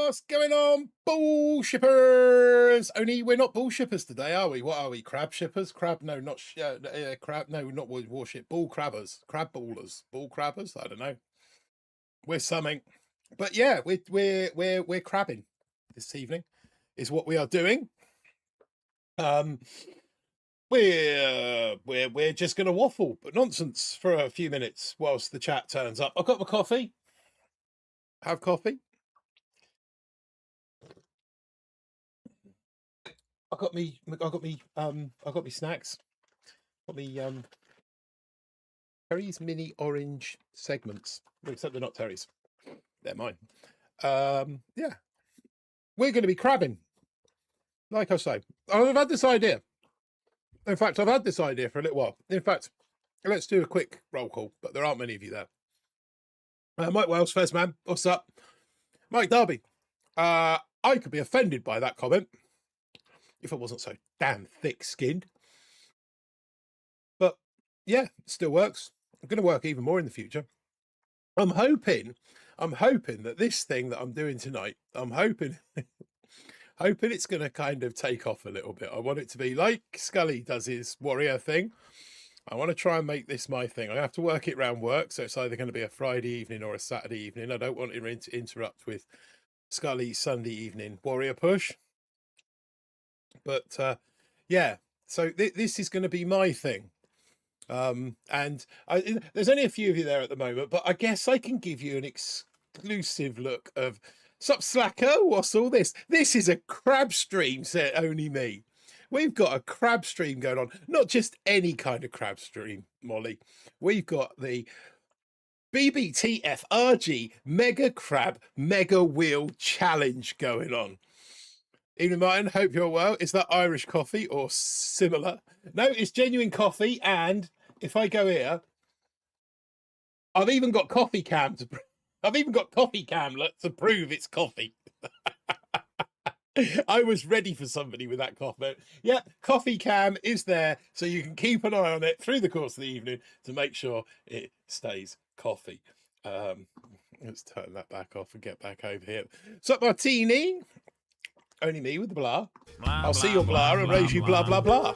What's going on, BullShippers? Only we're not BullShippers today, are we? What are we? Crab shippers? Crab? No, not crab. No, not warship. Bull crabbers. Crab ballers. Bull crabbers. I don't know. We're something, but yeah, we're crabbing this evening, is what we are doing. We're just gonna waffle, but nonsense for a few minutes whilst the chat turns up. I've got my coffee. Have coffee. I got me snacks. Got me Terry's mini orange segments. Well, except they're not Terry's. They're mine. Yeah. We're going to be crabbing. Like I say, I've had this idea. In fact, I've had this idea for a little while. In fact, let's do a quick roll call, but there aren't many of you there. Mike Wells, first man. What's up? Mike Darby. I could be offended by that comment if I wasn't so damn thick-skinned. But yeah, it still works. I'm going to work even more in the future. I'm hoping that this thing that I'm doing tonight, I'm hoping it's going to kind of take off a little bit. I want it to be like Scully does his warrior thing. I want to try and make this my thing. I have to work it around work, so it's either going to be a Friday evening or a Saturday evening. I don't want it to interrupt with Scully's Sunday evening warrior push. But yeah, so this is going to be my thing. And there's only a few of you there at the moment, but I guess I can give you an exclusive look of sup slacker. What's all this? This is a crab stream, said only me. We've got a crab stream going on, not just any kind of crab stream, Molly. We've got the BBTFRG Mega Crab Mega Wheel Challenge going on. Evening, Martin. Hope you're well. Is that Irish coffee or similar? No, it's genuine coffee. And if I go here, I've even got coffee cam to prove it's coffee. I was ready for somebody with that comment. Yeah, coffee cam is there, so you can keep an eye on it through the course of the evening to make sure it stays coffee. Let's turn that back off and get back over here. What's up, Martini? Only me with the blah. I'll see your blah and raise you blah, blah, blah.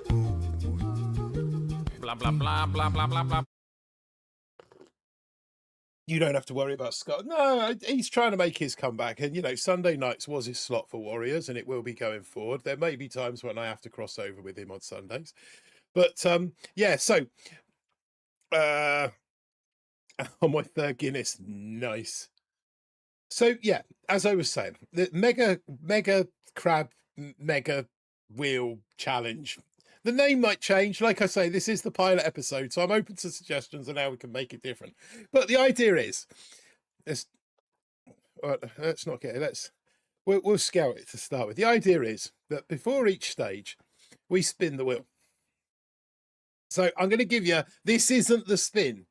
Blah, blah, blah, blah, blah, blah, blah. You don't have to worry about Scott. No, he's trying to make his comeback. And, you know, Sunday nights was his slot for Warriors, and it will be going forward. There may be times when I have to cross over with him on Sundays. But, yeah, so... on my third Guinness. Nice. So, yeah, as I was saying, the Mega Crab Mega Wheel Challenge. The name might change. Like I say, this is the pilot episode, so I'm open to suggestions on how we can make it different. But the idea is, let's not get it. We'll scout it to start with. The idea is that before each stage, we spin the wheel. So I'm going to give you, this isn't the spin.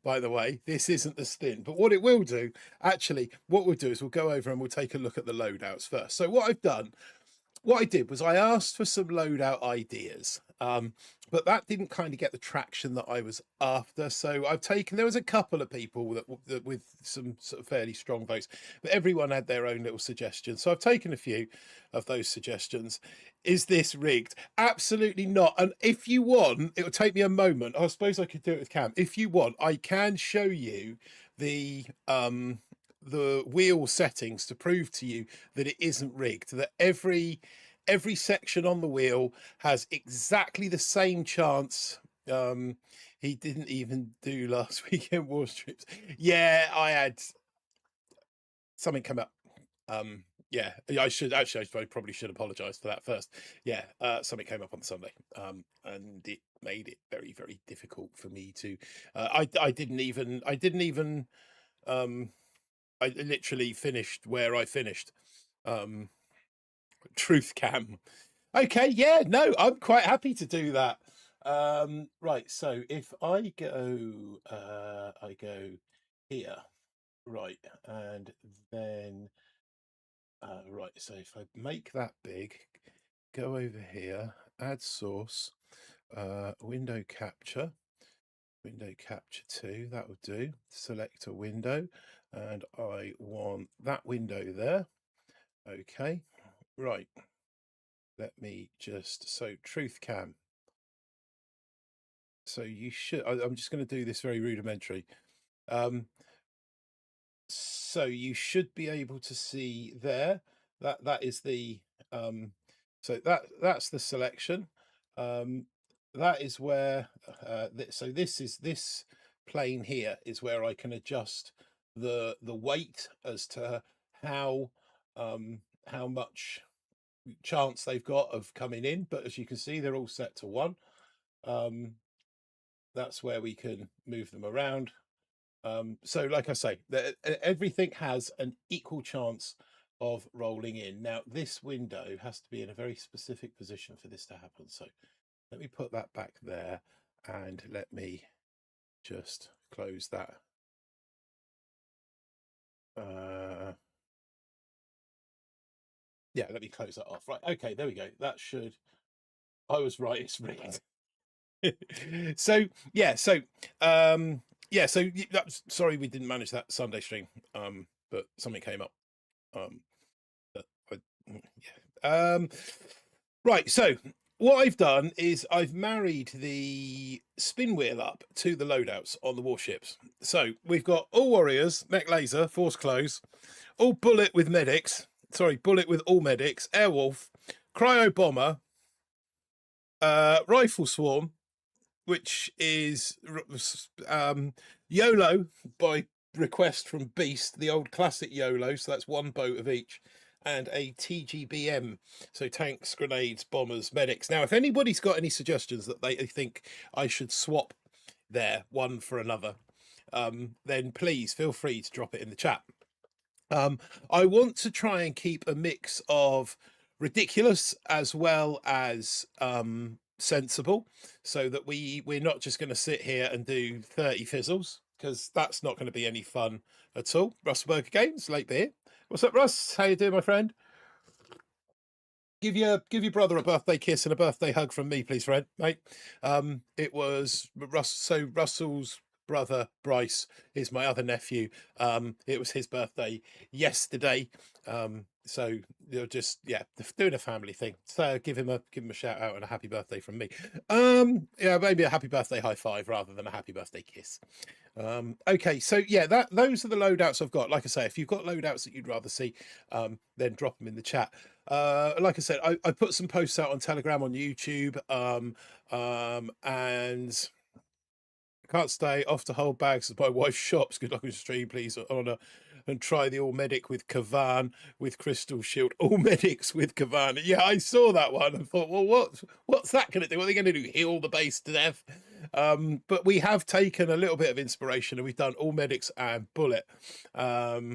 By the way, this isn't the spin, but what it will do, actually, what we'll do is we'll go over and we'll take a look at the loadouts first. So what I did was I asked for some loadout ideas, but that didn't kind of get the traction that I was after. So there was a couple of people that with some sort of fairly strong votes, but everyone had their own little suggestions. So I've taken a few of those suggestions. Is this rigged? Absolutely not. And if you want, it will take me a moment. I suppose I could do it with Cam. If you want, I can show you the wheel settings to prove to you that it isn't rigged, that every section on the wheel has exactly the same chance. He didn't even do last weekend war strips. Yeah, I had something come up. Yeah, I probably should apologize for that first. Yeah, something came up on Sunday, and it made it very, very difficult for me to. I literally finished where I finished. Truth cam. Okay, yeah, no, I'm quite happy to do that. Right, so if I go here, right, and then right, so if I make that big, go over here, add source, window capture 2, that will do. Select a window, and I want that window there. Okay, right. Let me just, so truth cam. So you should, I'm just going to do this very rudimentary. So you should be able to see there that is the so that's the selection. That is where so this plane here is where I can adjust the weight as to how much chance they've got of coming in, but as you can see, they're all set to 1. That's where we can move them around. So like I say, everything has an equal chance of rolling in. Now this window has to be in a very specific position for this to happen. So let me put that back there, and let me just close that. Yeah, let me close that off. Right, okay, there we go. That should, I was right, it's rigged. So yeah, so yeah, so that's, sorry we didn't manage that Sunday stream, but something came up. Right, so what I've done is I've married the spin wheel up to the loadouts on the warships. So we've got all warriors, mech laser, force close, all bullet with medics, sorry, bullet with all medics, airwolf, cryo bomber, rifle swarm, which is YOLO by request from Beast, the old classic YOLO, so that's 1 boat of each, and a TGBM, so tanks, grenades, bombers, medics. Now, if anybody's got any suggestions that they think I should swap there one for another, then please feel free to drop it in the chat. I want to try and keep a mix of ridiculous as well as sensible, so that we're not just going to sit here and do 30 fizzles, because that's not going to be any fun at all. Russellburger Games, late beer. What's up, Russ? How you doing, my friend? Give your brother a birthday kiss and a birthday hug from me, please, friend, mate. It was Russell's brother Bryce is my other nephew. It was his birthday yesterday. So you're just, yeah, doing a family thing. So give him a shout out and a happy birthday from me. Yeah, maybe a happy birthday high five rather than a happy birthday kiss. Okay, so yeah, those are the loadouts I've got. Like I say, if you've got loadouts that you'd rather see, then drop them in the chat. Like I said, I put some posts out on Telegram, on YouTube, and I can't stay off to hold bags as my wife shops. Good luck with the stream, please, Honor. And try the all medic with Kavan with Crystal Shield. All medics with Kavan. Yeah, I saw that one. I thought, well, what's that going to do? What are they going to do? Heal the base to death? But we have taken a little bit of inspiration, and we've done all medics and bullet. I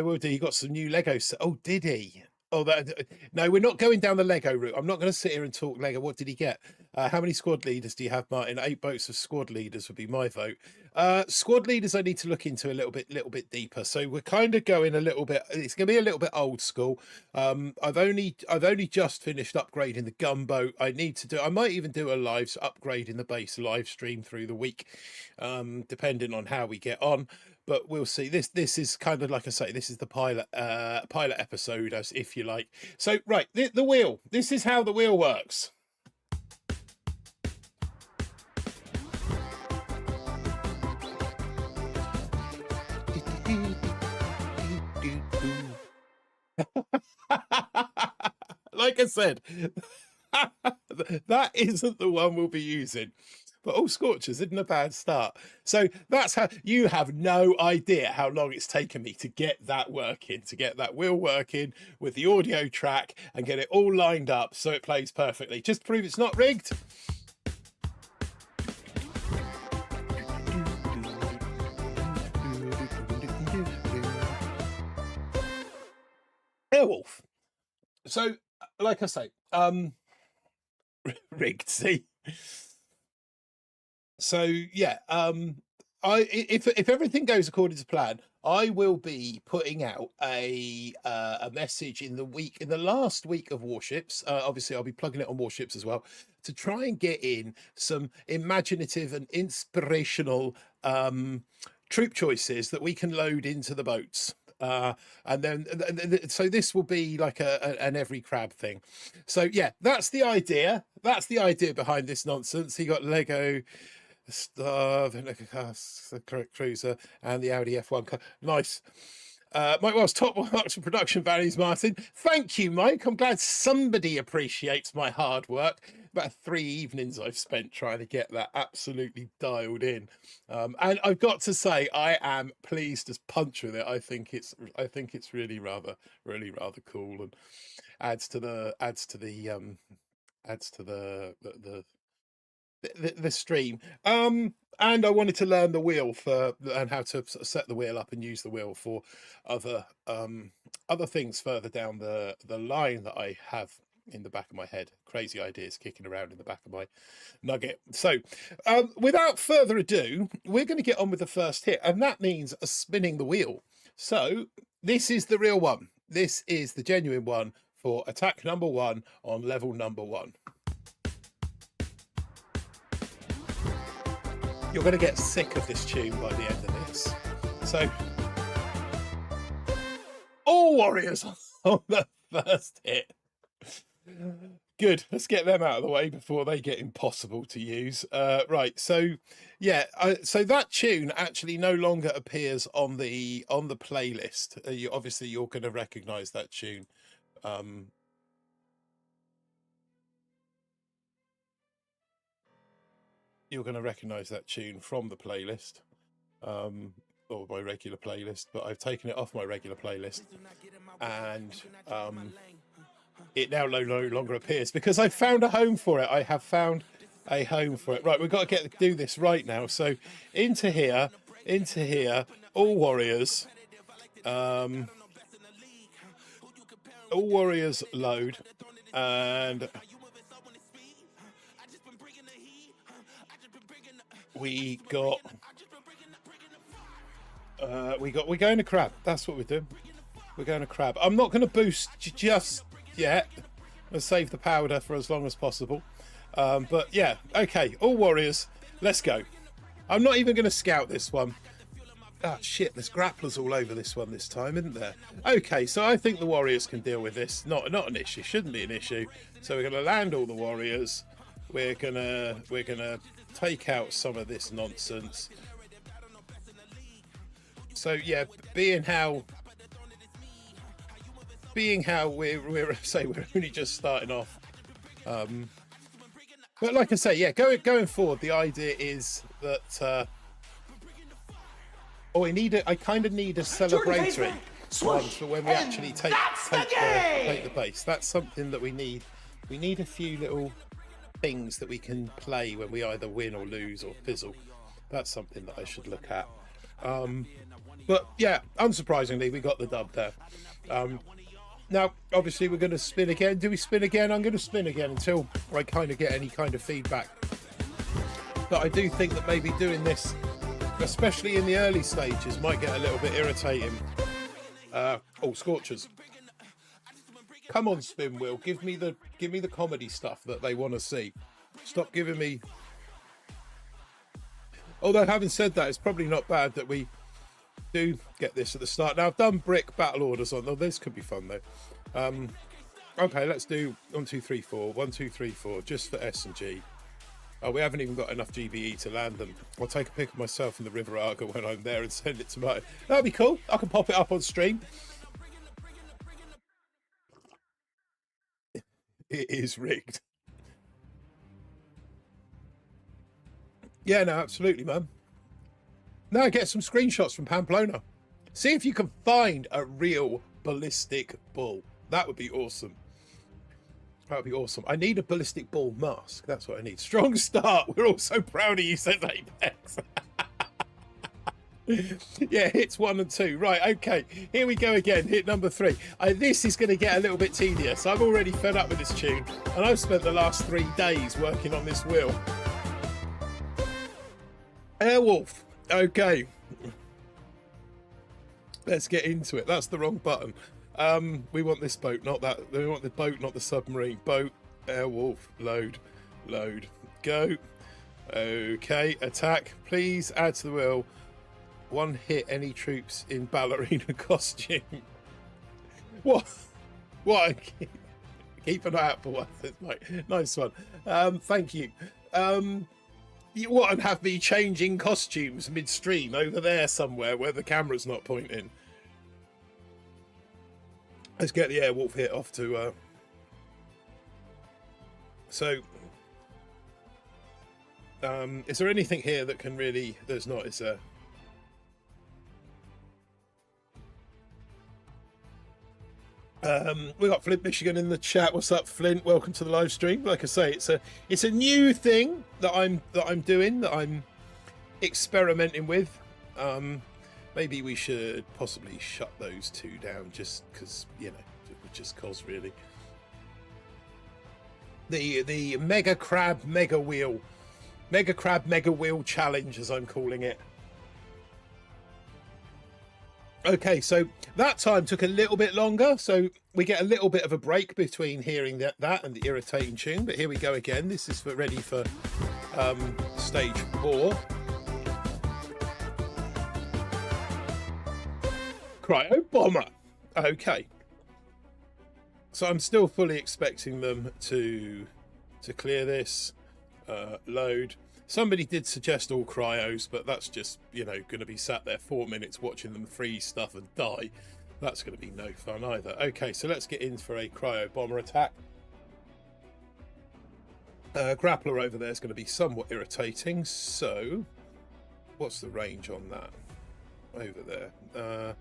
will do. He got some new Lego. Oh, did he? Oh, no, we're not going down the Lego route. I'm not going to sit here and talk Lego. What did he get? How many squad leaders do you have, Martin? 8 boats of squad leaders would be my vote. Squad leaders I need to look into a little bit deeper. So we're kind of going a little bit. It's going to be a little bit old school. I've only just finished upgrading the gunboat. I might even do a live upgrade in the base live stream through the week, depending on how we get on. But we'll see. This is kind of, like I say, this is the pilot episode, as if you like. So right, the wheel. This is how the wheel works. Like I said, that isn't the one we'll be using. But all Scorchers isn't a bad start. So that's how, you have no idea how long it's taken me to get that working, to get that wheel working with the audio track and get it all lined up so it plays perfectly. Just to prove it's not rigged. Airwolf. So, like I say, rigged, see? So yeah, if everything goes according to plan, I will be putting out a message in the last week of Warships. Obviously, I'll be plugging it on Warships as well, to try and get in some imaginative and inspirational troop choices that we can load into the boats. and then so this will be like an every crab thing. So yeah, that's the idea. That's the idea behind this nonsense. You got Lego Star, the Lego Cruiser, and the Audi F1 nice. Mike Wells, top marks for production values, Martin. Thank you, Mike. I'm glad somebody appreciates my hard work. About 3 evenings I've spent trying to get that absolutely dialed in. And I've got to say, I am pleased as punch with it. I think it's really rather cool, and adds to the stream. And I wanted to learn the wheel and how to set the wheel up and use the wheel for other things further down the line that I have in the back of my head. Crazy ideas kicking around in the back of my nugget. So without further ado, we're going to get on with the first hit, and that means spinning the wheel. So this is the real one. This is the genuine one for attack number 1 on level number 1. You're going to get sick of this tune by the end of this. So, all warriors on the first hit. Good. Let's get them out of the way before they get impossible to use. Right. So, yeah. So that tune actually no longer appears on the playlist. Obviously, you're going to recognise that tune. You're going to recognise that tune from the playlist, or my regular playlist, but I've taken it off my regular playlist, and it now no longer appears because I found a home for it. I have found a home for it. Right, we've got to do this right now. So into here, all warriors, load, and we're going to crab. That's what we're doing. We're going to crab. I'm not going to boost just yet. I'll save the powder for as long as possible. But yeah, okay. All warriors, let's go. I'm not even going to scout this one. Oh shit, there's grapplers all over this one this time, isn't there? Okay, so I think the warriors can deal with this. Not an issue. Shouldn't be an issue. So we're going to land all the warriors. We're gonna take out some of this nonsense. So yeah, being how we're only just starting off. But like I say, yeah, going forward, the idea is that I kind of need a celebratory one for when we actually take the base. That's something that we need. We need a few little things that we can play when we either win or lose or fizzle. That's something that I should look at. But yeah, unsurprisingly, we got the dub there. Now, obviously, we're going to spin again. Do we spin again? I'm going to spin again until I kind of get any kind of feedback. But I do think that maybe doing this, especially in the early stages, might get a little bit irritating. Scorchers. Come on, spin wheel. Give me the comedy stuff that they want to see. Stop giving me. Although having said that, it's probably not bad that we do get this at the start. Now I've done brick battle orders on. Oh, this could be fun though. Okay, let's do 1, 2, 3, 4. 1, 2, 3, 4, just for S and G. Oh, we haven't even got enough GBE to land them. I'll take a pic of myself in the River Arga when I'm there and send it to Martin. That'd be cool. I can pop it up on stream. It is rigged. Yeah, no, absolutely, man. Now get some screenshots from Pamplona. See if you can find a real ballistic bull. That would be awesome. That would be awesome. I need a ballistic bull mask. That's what I need. Strong start. We're all so proud of you, says Apex. Yeah, hits 1 and 2. Right, okay. Here we go again. Hit number 3. This is going to get a little bit tedious. I'm already fed up with this tune, and I've spent the last 3 days working on this wheel. Airwolf. Okay. Let's get into it. That's the wrong button. We want this boat, not that. We want the boat, not the submarine. Boat, Airwolf, load, go. Okay, attack. Please add to the wheel. One hit any troops in ballerina costume. What? What? Keep an eye out for one. Nice one. Thank you. You want to have me changing costumes midstream over there somewhere where the camera's not pointing? Let's get the Airwolf hit off to. So, is there anything here that can really? There's not, is there? We got Flint, Michigan in the chat. What's up, Flint? Welcome to the live stream. Like I say, it's a new thing that I'm doing, that I'm experimenting with. Maybe we should possibly shut those two down, just because, you know, just cause really. The Mega Crab Mega Wheel challenge, as I'm calling it. Okay, so that time took a little bit longer, so we get a little bit of a break between hearing that and the irritating tune. But here we go again. This is ready for stage 4. Cryo Bomber. Okay. So I'm still fully expecting them to clear this. Load. Somebody did suggest all cryos, but that's just, you know, going to be sat there 4 minutes watching them freeze stuff and die. That's going to be no fun either. Okay, so let's get in for a cryo bomber attack. Grappler over there is going to be somewhat irritating. So, what's the range on that? Over there.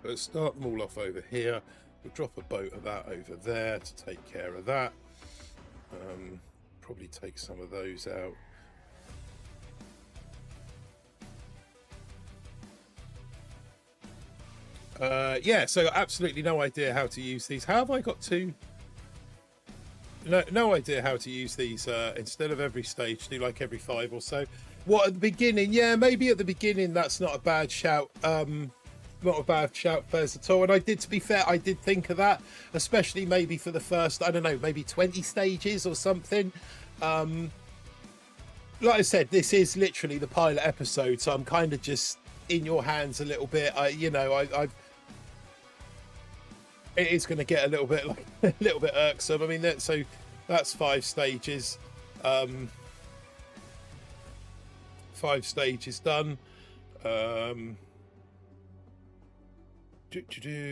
Let's start them all off over here. We'll drop a boat of that over there to take care of that. Probably take some of those out. Yeah, so absolutely no idea how to use these. How have I got to? No idea how to use these. Instead of every stage, do like every 5 or so. What, at the beginning? Yeah, maybe at the beginning that's not a bad shout. Not a bad shout, Fez, at all. And I did, to be fair, I did think of that, especially maybe for the first, I don't know, maybe 20 stages or something. Like I said, this is literally the pilot episode, so I'm kind of just in your hands a little bit. It is going to get a little bit like a little bit irksome. I mean, so that's 5 stages. 5 stages done.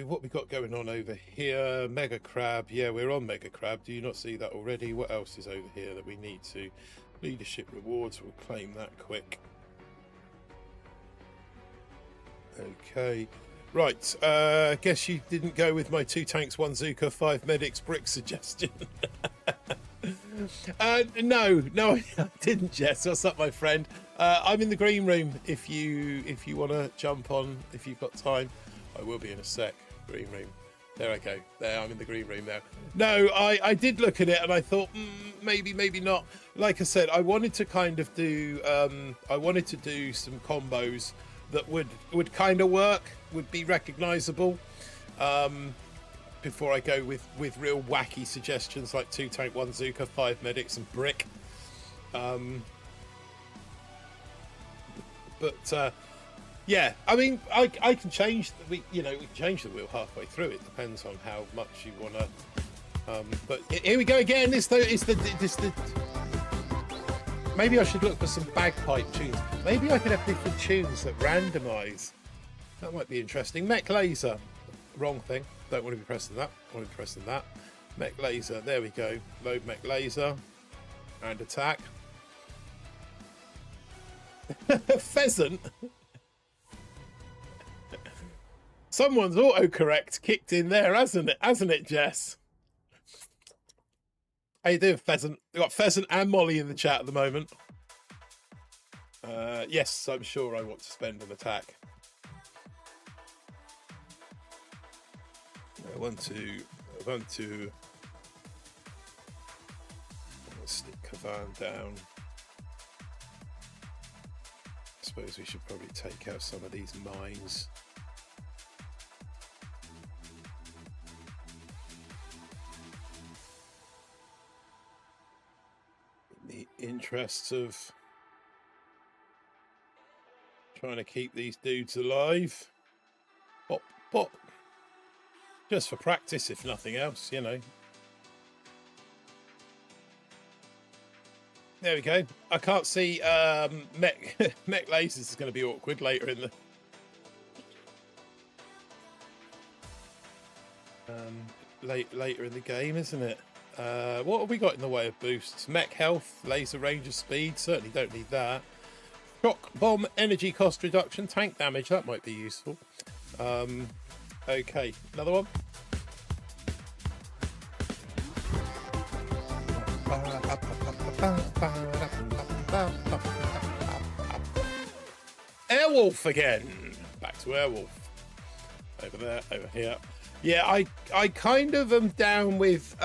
What we got going on over here? Mega Crab. Yeah, we're on Mega Crab. Do you not see that already? What else is over here that we need to? Leadership rewards. We'll claim that quick. Okay. Right. Guess you didn't go with my 2 tanks, 1 Zuka, 5 medics brick suggestion. No, I didn't, Jess. What's up, my friend? I'm in the green room if you want to jump on, if you've got time. I will be in a sec. Green room. There I go. There, I'm in the green room now. No, I did look at it and I thought, maybe not. Like I said, I wanted to kind of do, I wanted to do some combos that would kind of work, would be recognisable, before I go with real wacky suggestions like 2 tank, 1 Zuka, 5 medics and brick. Yeah, I mean, I can change. We can change the wheel halfway through. It depends on how much you want to. But here we go again. It's the. Maybe I should look for some bagpipe tunes. Maybe I could have different tunes that randomise. That might be interesting. Mech laser. Wrong thing. Don't want to be pressing that. I want to be pressing that. Mech laser. There we go. Load mech laser. And attack. Pheasant. Someone's autocorrect kicked in there, hasn't it, Jess? How you doing, Pheasant? We've got Pheasant and Molly in the chat at the moment. Yes, I'm sure I want to spend an attack. 1, 2, 1, 2. Let's stick Kavan down. I suppose we should probably take out some of these mines. In the interests of Trying to keep these dudes alive. Pop, pop. Just for practice, if nothing else, you know. There we go. I can't see mech lasers is going to be awkward later in the later in the game, isn't it? What have we got in the way of boosts? Mech health, laser range of speed. Certainly don't need that. Shock bomb, energy cost reduction, tank damage. That might be useful. Okay, another one. Airwolf again. Back to Airwolf. Over there, over here. Yeah, I kind of am down with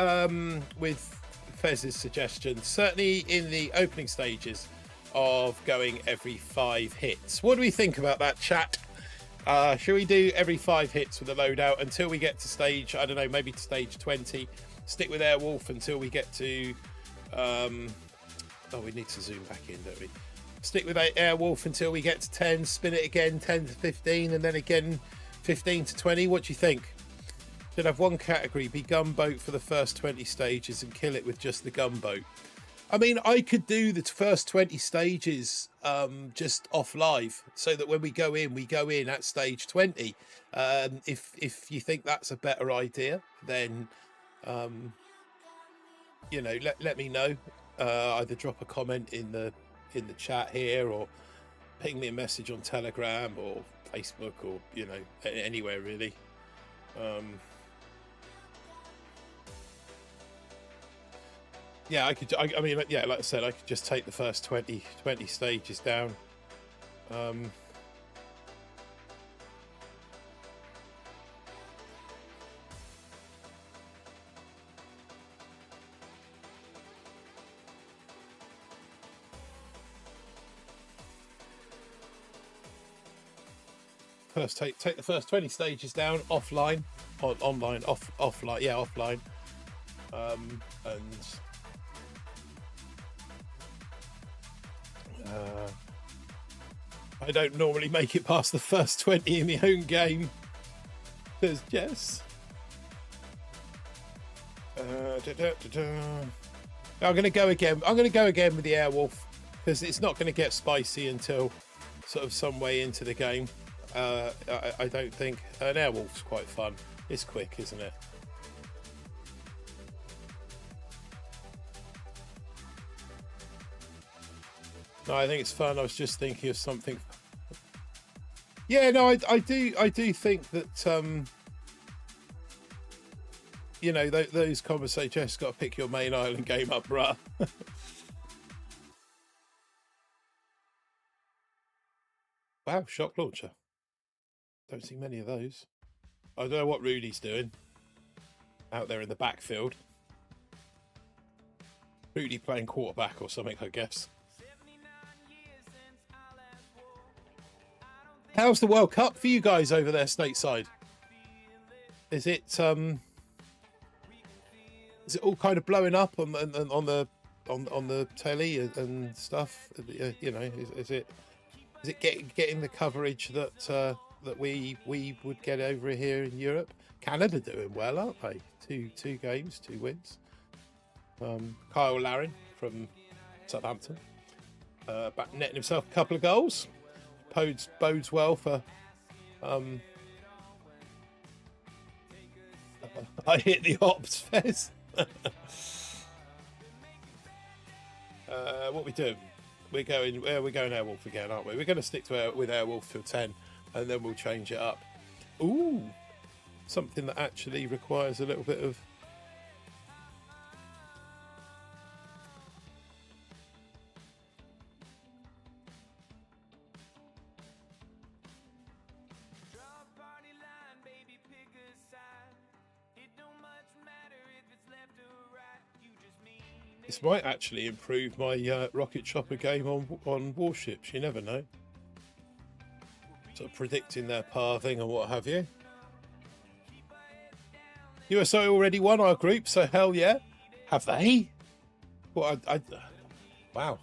Fez's suggestion. Certainly in the opening stages of going every 5 hits. What do we think about that, chat? Should we do every 5 hits with a loadout until we get to stage, I don't know, maybe to stage 20? Stick with Airwolf until we get to oh, we need to zoom back in, don't we? Stick with Airwolf until we get to 10, spin it again, 10 to 15, and then again 15 to 20. What do you think? Should have one category be gunboat for the first 20 stages and kill it with just the gunboat. I mean, I could do the first 20 stages just off live, so that when we go in at stage 20. If you think that's a better idea, then you know, let me know. Either drop a comment in the chat here, or ping me a message on Telegram or Facebook, or you know, anywhere really. Yeah, I mean, yeah, like I said, I could just take the first 20 stages down. First, take the first 20 stages down offline, offline, yeah, offline, and I don't normally make it past the first 20 in my own game. There's Jess. I'm going to go again. I'm going to go again with the Airwolf, because it's not going to get spicy until sort of some way into the game. I don't think. An Airwolf's quite fun. It's quick, isn't it? No, I think it's fun. I was just thinking of something. Yeah, no, I do think that you know, those conversations. Just got to pick your main island game up, bruh. Wow, shock launcher. Don't see many of those. I don't know what Rudy's doing out there in the backfield. Rudy playing quarterback or something, I guess. How's the World Cup for you guys over there stateside? Is it all kind of blowing up on the telly and stuff? You know, is it getting the coverage that we would get over here in Europe? Canada doing well, aren't they? Two games, 2 wins. Kyle Larin from Southampton, back netting himself a couple of goals. Bodes well for I hit the ops, Fez. What we do? We're going Airwolf again, aren't we? We're going to stick with Airwolf till 10, and then we'll change it up. Ooh, something that actually requires a little bit of This might actually improve my rocket chopper game on warships. You never know. Sort of predicting their pathing and what have you. USA already won our group, so hell yeah. Have they? Well, wow.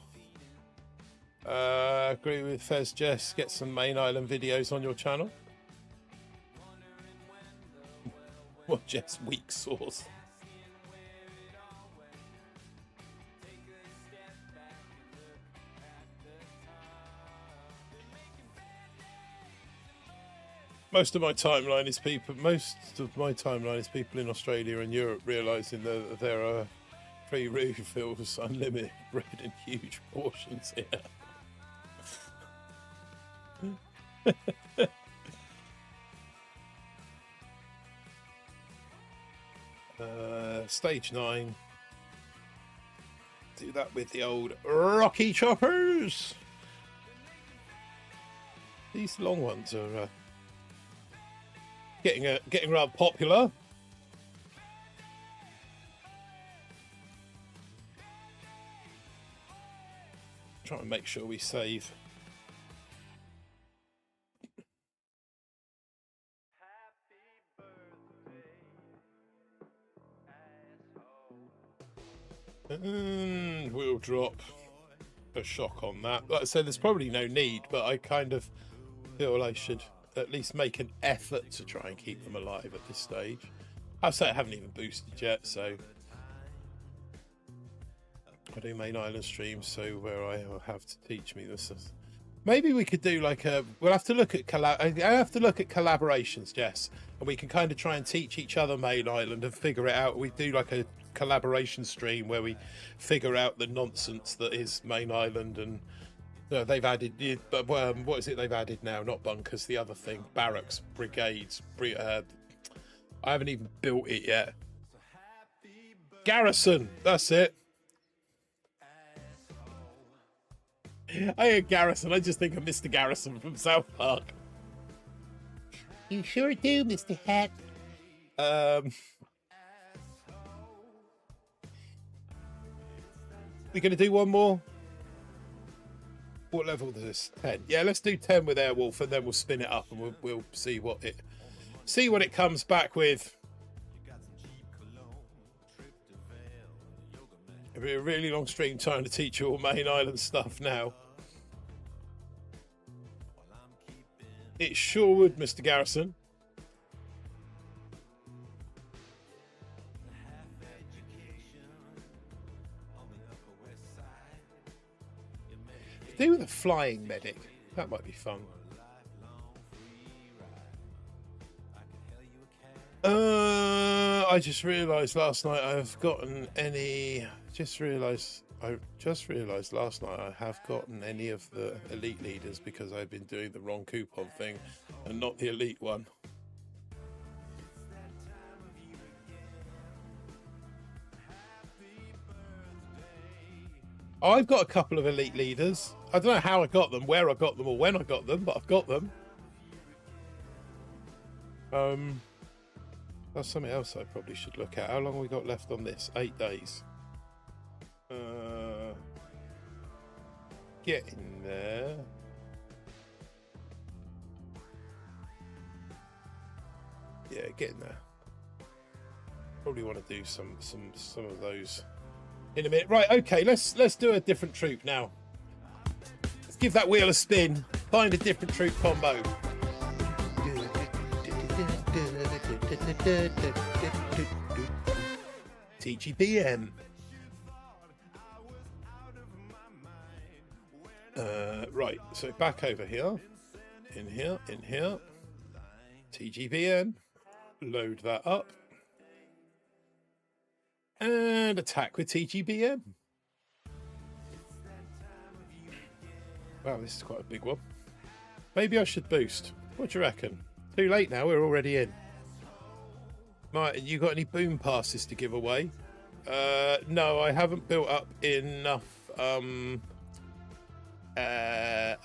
Agree with Fez Jess. Get some main island videos on your channel. What, Jess? Weak sauce. Most of my timeline is people in Australia and Europe realizing that there are free refills, unlimited bread in huge portions here. Stage 9. Do that with the old Rocky choppers. These long ones are getting rather popular. Try and make sure we save. And we'll drop a shock on that. Like I said, there's probably no need, but I kind of feel I should at least make an effort to try and keep them alive at this stage. I say I haven't even boosted yet, so I do main island streams, so where I will have to teach me this. Maybe we could do like a. We'll have to look at I have to look at collaborations, Jess, and we can kind of try and teach each other main island and figure it out. We do like a collaboration stream where we figure out the nonsense that is main island, and they've added. What is it they've added now? Not bunkers. The other thing, barracks, brigades. I haven't even built it yet. Garrison. That's it. I hear Garrison, I just think of Mr. Garrison from South Park. You sure do, Mr. Hat. We're going to do one more. What level is this? 10. Yeah, let's do 10 with Airwolf, and then we'll spin it up, and we'll see what it comes back with. It'll be a really long stream trying to teach you all main island stuff now. It sure would, Mr. Garrison. Do with a flying medic. That might be fun. I just realised last night I've gotten any. I just realised last night I have gotten any of the elite leaders because I've been doing the wrong coupon thing and not the elite one. I've got a couple of elite leaders. I don't know how I got them, where I got them, or when I got them, but I've got them. That's something else I probably should look at. How long have we got left on this? 8 days. Get in there. Yeah, get in there. Probably want to do some of those in a minute. Right, okay, let's do a different troop now. Let's give that wheel a spin. Find a different troop combo. TGPM. Right, so back over here. In here. TGPM. Load that up. And attack with TGPM. Wow, this is quite a big one. Maybe I should boost. What do you reckon? Too late now, we're already in. Right, you got any boom passes to give away? No, I haven't built up enough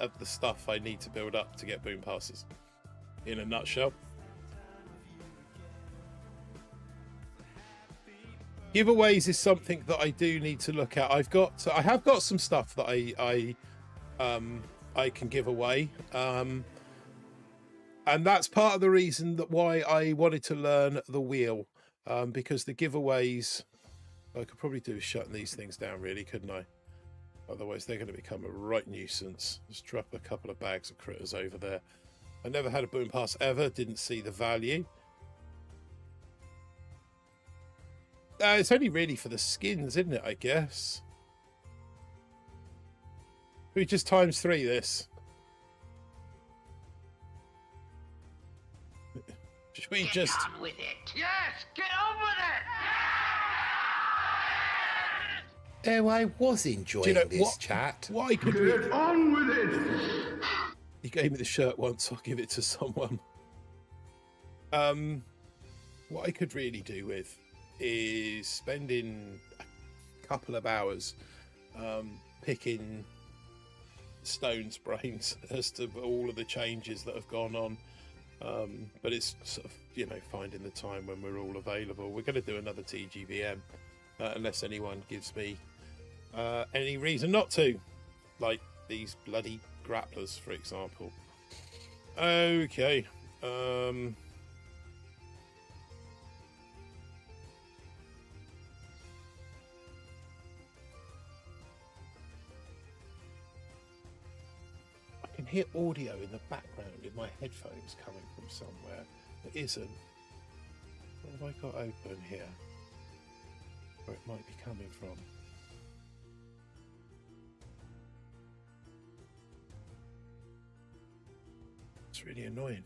of the stuff I need to build up to get boom passes. In a nutshell. Giveaways is something that I do need to look at. I have got some stuff that I can give away. And that's part of the reason that why I wanted to learn the wheel, because the giveaways, I could probably do with shutting these things down, really, couldn't I? Otherwise, they're going to become a right nuisance. Just drop a couple of bags of critters over there. I never had a boom pass ever. Didn't see the value. It's only really for the skins, isn't it, I guess? We just times 3 this. Should we just... Get on with it. Yes, get on with it. Oh, I was enjoying this chat. What I could Get on with it. He gave me the shirt once. I'll give it to someone. What I could really do with is spending a couple of hours picking Stone's brains as to all of the changes that have gone on. But it's sort of, you know, finding the time when we're all available. We're going to do another TGVM unless anyone gives me any reason not to, like these bloody grapplers, for example. Okay. I can hear audio in the background in my headphones coming from somewhere. It isn't. What have I got open here? Where it might be coming from. It's really annoying.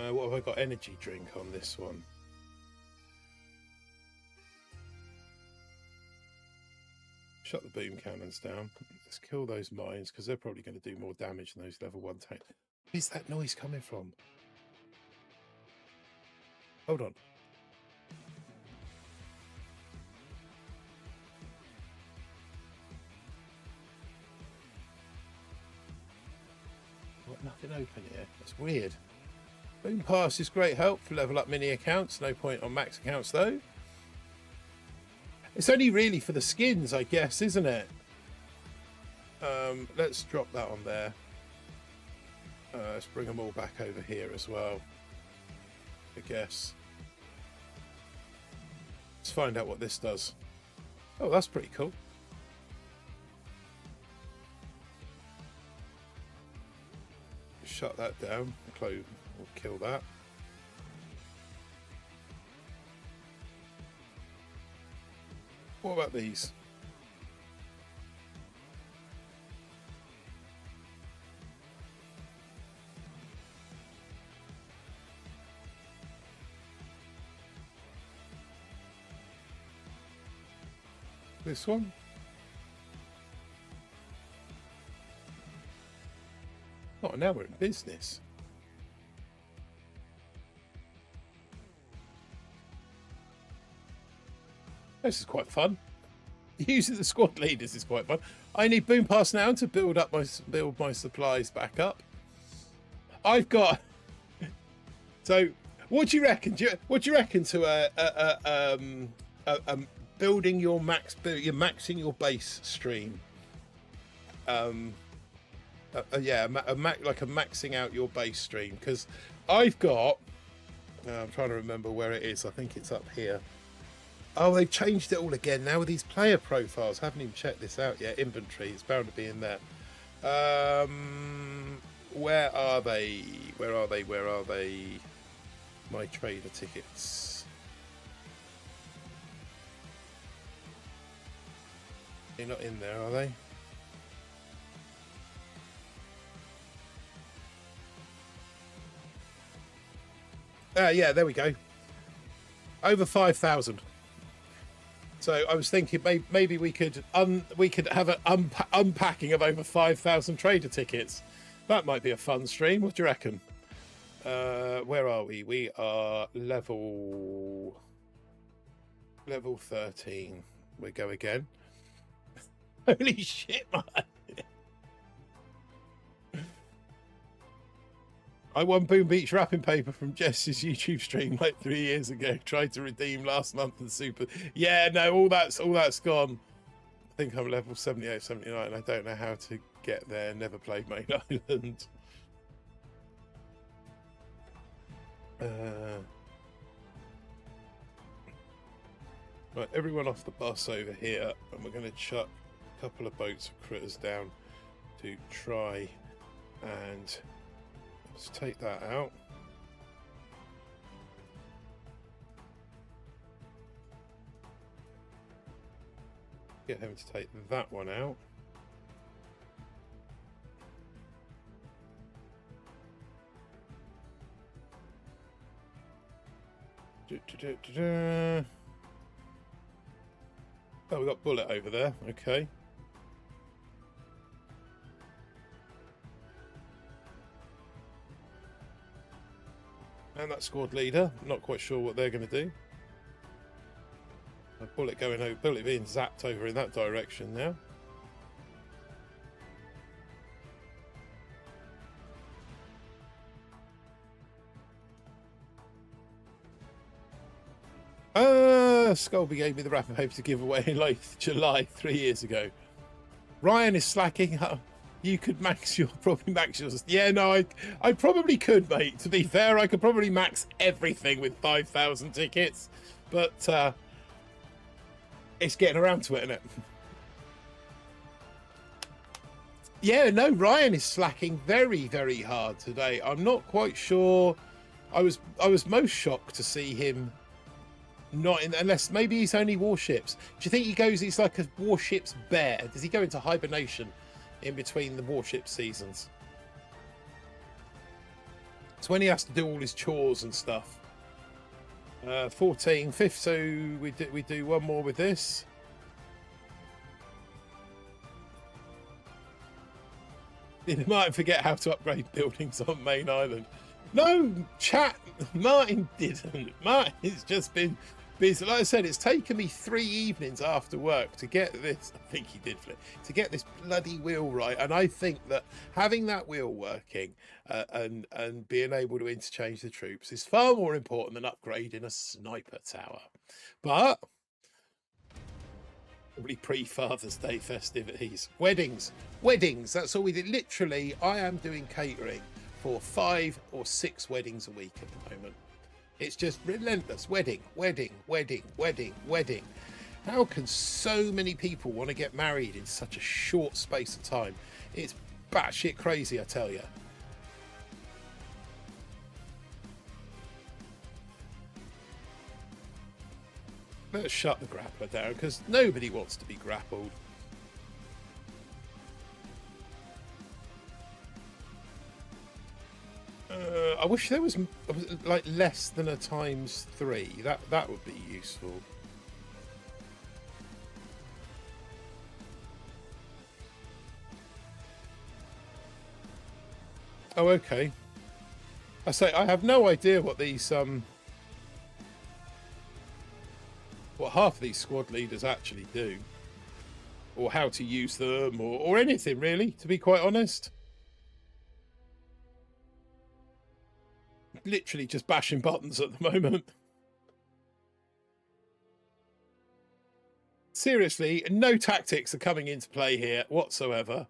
What have I got? Energy drink on this one. Shut the boom cannons down. Let's kill those mines because they're probably going to do more damage than those level 1 tanks. Where's that noise coming from? Hold on. Got nothing open here. That's weird. Boom pass is great help for level up mini accounts. No point on max accounts though. It's only really for the skins, I guess, isn't it? Let's drop that on there. Let's bring them all back over here as well, I guess. Let's find out what this does. Oh, that's pretty cool. Shut that down. Close. We'll kill that. What about these? This one? Oh, now we're in business. This is quite fun. Using the squad leaders is quite fun. I need boom pass now to build my supplies back up. I've got. So, what do you reckon? What do you reckon to building your you're maxing your base stream? Yeah, like a maxing out your base stream, because I've got. I'm trying to remember where it is. I think it's up here. Oh, they've changed it all again now with these player profiles. Haven't even checked this out yet. Inventory, it's bound to be in there. Where are they? Where are they? Where are they? My trader tickets. They're not in there, are they? Yeah, there we go. Over 5,000. So I was thinking maybe we could have an unpacking of over 5,000 trader tickets. That might be a fun stream. What do you reckon? Where are we? We are level 13. We go again. Holy shit, man! I won Boom Beach wrapping paper from Jess's YouTube stream like 3 years ago. Tried to redeem last month and super. Yeah, no, all that's gone. think I'm level 78, 79. I don't know how to get there. Never played Main Island. Right, everyone off the bus over here, and we're going to chuck a couple of boats of critters down to try and let's take that out. Get him to take that one out. Oh, we got Bullet over there. Okay. And that squad leader. Not quite sure what they're going to do. A Bullet going over. Bullet being zapped over in that direction now. Scalby gave me the wrapper paper to give away in like July 3 years ago. Ryan is slacking. You could max your probably max yours. Yeah, no, I probably could, mate. To be fair, I could probably max everything with 5,000 tickets, but it's getting around to it, isn't it? Yeah, no, Ryan is slacking very, very hard today. I'm not quite sure. I was most shocked to see him not in, unless maybe he's only warships. Do you think he goes, he's like a warships bear? Does he go into hibernation in between the warship seasons? It's when he has to do all his chores and stuff. 14, 5th, so we do one more with this. You might forget how to upgrade buildings on Main Island. No, chat, Martin didn't. Martin's just been busy. Like I said, it's taken me 3 evenings after work to get this. I think he did flip to get this bloody wheel right. And I think that having that wheel working and being able to interchange the troops is far more important than upgrading a sniper tower. But probably pre-Father's Day festivities, weddings. That's all we did. Literally, I am doing catering for 5 or 6 weddings a week at the moment. It's just relentless. Wedding. How can so many people want to get married in such a short space of time? It's batshit crazy, I tell you. Let's shut the grappler down because nobody wants to be grappled. I wish there was like less than a ×3. That would be useful. Oh, okay. I say I have no idea what these what half of these squad leaders actually do, or how to use them, or anything really. To be quite honest. Literally just bashing buttons at the moment. Seriously, no tactics are coming into play here whatsoever.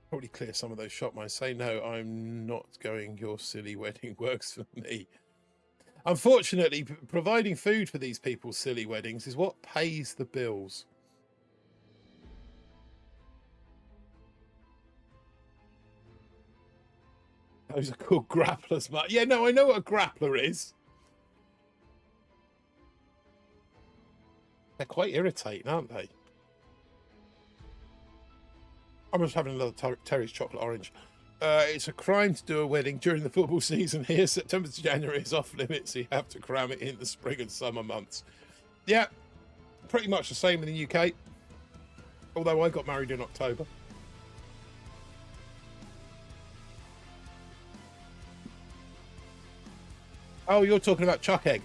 Probably clear some of those shot mines. Say no, I'm not going. Your silly wedding works for me. Unfortunately, providing food for these people's silly weddings is what pays the bills. Those are called grapplers, Mark. Yeah, no, I know what a grappler is. They're quite irritating, aren't they? I'm just having another Terry's chocolate orange. It's a crime to do a wedding during the football season here. September to January is off limits, so you have to cram it in the spring and summer months. Yeah, pretty much the same in the UK. Although I got married in October. Oh, you're talking about chuck egg.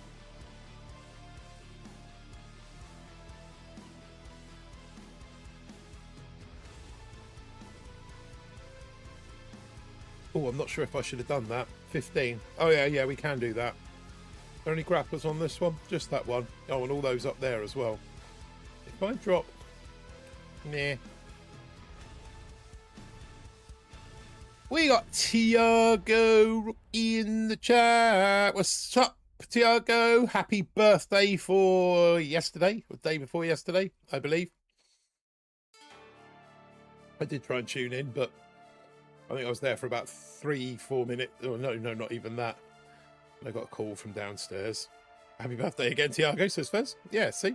Oh, I'm not sure if I should have done that. 15. Oh, yeah, we can do that. there any grapplers on this one? Just that one. Oh, and all those up there as well. If I drop... Nah. We got Tiago in the chat. What's up, Tiago? Happy birthday for yesterday, or the day before yesterday, I believe. I did try and tune in, but I think I was there for about 3-4 minutes. Oh, no, not even that. I got a call from downstairs. Happy birthday again, Tiago, says Fez. Yeah, see?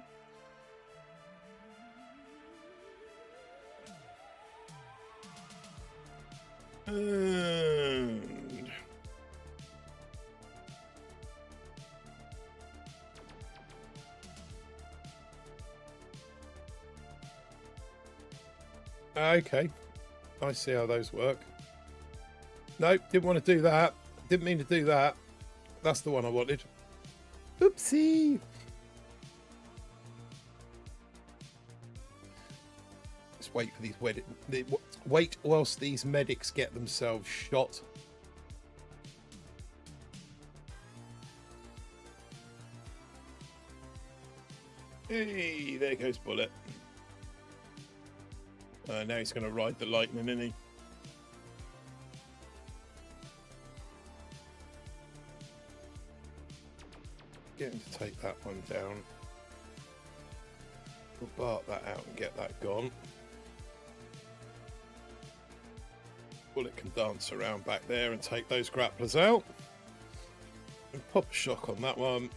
And... okay, I see how those work. Nope, didn't want to do that. Didn't mean to do that. That's the one I wanted. Oopsie. Let's wait for these wait whilst these medics get themselves shot. Hey, there goes Bullet. Now he's going to ride the lightning, isn't he? Get him to take that one down. We'll bark that out and get that gone. Bullet can dance around back there and take those grapplers out. And pop a shock on that one.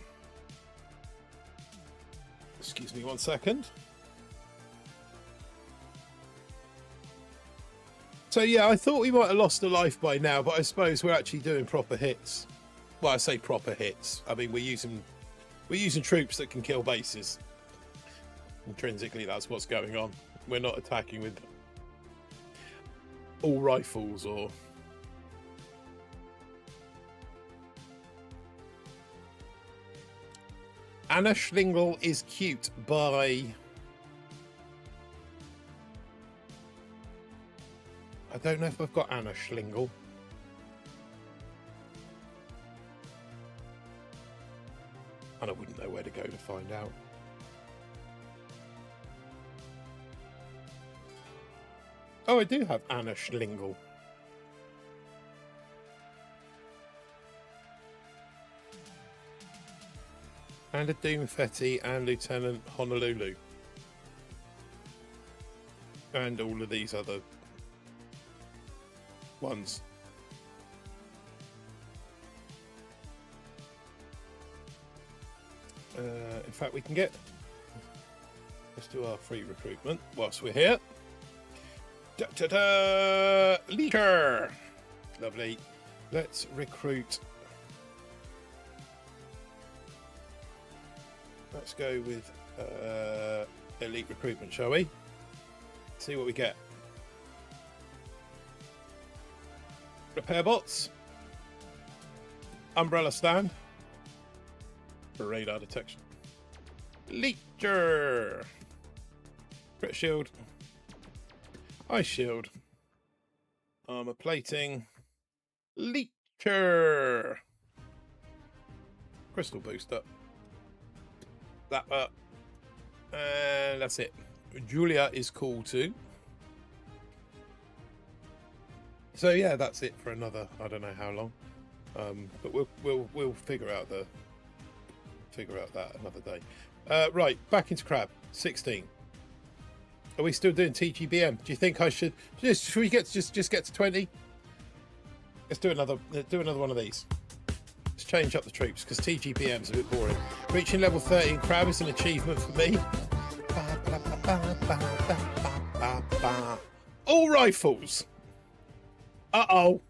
Excuse me 1 second. So yeah, I thought we might have lost a life by now, but I suppose we're actually doing proper hits. Well, I say proper hits. I mean, we're using troops that can kill bases. Intrinsically, that's what's going on. We're not attacking with all rifles or... Anna Schlingle is cute by... I don't know if I've got Anna Schlingle. And I wouldn't know where to go to find out. Oh, I do have Anna Schlingle. And a Doomfetti and Lieutenant Honolulu. And all of these other ones. In fact, we can get... Let's do our free recruitment whilst we're here. Da-da-da! Leaker! Lovely. Let's recruit. Let's go with elite recruitment, shall we? See what we get. Repair bots. Umbrella stand. For radar detection. Leecher. Crit shield. Ice shield. Armor plating. Leecher. Crystal booster. That up. And that's it. Julia is cool too. So yeah, that's it for another, I don't know how long. But we'll figure out that another day. Right, back into Crab. 16. Are we still doing TGBM? Do you think I should should we get just get to 20? Let's do another one of these. Let's change up the troops because TGBM's a bit boring. Reaching level 30 in Crab is an achievement for me. All rifles. Uh-oh.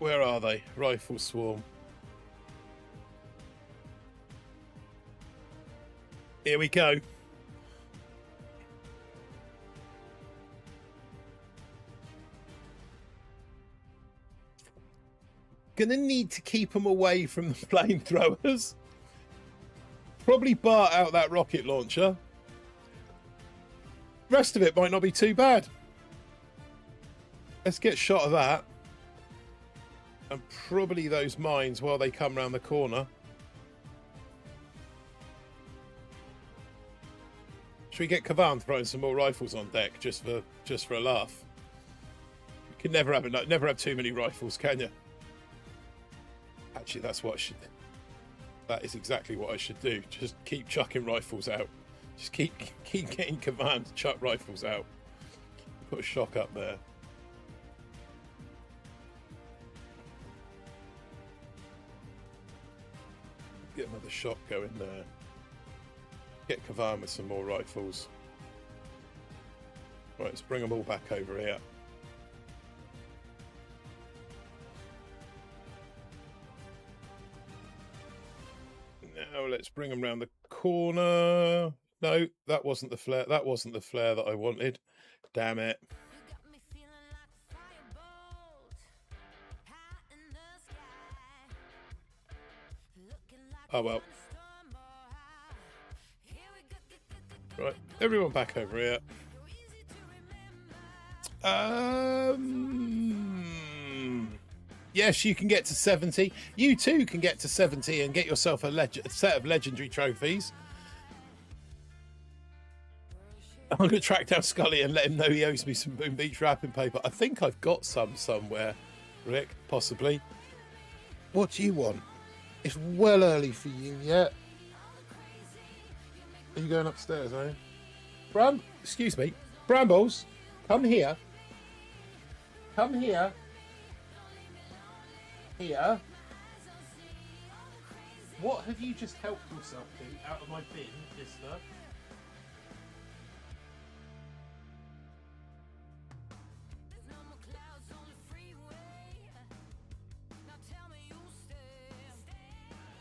Where are they? Rifle swarm. Here we go. Gonna need to keep them away from the flamethrowers. Probably BART out that rocket launcher. Rest of it might not be too bad. Let's get a shot of that. And probably those mines while they come round the corner. Should we get Kavan throwing some more rifles on deck just for a laugh? You can never have too many rifles, can you? Actually, that's what I should do. That is exactly what I should do. Just keep chucking rifles out. Just keep getting Kavan to chuck rifles out. Put a shock up there. Get another shot going there. Get Kavan with some more rifles. Right, let's bring them all back over here. Now let's bring them round the corner. No, that wasn't the flare. That wasn't the flare that I wanted. Damn it. Oh well. Right, everyone back over here. Yes, you can get to 70. You too can get to 70 and get yourself a set of legendary trophies. I'm going to track down Scully and let him know he owes me some Boom Beach wrapping paper. I think I've got some somewhere, Rick, possibly. What do you want? It's well early for you yet. Are you going upstairs, are you? Excuse me. Brambles, come here. Come here. Here. What have you just helped yourself to out of my bin, mister?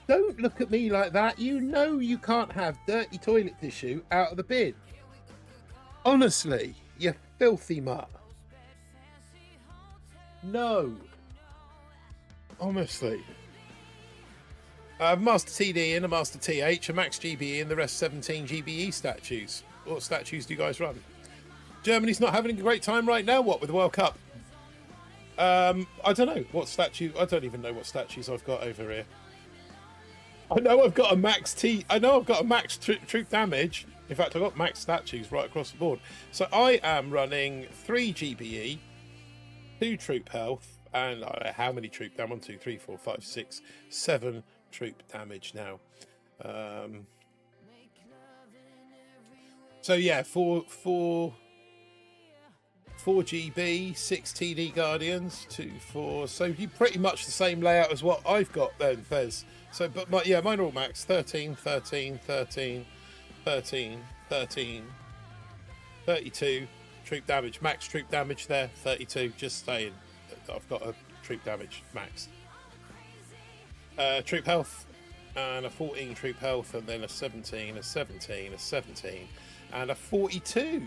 Don't look at me like that. You know you can't have dirty toilet tissue out of the bin. Honestly, you filthy mutt. No. Honestly. Master TD and a Master TH, a Max GBE and the rest 17 GBE statues. What statues do you guys run? Germany's not having a great time right now, what, with the World Cup? I don't know. What statue? I don't even know what statues I've got over here. I know I've got a max troop damage. In fact, I've got max statues right across the board. So I am running 3 GBE, 2 troop health, and how many troop damage? 1, 2, 3, 4, 5, 6, 7 troop damage now. So yeah, 4 GB, 6 TD Guardians, 2, 4. So you pretty much the same layout as what I've got then, Fez. So, but mine are all max. 13, 13, 13, 13, 13, 32 troop damage. Max troop damage there, 32. Just saying, I've got a troop damage max. Troop health, and a 14 troop health, and then a 17, a 17, a 17, and a 42.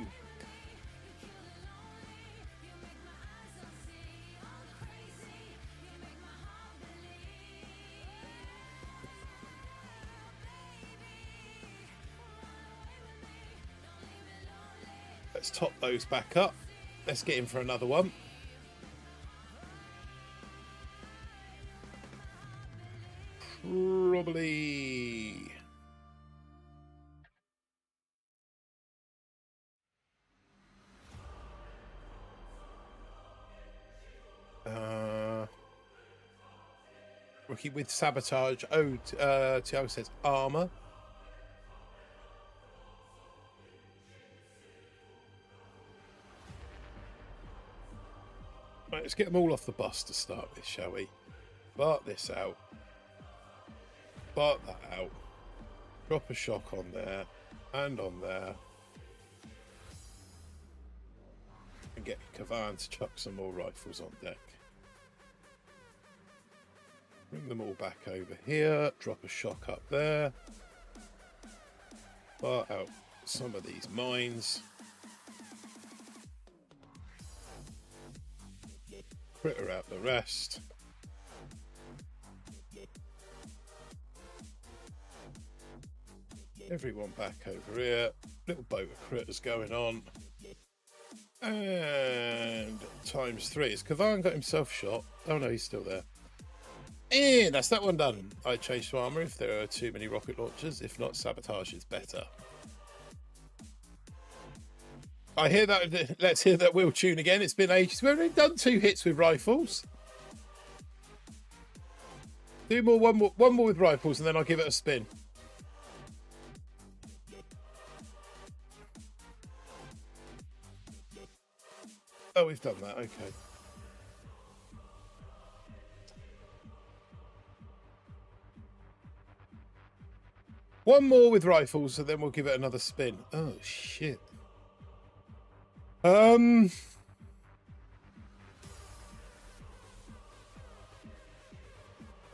Let's top those back up. Let's get in for another one. Probably... Rookie with sabotage. Oh, Tiago says armor. Right, let's get them all off the bus to start with, shall we? Bart this out. Bart that out. Drop a shock on there. And on there. And get Kavan to chuck some more rifles on deck. Bring them all back over here. Drop a shock up there. Bart out some of these mines. Critter out the rest. Everyone back over here. Little boat of critters going on. And ×3. Has Kavan got himself shot? Oh no, he's still there. And that's that one done. I change to armor if there are too many rocket launchers. If not, sabotage is better. I hear that. Let's hear that wheel tune again. It's been ages. We've only done 2 hits with rifles. Do more, one more with rifles, and then I'll give it a spin. Oh, we've done that. Okay. One more with rifles, and then we'll give it another spin. Oh shit.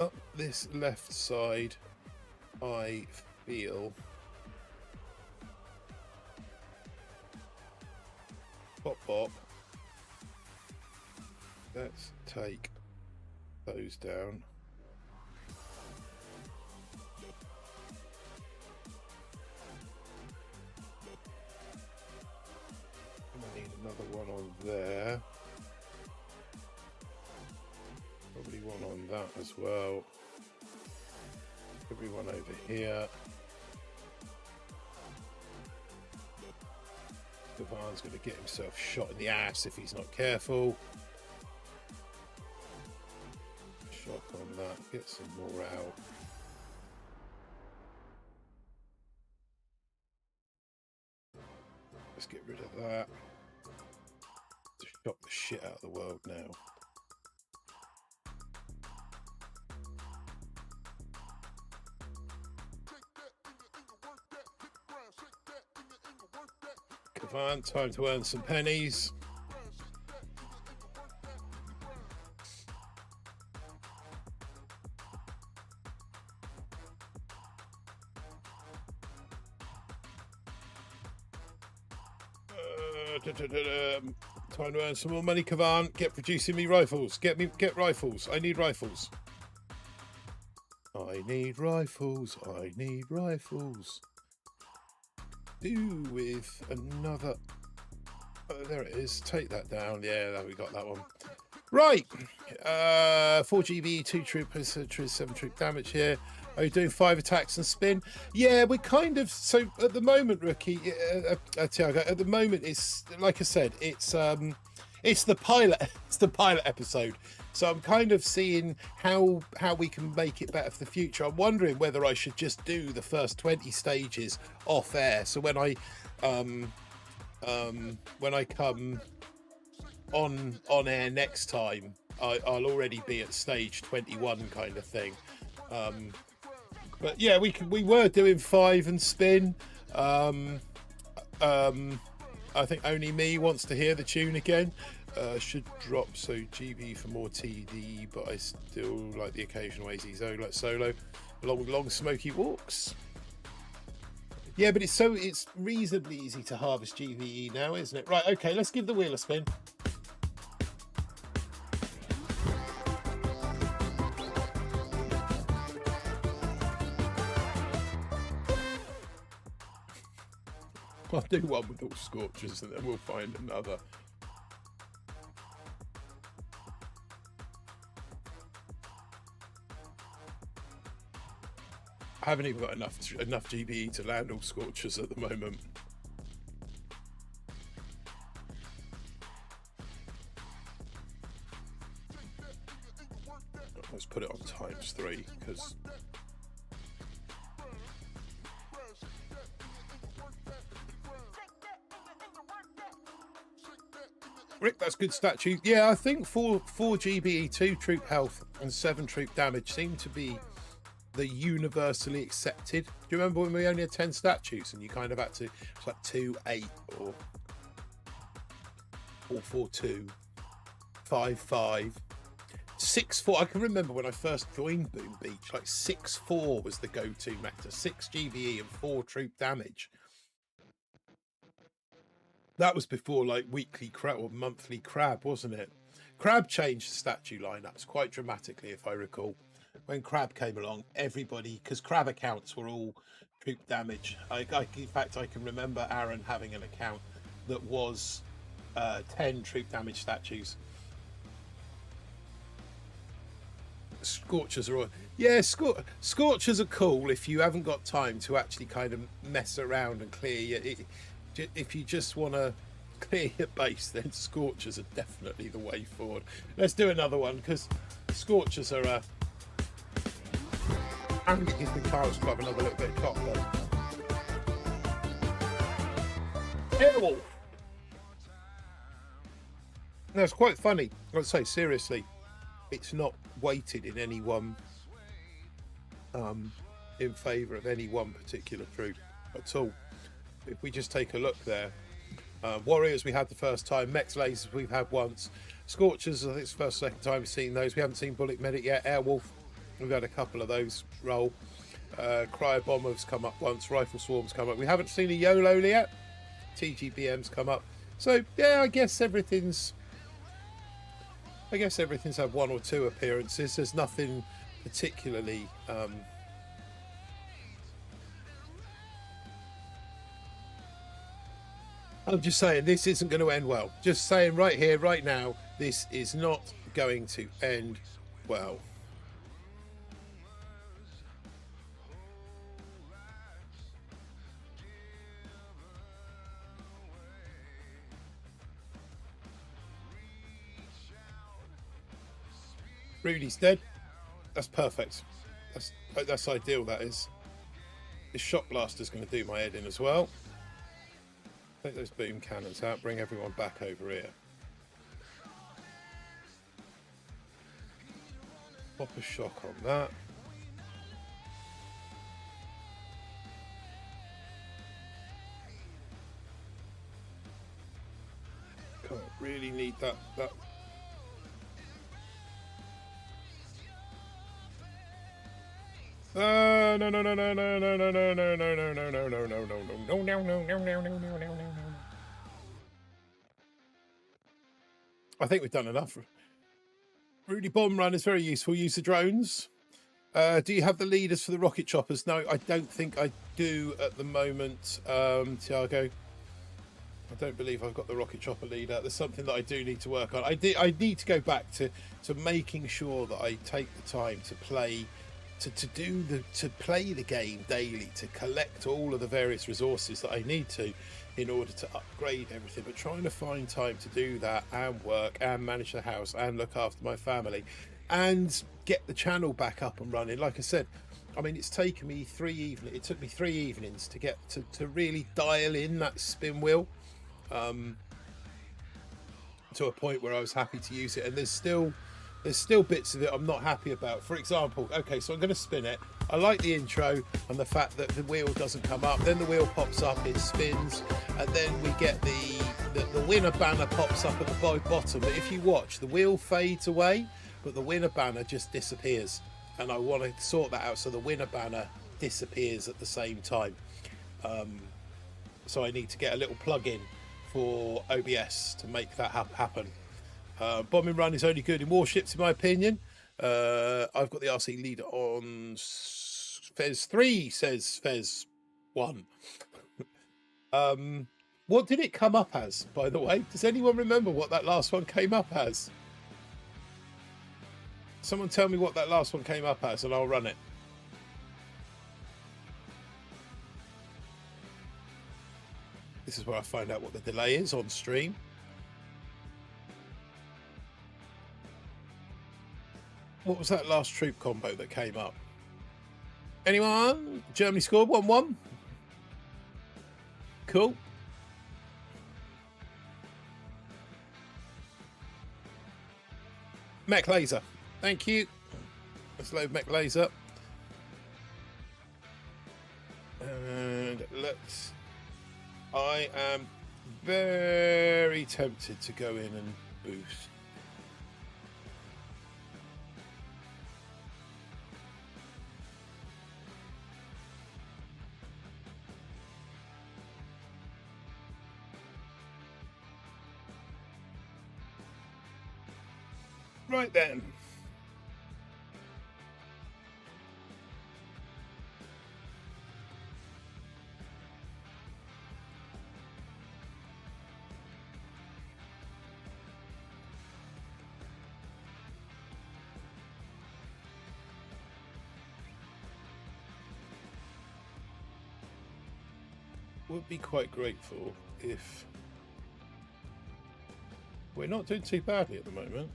Up this left side, I feel. Pop pop. Let's take those down. I need another one on there. Probably one on that as well. Probably one over here. Gavan's going to get himself shot in the ass if he's not careful. Shot on that, get some more out. Let's get rid of that. Just shock the shit out of the world now. Gavan, time to earn some pennies. Time to earn some more money, Kavan. Get producing me rifles. Get rifles. I need rifles. I need rifles. I need rifles. Do with another. Oh, there it is. Take that down. Yeah, there we got that one. Right. 4 GB, 2 troop, 7 troop damage here. Are you doing 5 attacks and spin? Yeah, we're kind of, so at the moment, Rookie, Tiago, at the moment, it's like I said, it's the pilot, it's the pilot episode. So I'm kind of seeing how we can make it better for the future. I'm wondering whether I should just do the first 20 stages off air. So when I come on air next time, I'll already be at stage 21 kind of thing. But yeah, we were doing 5 and spin. I think only me wants to hear the tune again. Should drop so GB for more TD, but I still like the occasional AZ solo along long smoky walks. Yeah, but it's reasonably easy to harvest GVE now, isn't it? Right, okay, let's give the wheel a spin. I'll do one with all scorchers and then we'll find another. I haven't even got enough GBE to land all scorchers at the moment. Let's put it on ×3 because Rick, that's good statue. Yeah, I think 4 GBE, 2 troop health and 7 troop damage seem to be the universally accepted. Do you remember when we only had 10 statues and you kind of had to, it's like 2, 8 or 4, 4, 2, 5, 5, 6, 4. I can remember when I first joined Boom Beach, like 6, 4 was the go-to meta. 6 GBE and 4 troop damage. That was before like weekly crab or monthly crab, wasn't it? Crab changed the statue lineups quite dramatically, if I recall. When Crab came along, everybody, because Crab accounts were all troop damage. In fact, I can remember Aaron having an account that was 10 troop damage statues. Scorchers are all, yeah, Scorchers are cool if you haven't got time to actually kind of mess around and clear your, if you just want to clear your base, then Scorchers are definitely the way forward. Let's do another one, because Scorchers are and it gives the cards to have another little bit of cock though. Airwolf. No, it's quite funny. I'd say seriously, it's not weighted in any one in favour of any one particular troop at all. If we just take a look there, Warriors we had the first time, Mechs Lasers we've had once, Scorchers I think it's the first second time we've seen those. We haven't seen Bullet Medic yet. Airwolf we've had a couple of those roll. Cryo Bombers come up once, Rifle Swarms come up. We haven't seen a YOLO yet. TGBM's come up. So yeah, I guess everything's had one or two appearances. There's nothing particularly I'm just saying this isn't going to end well. Just saying right here, right now, this is not going to end well. Rudy's dead. That's perfect. That's ideal, that is. This Shock Blaster's going to do my head in as well. Take those boom cannons out, bring everyone back over here. Pop a shock on that. Can't really need that. No. I think we've done enough. Rudy Bomb Run is very useful. Use the drones. Do you have the leaders for the rocket choppers? No, I don't think I do at the moment, Tiago. I don't believe I've got the rocket chopper leader. There's something that I do need to work on. I need to go back to making sure that I take the time to play. To play the game daily, to collect all of the various resources that I need to in order to upgrade everything, but trying to find time to do that and work and manage the house and look after my family and get the channel back up and running. Like I said, I mean, it's taken me it took me 3 evenings to get to really dial in that spin wheel to a point where I was happy to use it, and there's still bits of it I'm not happy about. For example, okay, so I'm going to spin it. I like the intro and the fact that the wheel doesn't come up, then the wheel pops up, it spins, and then we get the winner banner pops up at the bottom. But if you watch, the wheel fades away, but the winner banner just disappears, and I want to sort that out so the winner banner disappears at the same time. So I need to get a little plug-in for OBS to make that happen. Bombing run is only good in warships, in my opinion. I've got the RC leader on Fez 3, says Fez 1. What did it come up as, by the way? Does anyone remember what that last one came up as? Someone tell me what that last one came up as and I'll run it. This is where I find out what the delay is on stream. What was that last troop combo that came up? Anyone? Germany scored 1-1. Cool. Mech Laser. Thank you. Let's load Mech Laser. And let's... I am very tempted to go in and boost. Right then. would be quite grateful if we're not doing too badly at the moment.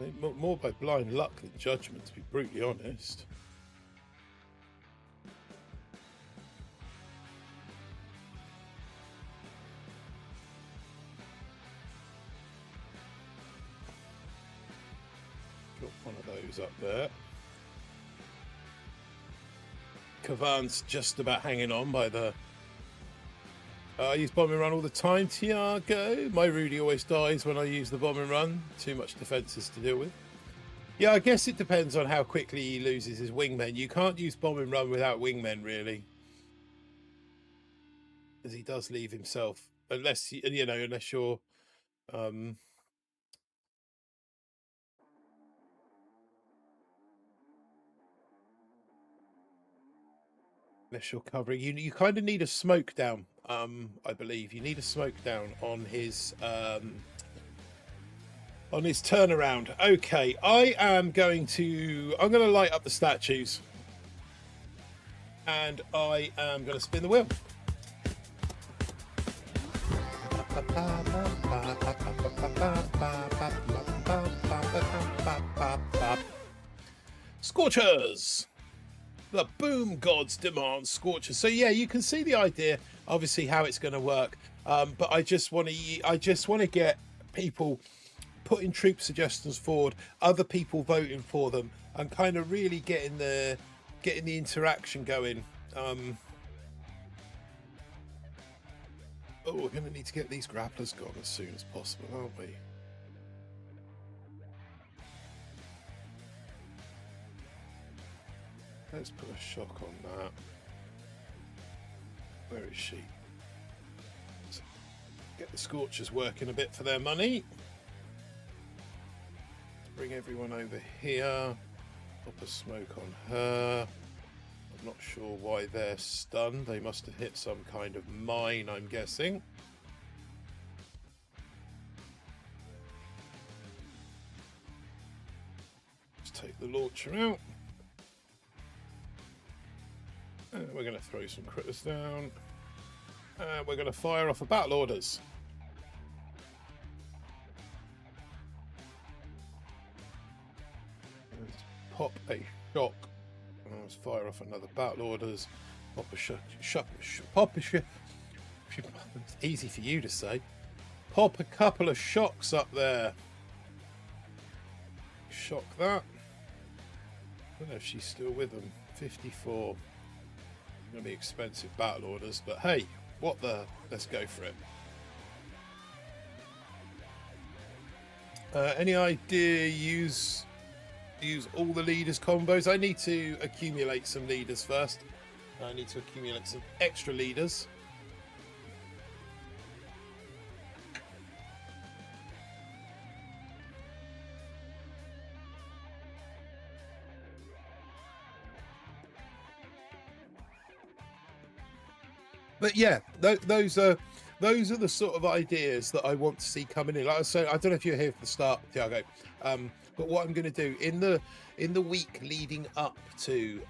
I think more by blind luck than judgment, to be brutally honest. Got one of those up there. Kavan's just about hanging on by the... I use bombing run all the time, Tiago. My Rudy always dies when I use the bombing run. Too much defences to deal with. Yeah, I guess it depends on how quickly he loses his wingmen. You can't use bombing run without wingmen, really. Because he does leave himself. Unless, you know, unless you're... unless you're covering, you kind of need a smoke down. I believe you need a smoke down on his turnaround. Okay, I'm going to light up the statues, and I am going to spin the wheel. Scorchers. The boom gods demand scorchers. So yeah, you can see the idea, obviously, how it's going to work. But I just want to get people putting troop suggestions forward, other people voting for them, and kind of really getting the interaction going. Oh, we're going to need to get these grapplers gone as soon as possible, aren't we? Let's put a shock on that. Where is she? Let's get the Scorchers working a bit for their money. Let's bring everyone over here. Pop a smoke on her. I'm not sure why they're stunned. They must have hit some kind of mine, I'm guessing. Let's take the launcher out. We're going to throw some critters down. We're going to fire off a battle orders. Let's pop a shock. Let's fire off another battle orders. Pop a it's easy for you to say. Pop a couple of shocks up there. Shock that. I don't know if she's still with them. 54. Going to be expensive battle orders, but hey, what the? Let's go for it. Any idea? Use all the leaders combos. I need to accumulate some leaders first. I need to accumulate some extra leaders. But yeah, those are the sort of ideas that I want to see coming in. Like I said, I don't know if you're here for the start, Tiago, but what I'm going to do in the week leading up to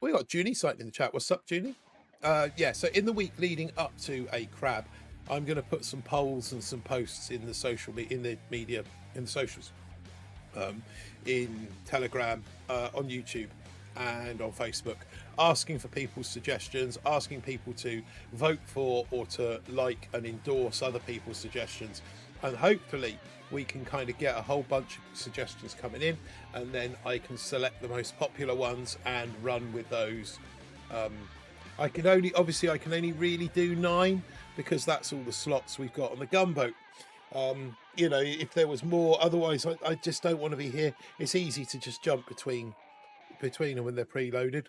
we got Junie sighting in the chat. What's up, Junie? Yeah, so in the week leading up to a crab, I'm going to put some polls and some posts in the socials, in Telegram, on YouTube, and on Facebook, asking for people's suggestions, asking people to vote for or to like and endorse other people's suggestions, and hopefully we can kind of get a whole bunch of suggestions coming in, and then I can select the most popular ones and run with those. I can only really do 9 because that's all the slots we've got on the gunboat. You know, if there was more, otherwise I just don't want to be here. It's easy to just jump between them when they're preloaded.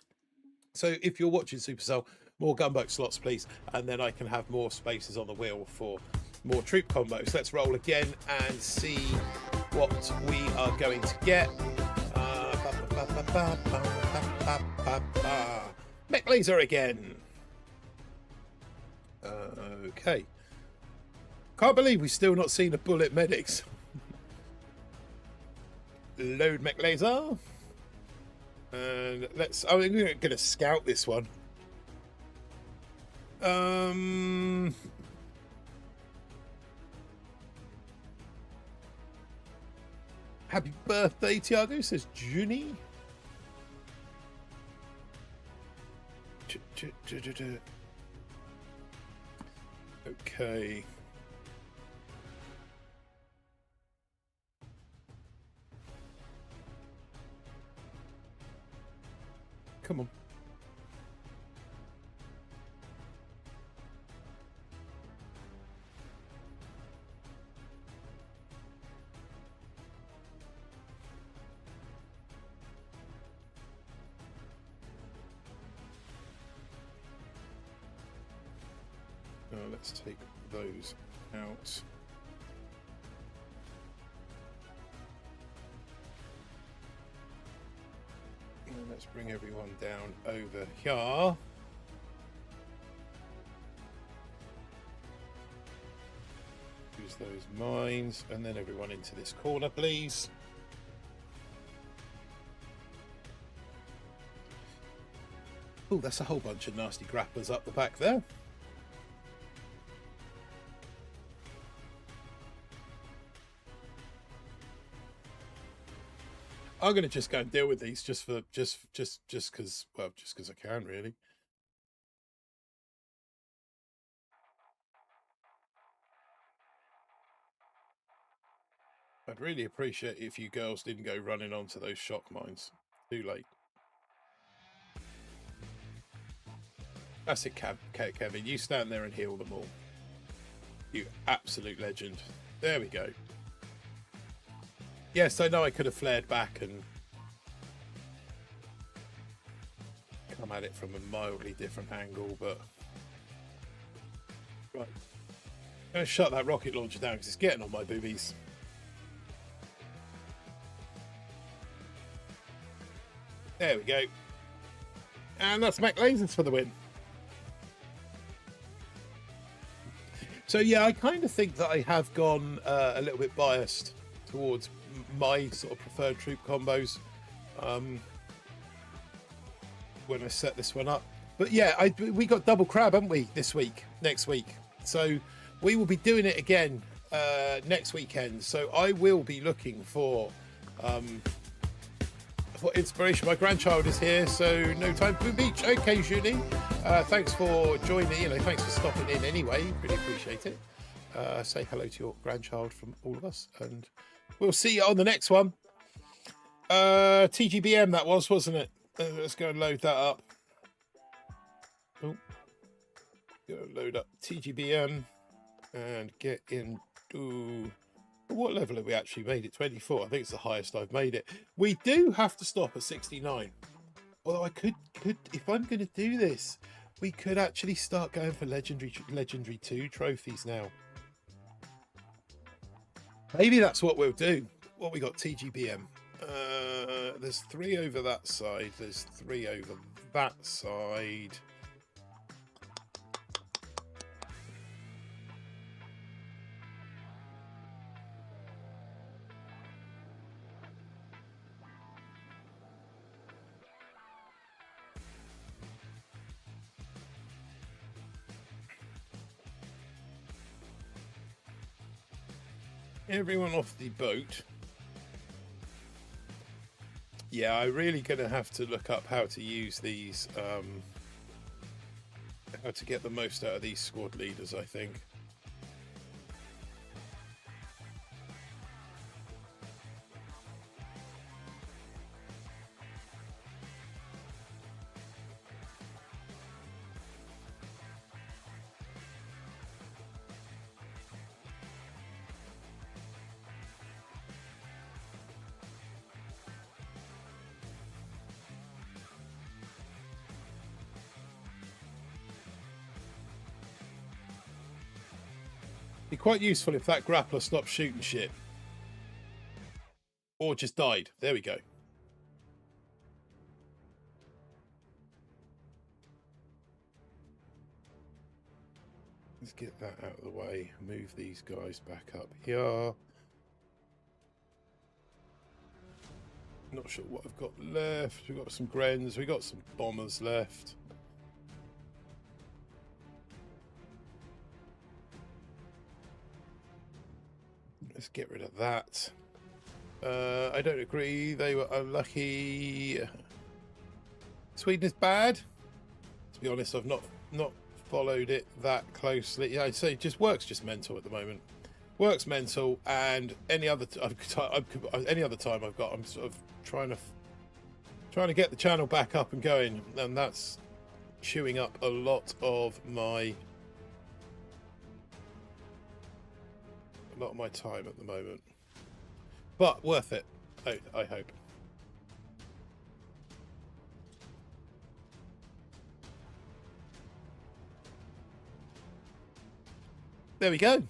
So if you're watching Supercell, more gunboat slots please, and then I can have more spaces on the wheel for more troop combos. Let's roll again and see what we are going to get. Mech laser again. Okay, can't believe we've still not seen a bullet medics. Load mech laser. And I'm going to scout this one. Happy birthday, Tiago, says Junie. Okay. Come on. Let's take those out. And let's bring everyone down over here. Use those mines, and then everyone into this corner, please. Oh, that's a whole bunch of nasty grapplers up the back there. I'm going to just go and deal with these just because, well, just because I can, really. I'd really appreciate if you girls didn't go running onto those shock mines. Too late. That's it, Kevin. You stand there and heal them all. You absolute legend. There we go. Yes, I know I could have flared back and come at it from a mildly different angle, but... Right. I'm going to shut that rocket launcher down because it's getting on my boobies. There we go. And that's Mac Lasers for the win. So yeah, I kind of think that I have gone a little bit biased towards my sort of preferred troop combos when I set this one up. But yeah, we got double crab, haven't we, next week. So we will be doing it again next weekend. So I will be looking for inspiration. My grandchild is here, so no time for beach. Okay, Julie, thanks for joining. Thanks for stopping in anyway. Really appreciate it. Say hello to your grandchild from all of us, and we'll see you on the next one. TGBM that was, wasn't it? Let's go and load that up. Oh, go load up TGBM and get into... What level have we actually made it? 24. I think it's the highest I've made it. We do have to stop at 69. Although I could if I'm going to do this, we could actually start going for legendary 2 trophies now. Maybe that's what we'll do. What we got, TGBM. There's 3 over that side. There's 3 over that side. Everyone off the boat. Yeah, I'm really going to have to look up how to use these, how to get the most out of these squad leaders, I think. Be quite useful if that grappler stopped shooting shit. Or just died. There we go. Let's get that out of the way. Move these guys back up here. Not sure what I've got left. We've got some Grens. We've got some bombers left. Let's get rid of that. I don't agree. They were unlucky. Sweden is bad. To be honest, I've not followed it that closely. Yeah, I'd say it just works just mental at the moment. Works mental, and any other time I've got, I'm sort of trying to get the channel back up and going, and that's chewing up a lot of my time at the moment. But worth it, I hope. There we go.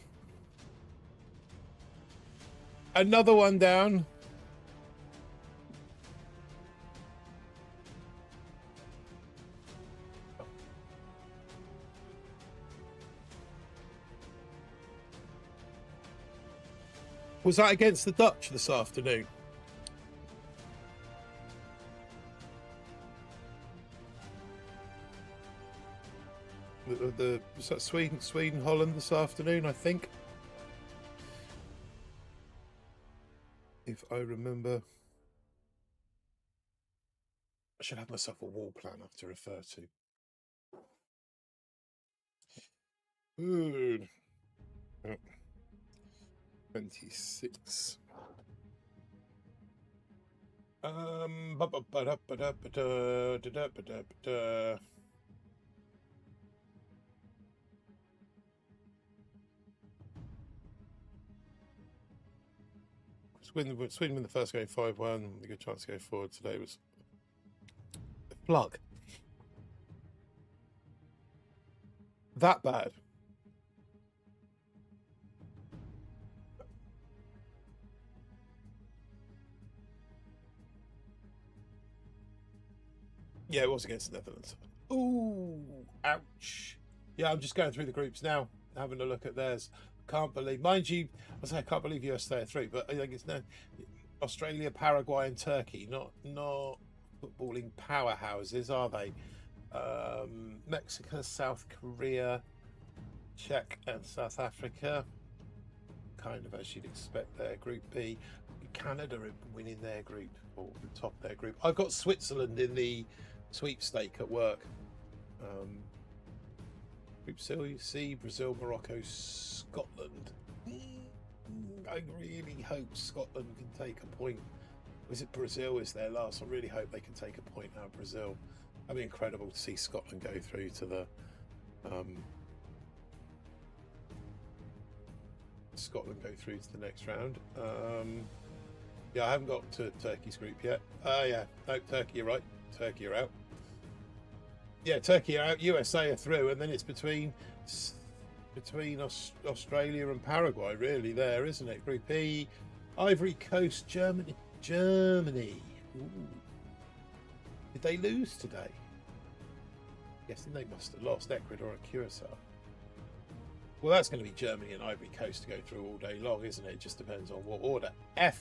Another one down. Was that against the Dutch this afternoon? Was that Sweden, Holland this afternoon, I think? If I remember. I should have myself a wall planner to refer to. Ooh. Oh. 26. Sweden win the first game 5-1. A good chance to go forward today was a plug. That bad. Yeah, it was against the Netherlands. Ooh, ouch. Yeah, I'm just going through the groups now, having a look at theirs. Can't believe, mind you, I can't believe US stay at 3, but I think it's no Australia, Paraguay, and Turkey, not footballing powerhouses, are they? Mexico, South Korea, Czech, and South Africa. Kind of as you'd expect there. Group B. Canada are winning their group, or the top of their group. I've got Switzerland in the sweepstake at work. Group C, Brazil, Morocco, Scotland. I really hope Scotland can take a point. Was it Brazil is their last? I really hope they can take a point out of Brazil. That'd be incredible to see Scotland go through to the next round. Yeah, I haven't got to Turkey's group yet. Yeah, no, Turkey, you're right. Turkey are out. Yeah, Turkey are out. USA are through, and then it's between Australia and Paraguay, really. There, isn't it? Group E, Ivory Coast, Germany. Ooh. Did they lose today? Guessing they must have lost. Ecuador and Curacao. Well, that's going to be Germany and Ivory Coast to go through all day long, isn't it? It just depends on what order. F.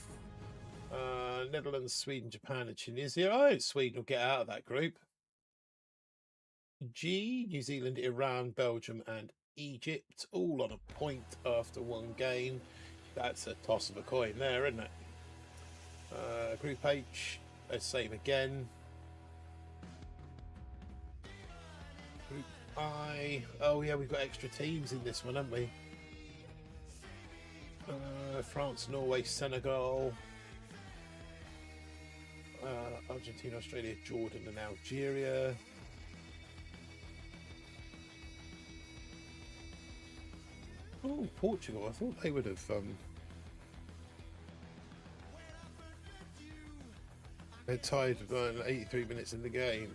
Netherlands, Sweden, Japan, and Tunisia. Oh, Sweden will get out of that group. G. New Zealand, Iran, Belgium, and Egypt, all on a point after one game. That's a toss of a coin there, isn't it? Group H, same again. Group I. Oh yeah, we've got extra teams in this one, haven't we? France, Norway, Senegal, Argentina, Australia, Jordan, and Algeria. Oh, Portugal. I thought they would have they're tied 83 minutes in the game.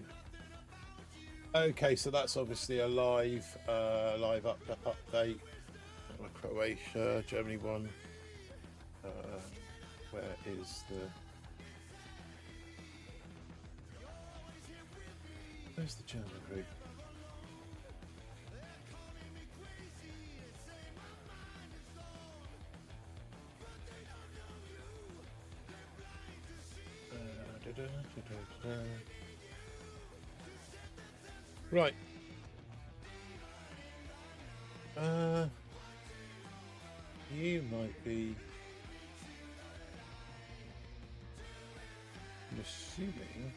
Okay, so that's obviously a live update. Croatia, Germany won. Where is where's the German group? Right. You might be I'm assuming.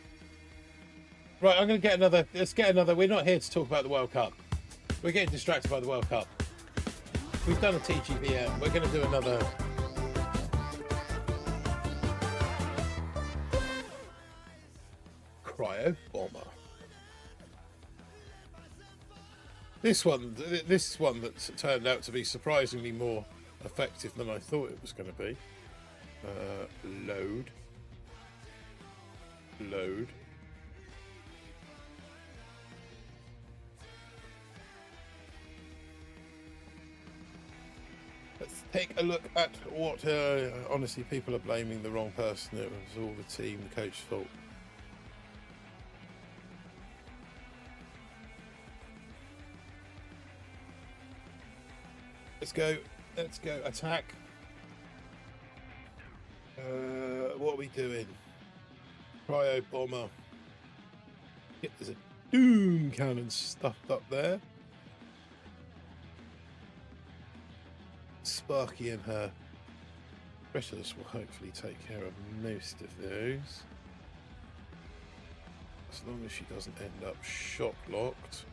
Right, I'm going to get another. Let's get another. We're not here to talk about the World Cup. We're getting distracted by the World Cup. We've done a TGVM. We're going to do another. Cryo bomber. This one that's turned out to be surprisingly more effective than I thought it was going to be. Load. Let's take a look at what. Honestly, people are blaming the wrong person. It was all the team, the coach's fault. Let's go attack. What are we doing? Cryo bomber. Yeah, there's a doom cannon stuffed up there. Sparky and her pressures will hopefully take care of most of those. As long as she doesn't end up shock locked.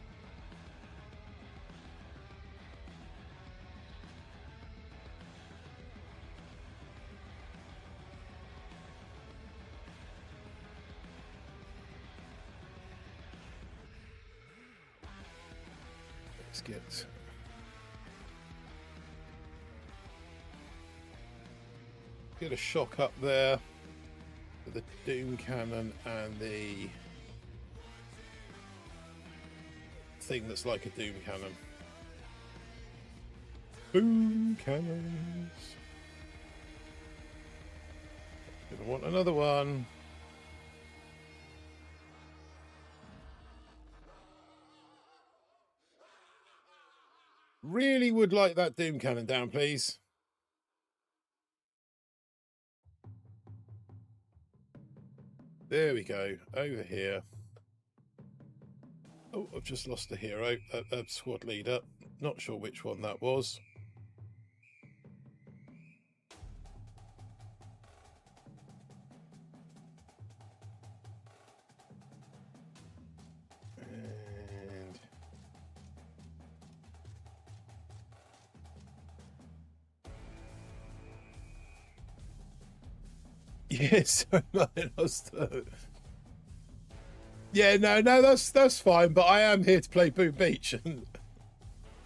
Let's get a shock up there with the doom cannon and the thing that's like a doom cannon. Boom cannons. Gonna want another one. Really would like that doom cannon down, please. There we go. Over here. Oh, I've just lost a hero, a squad leader. Not sure which one that was. And yes, yeah, no, that's fine. But I am here to play Boom Beach, and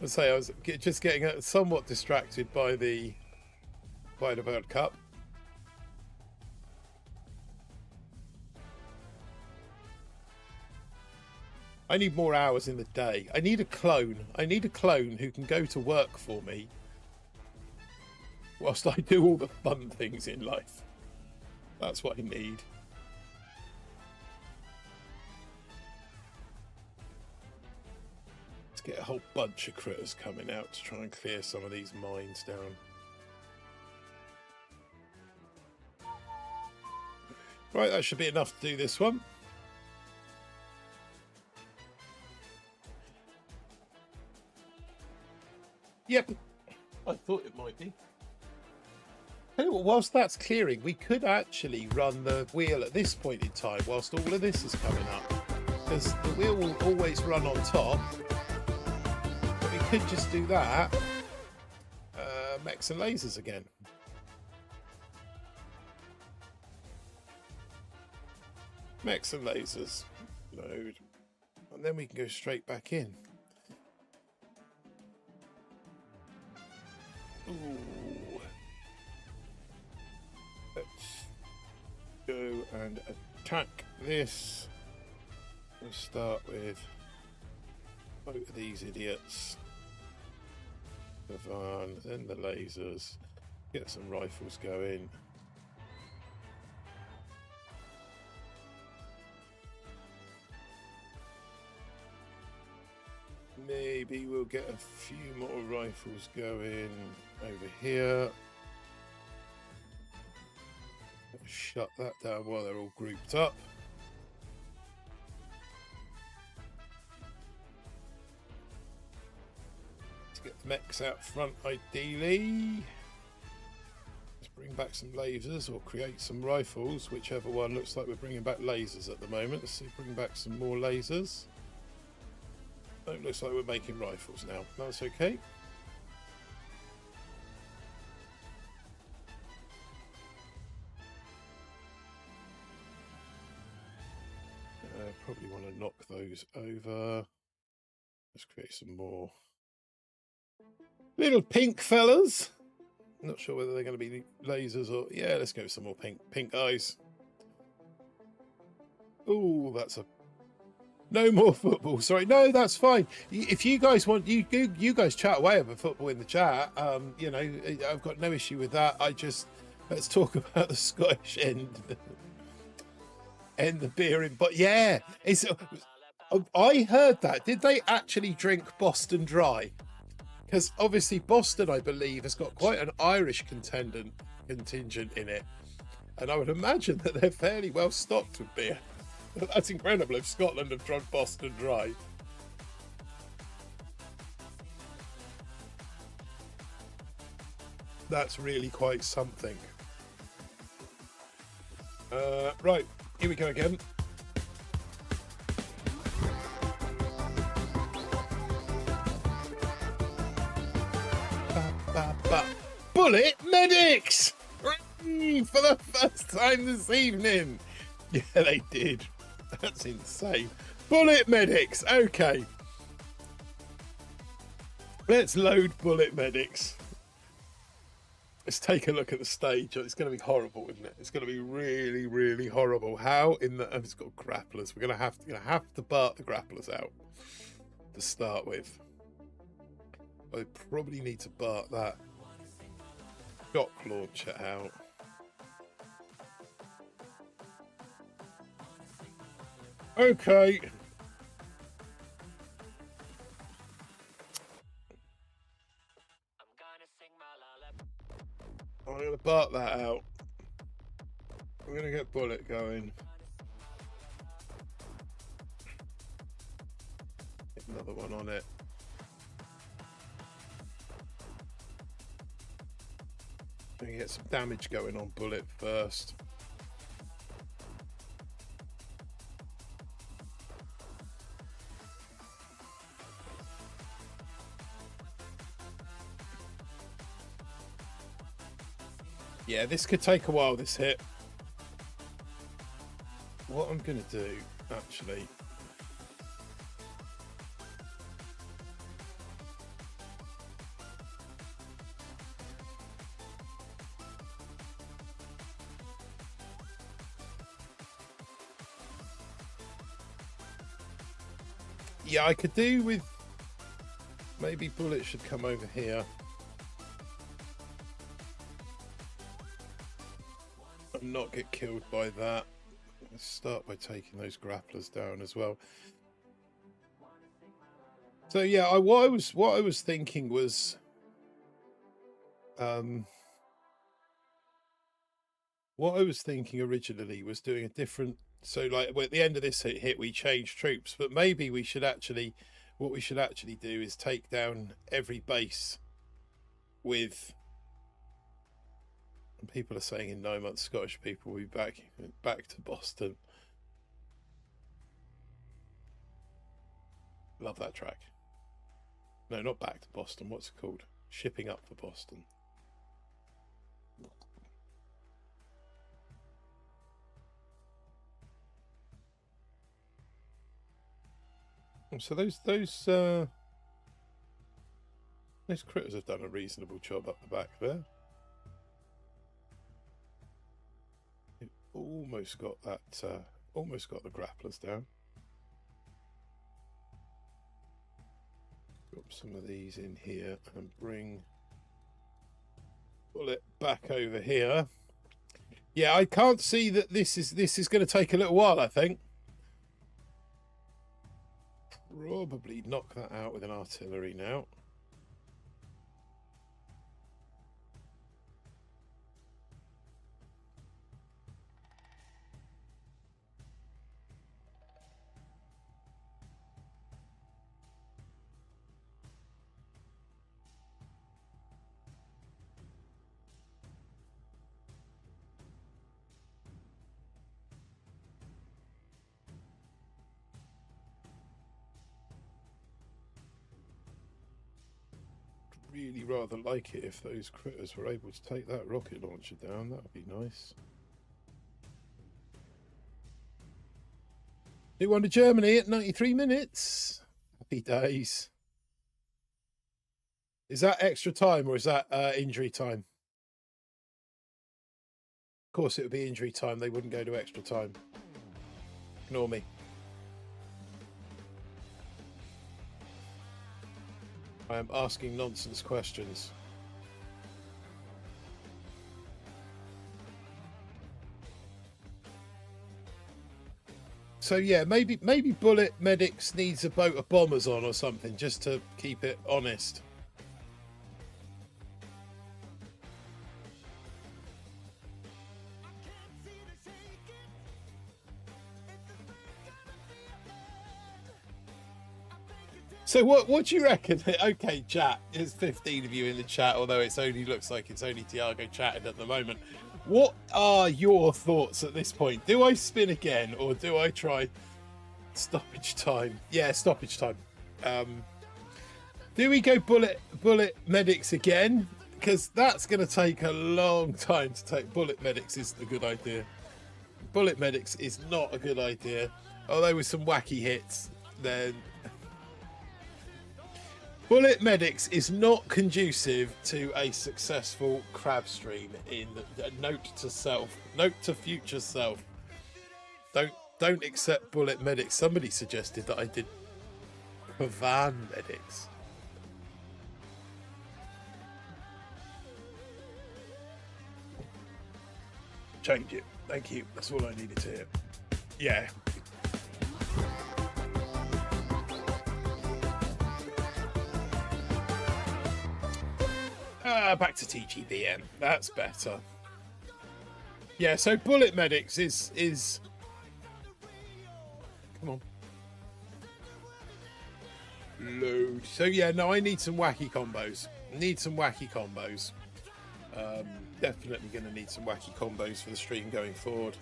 I say I was just getting somewhat distracted by the World Cup. I need more hours in the day. I need a clone. I need a clone who can go to work for me whilst I do all the fun things in life. That's what I need. Let's get a whole bunch of critters coming out to try and clear some of these mines down. Right, that should be enough to do this one. Yep, I thought it might be. Tell you what, whilst that's clearing, we could actually run the wheel at this point in time whilst all of this is coming up. Because the wheel will always run on top. But we could just do that. Mechs and lasers again. Mechs and lasers. Load. And then we can go straight back in. Ooh. Let's go and attack this. We'll start with both of these idiots. The van, then the lasers. Get some rifles going. Maybe we'll get a few more rifles going over here. Shut that down while they're all grouped up. Let's get the mechs out front ideally. Let's bring back some lasers or create some rifles, whichever one. Looks like we're bringing back lasers at the moment. Let's see, bring back some more lasers. Oh, it looks like we're making rifles now. That's okay. Probably want to knock those over. Let's create some more little pink fellas. Not sure whether they're going to be lasers or... Yeah, let's go with some more pink eyes. Oh, that's a... No more football. Sorry, no, that's fine. If you guys want... You guys chat away about football in the chat. You know, I've got no issue with that. Let's talk about the Scottish end. And the beer in... But yeah, I heard that. Did they actually drink Boston Dry? Because obviously Boston, I believe, has got quite an Irish contingent in it. And I would imagine that they're fairly well stocked with beer. That's incredible if Scotland have drunk Boston Dry. That's really quite something. Right, here we go again. Bullet medics! For the first time this evening. Yeah, they did. That's insane. Bullet medics. Okay. Let's load bullet medics. Let's take a look at the stage. It's going to be horrible, isn't it? It's going to be really, really horrible. How in the... It's got grapplers. We're going to have to BART the grapplers out to start with. I probably need to BART that shock launcher out. Okay. I'm going to BART that out. I'm going to get bullet going. Get another one on it. I'm going to get some damage going on bullet first. Yeah, this could take a while, this hit. What I'm going to do, actually... Yeah, I could do with... Maybe bullets should come over here. And not get killed by that. Let's start by taking those grapplers down as well. So yeah, what I was thinking was, what I was thinking originally was doing a different. So like at the end of this hit, we change troops, but maybe we should actually, what we should actually do is take down every base with. And people are saying in 9 months, Scottish people will be back to Boston. Love that track. No, not back to Boston. What's it called? Shipping up for Boston. So those critters have done a reasonable job up the back there. It almost got that. Almost got the grapplers down. Drop some of these in here and bring bullet back over here. Yeah, I can't see that this is going to take a little while, I think. Probably knock that out with an artillery now. really rather like it if those critters were able to take that rocket launcher down. That would be nice. 2-1 to Germany at 93 minutes. Happy days. Is that extra time or is that injury time? Of course it would be injury time. They wouldn't go to extra time. Ignore me. I am asking nonsense questions. So yeah, maybe Bullet Medics needs a boat of bombers on or something just to keep it honest. So what do you reckon? Okay, chat. There's 15 of you in the chat, although it's only looks like it's only Tiago chatting at the moment. What are your thoughts at this point? Do I spin again or do I try stoppage time? Yeah, stoppage time. Do we go bullet medics again? Because that's going to take a long time to take. Bullet medics isn't a good idea. Bullet medics is not a good idea. Although with some wacky hits, then Bullet Medics is not conducive to a successful crab stream. In note to self, note to future self. Don't accept Bullet Medics. Somebody suggested that I did Pavan Medics. Change it. Thank you. That's all I needed to hear. Yeah. Back to TGBM. That's better. Yeah, so Bullet Medics is come on. Load. So yeah, no, I need some wacky combos. Definitely gonna need some wacky combos for the stream going forward.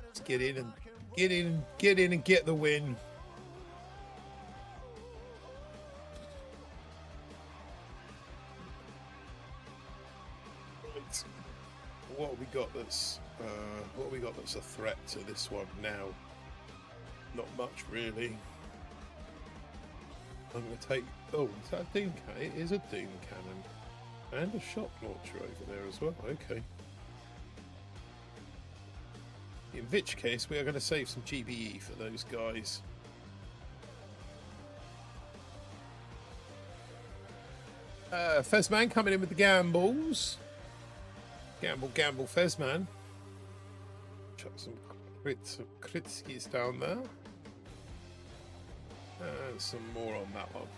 Let's get in and get the win. Right. What have we got that's a threat to this one now? Not much really. I'm going to take. Oh, is that a doom cannon? It is a doom cannon and a shock launcher over there as well. Okay. In which case, we are going to save some GBE for those guys. Fezman coming in with the gambles. Gamble, Fezman. Chuck some Kritskis down there. And some more on that one.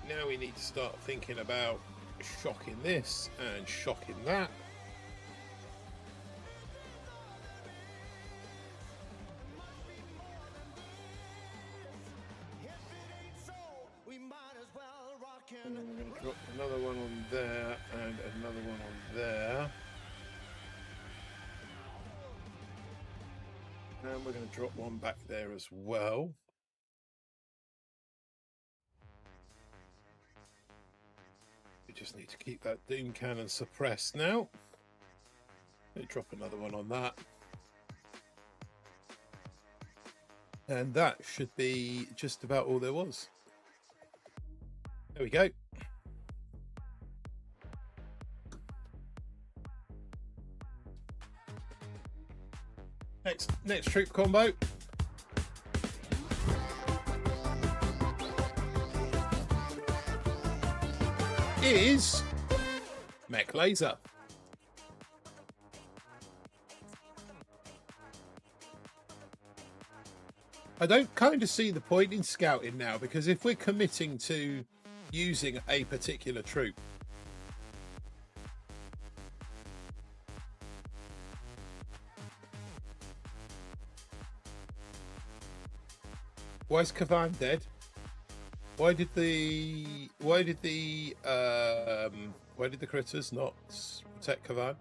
Now we need to start thinking about shocking this and shocking that. And I'm going to drop another one on there and another one on there. And we're going to drop one back there as well. We just need to keep that Doom Cannon suppressed now. Drop another one on that. And that should be just about all there was. There we go. Next troop combo. Is Mech Laser. I don't kind of see the point in scouting now, because if we're committing to using a particular troop, why is Kavan dead? Why did the Where did the critters not protect Kavan?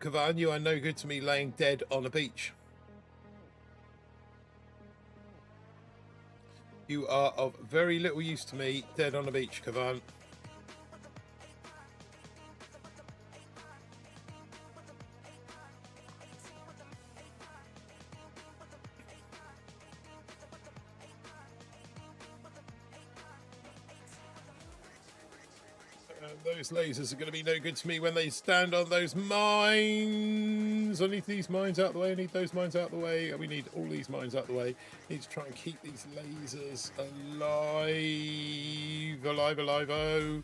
Kavan, you are no good to me laying dead on a beach. You are of very little use to me dead on a beach, Kavan. Those lasers are going to be no good to me when they stand on those mines. I need these mines out of the way. I need those mines out of the way. We need all these mines out of the way. I need to try and keep these lasers alive. Alive, alive, oh.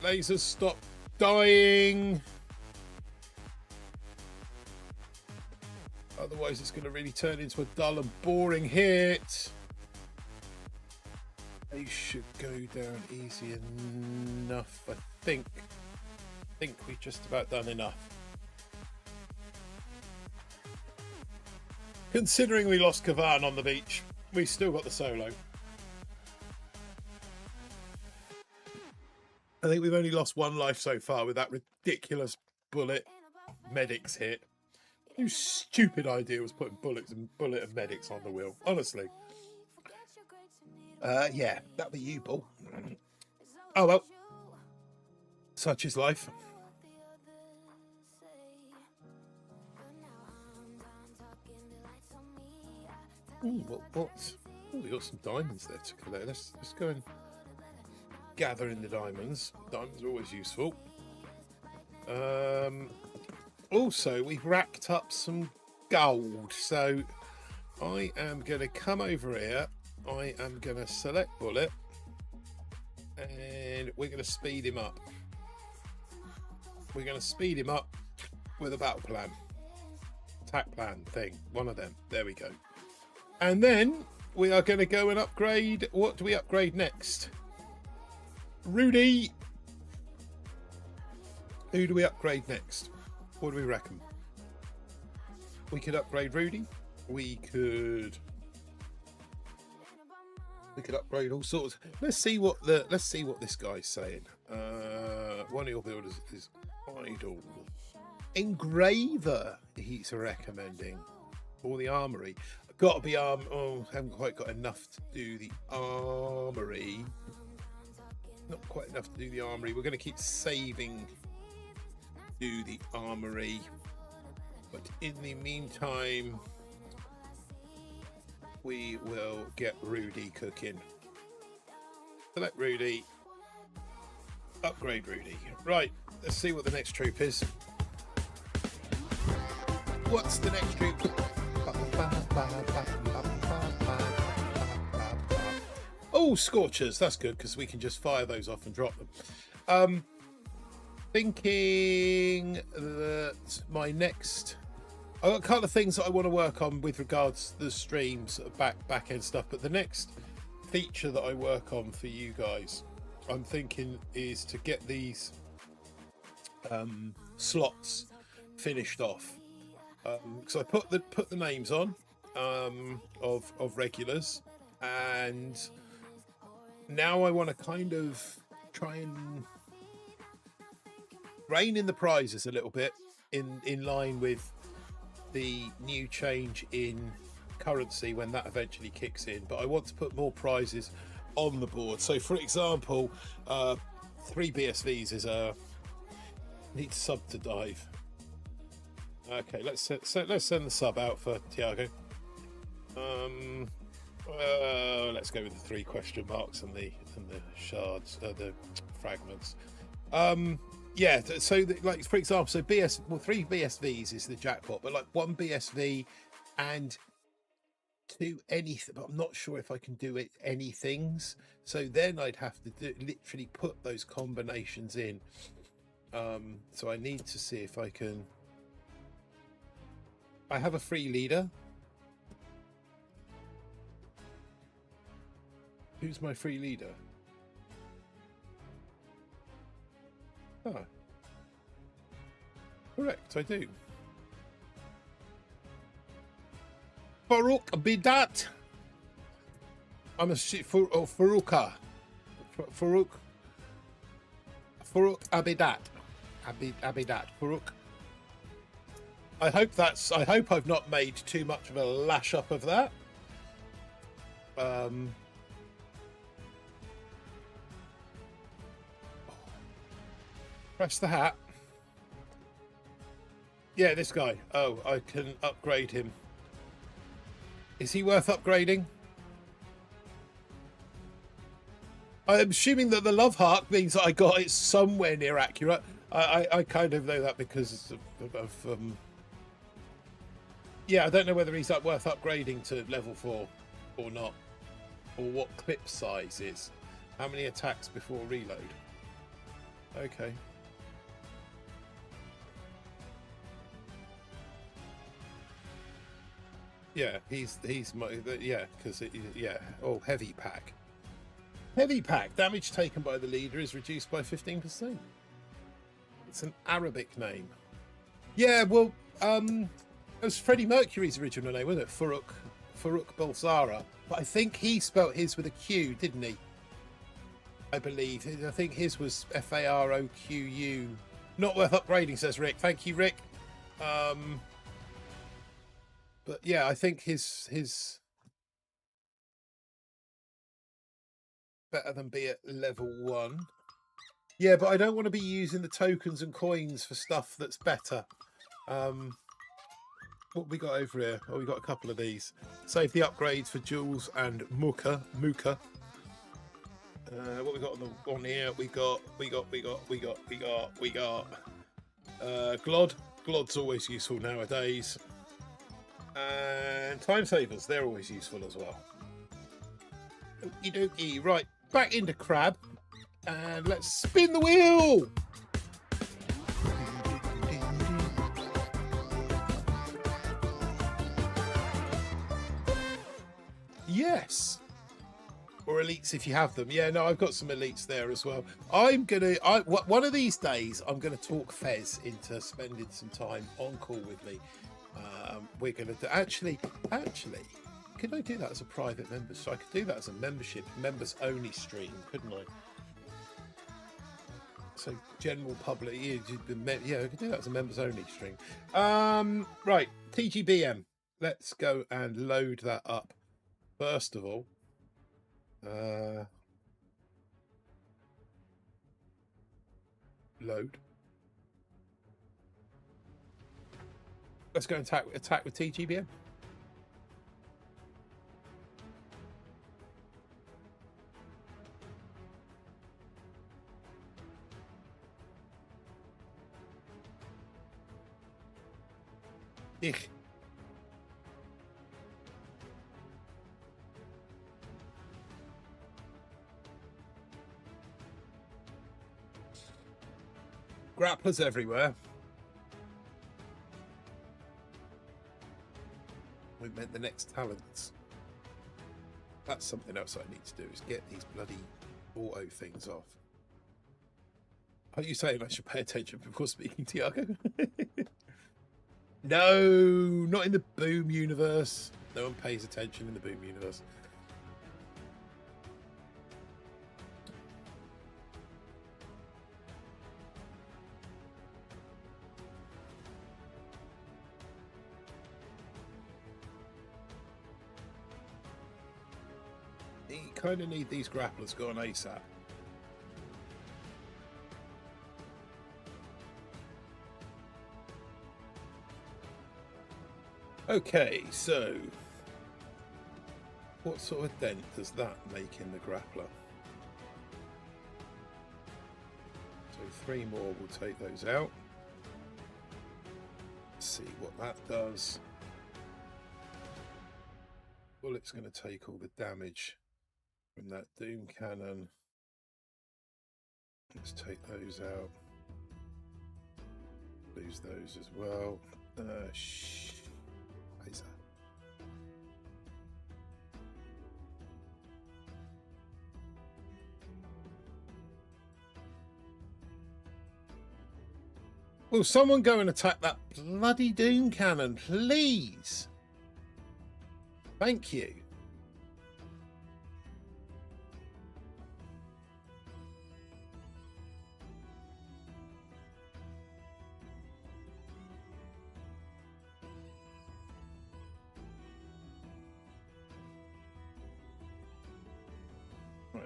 Lasers, stop dying. Otherwise, it's going to really turn into a dull and boring hit. They should go down easy enough, I think. I think we've just about done enough. Considering we lost Kavan on the beach, we still got the solo. I think we've only lost one life so far with that ridiculous bullet medics hit. Whose stupid idea was putting bullet and medics on the wheel, honestly. Yeah, that'll be you, Bull. Oh well, such is life. Ooh, what? Oh, we got some diamonds there to collect. Let's go and gather in the diamonds. Diamonds are always useful. Also, we've racked up some gold, so I am going to come over here. I am going to select Bullet and we're going to speed him up. We're going to speed him up with a battle plan. Attack plan thing. One of them. There we go. And then we are going to go and upgrade. What do we upgrade next? Rudy. Who do we upgrade next? What do we reckon? We could upgrade Rudy. We could upgrade all sorts. Let's see what this guy's saying. One of your builders is idle. Engraver he's recommending. Or the armory. Got to be oh, haven't quite got enough to do the armory. Not quite enough to do the armory. We're going to keep saving do the armory. But in the meantime, we will get Rudy cooking. Select Rudy. Upgrade Rudy. Right, let's see what the next troop is. What's the next troop? Oh, Scorchers. That's good because we can just fire those off and drop them. Thinking that my next... I've got a couple of things that I want to work on with regards to the streams, back end stuff, but the next feature that I work on for you guys, I'm thinking is to get these slots finished off. So I put the names on of regulars, and now I want to kind of try and rein in the prizes a little bit in line with the new change in currency when that eventually kicks in. But I want to put more prizes on the board. So for example, 3 BSVs is need sub to dive. Okay, let's send the sub out for Tiago. Let's go with the 3 question marks and the shards, the fragments. Yeah, so like for example, so 3 BSVs is the jackpot, but like 1 BSV and 2 anything. But I'm not sure if I can do it any things. So then I'd have to literally put those combinations in. So I need to see if I can. I have a free leader. Who's my free leader? Ah, correct, I do. Farouk Bidat. I'm a Farouka. Farouk. Furuk Abidat. Abidat. Furuk. I hope I've not made too much of a lash up of that. Press the hat. Yeah, this guy. Oh, I can upgrade him. Is he worth upgrading? I'm assuming that the love heart means that I got it somewhere near accurate. I kind of know that because of yeah, I don't know whether he's worth upgrading to level 4 or not, or what clip size is. How many attacks before reload? Okay. Yeah, he's yeah, because yeah. Oh, heavy pack. Heavy pack. Damage taken by the leader is reduced by 15%. It's an Arabic name. Yeah, well, it was Freddie Mercury's original name, wasn't it? Farrukh Bulsara. But I think he spelt his with a Q, didn't he? I believe. I think his was Faroqu. Not worth upgrading, says Rick. Thank you, Rick. But yeah, I think his better than be at level 1. Yeah, but I don't want to be using the tokens and coins for stuff that's better. What we got over here? Oh, we got a couple of these. Save the upgrades for Jules and Muka. What we got on here? We got Glod. Glod's always useful nowadays. And time savers, they're always useful as well. Okie dokie. Right, back into Crab. And let's spin the wheel! Yes! Or elites if you have them. Yeah, no, I've got some elites there as well. One of these days, I'm going to talk Fez into spending some time on call with me. We're going to do, actually, could I do that as a private member? So I could do that as a membership, members only stream, couldn't I? So general public, yeah, I could do that as a members only stream. Right, TGBM. Let's go and load that up. First of all, load. Let's go and attack with TGBM. Ich. Grapplers everywhere. We meant the next talents. That's something else I need to do, is get these bloody auto things off. Are you saying I should pay attention before speaking, Tiago? No, not in the Boom universe. No one pays attention in the Boom universe. You kind of need these grapplers going ASAP. Okay, so what sort of dent does that make in the grappler? So 3 more will take those out. Let's see what that does. Bullet's going to take all the damage from that Doom Cannon. Let's take those out. Lose those as well. Laser. Will someone go and attack that bloody Doom Cannon, please? Thank you.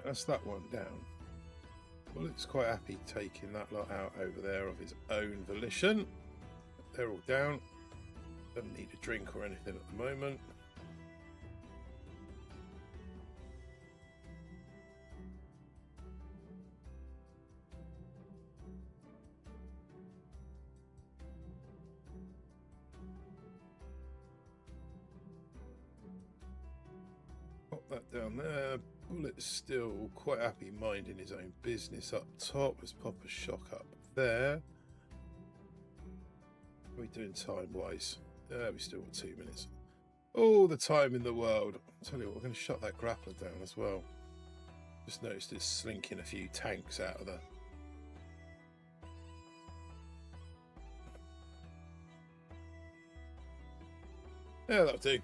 that's that one down. Bullet's quite happy taking that lot out over there of his own volition. They're all down. Doesn't need a drink or anything at the moment. Pop that down there. Bullet's still quite happy minding his own business up top. Let's pop a shock up there. What are we doing time-wise? We still got 2 minutes. All the time in the world. I'll tell you what, we're going to shut that grappler down as well. Just noticed it's slinking a few tanks out of there. Yeah, that'll do.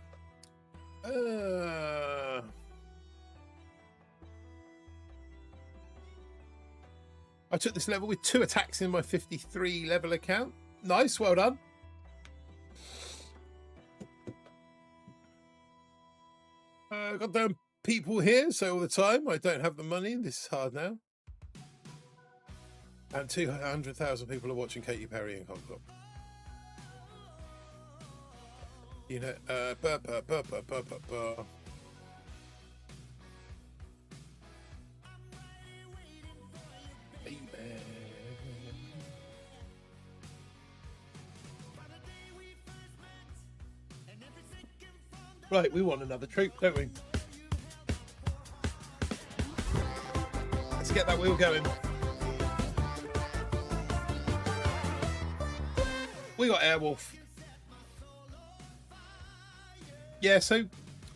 I took this level with 2 attacks in my 53 level account. Nice, well done. Goddamn people here, so all the time. I don't have the money. This is hard now. And 200,000 people are watching Katy Perry in Hong Kong. You know, Right, we want another troop, don't we? Let's get that wheel going. We got Airwolf. Yeah, so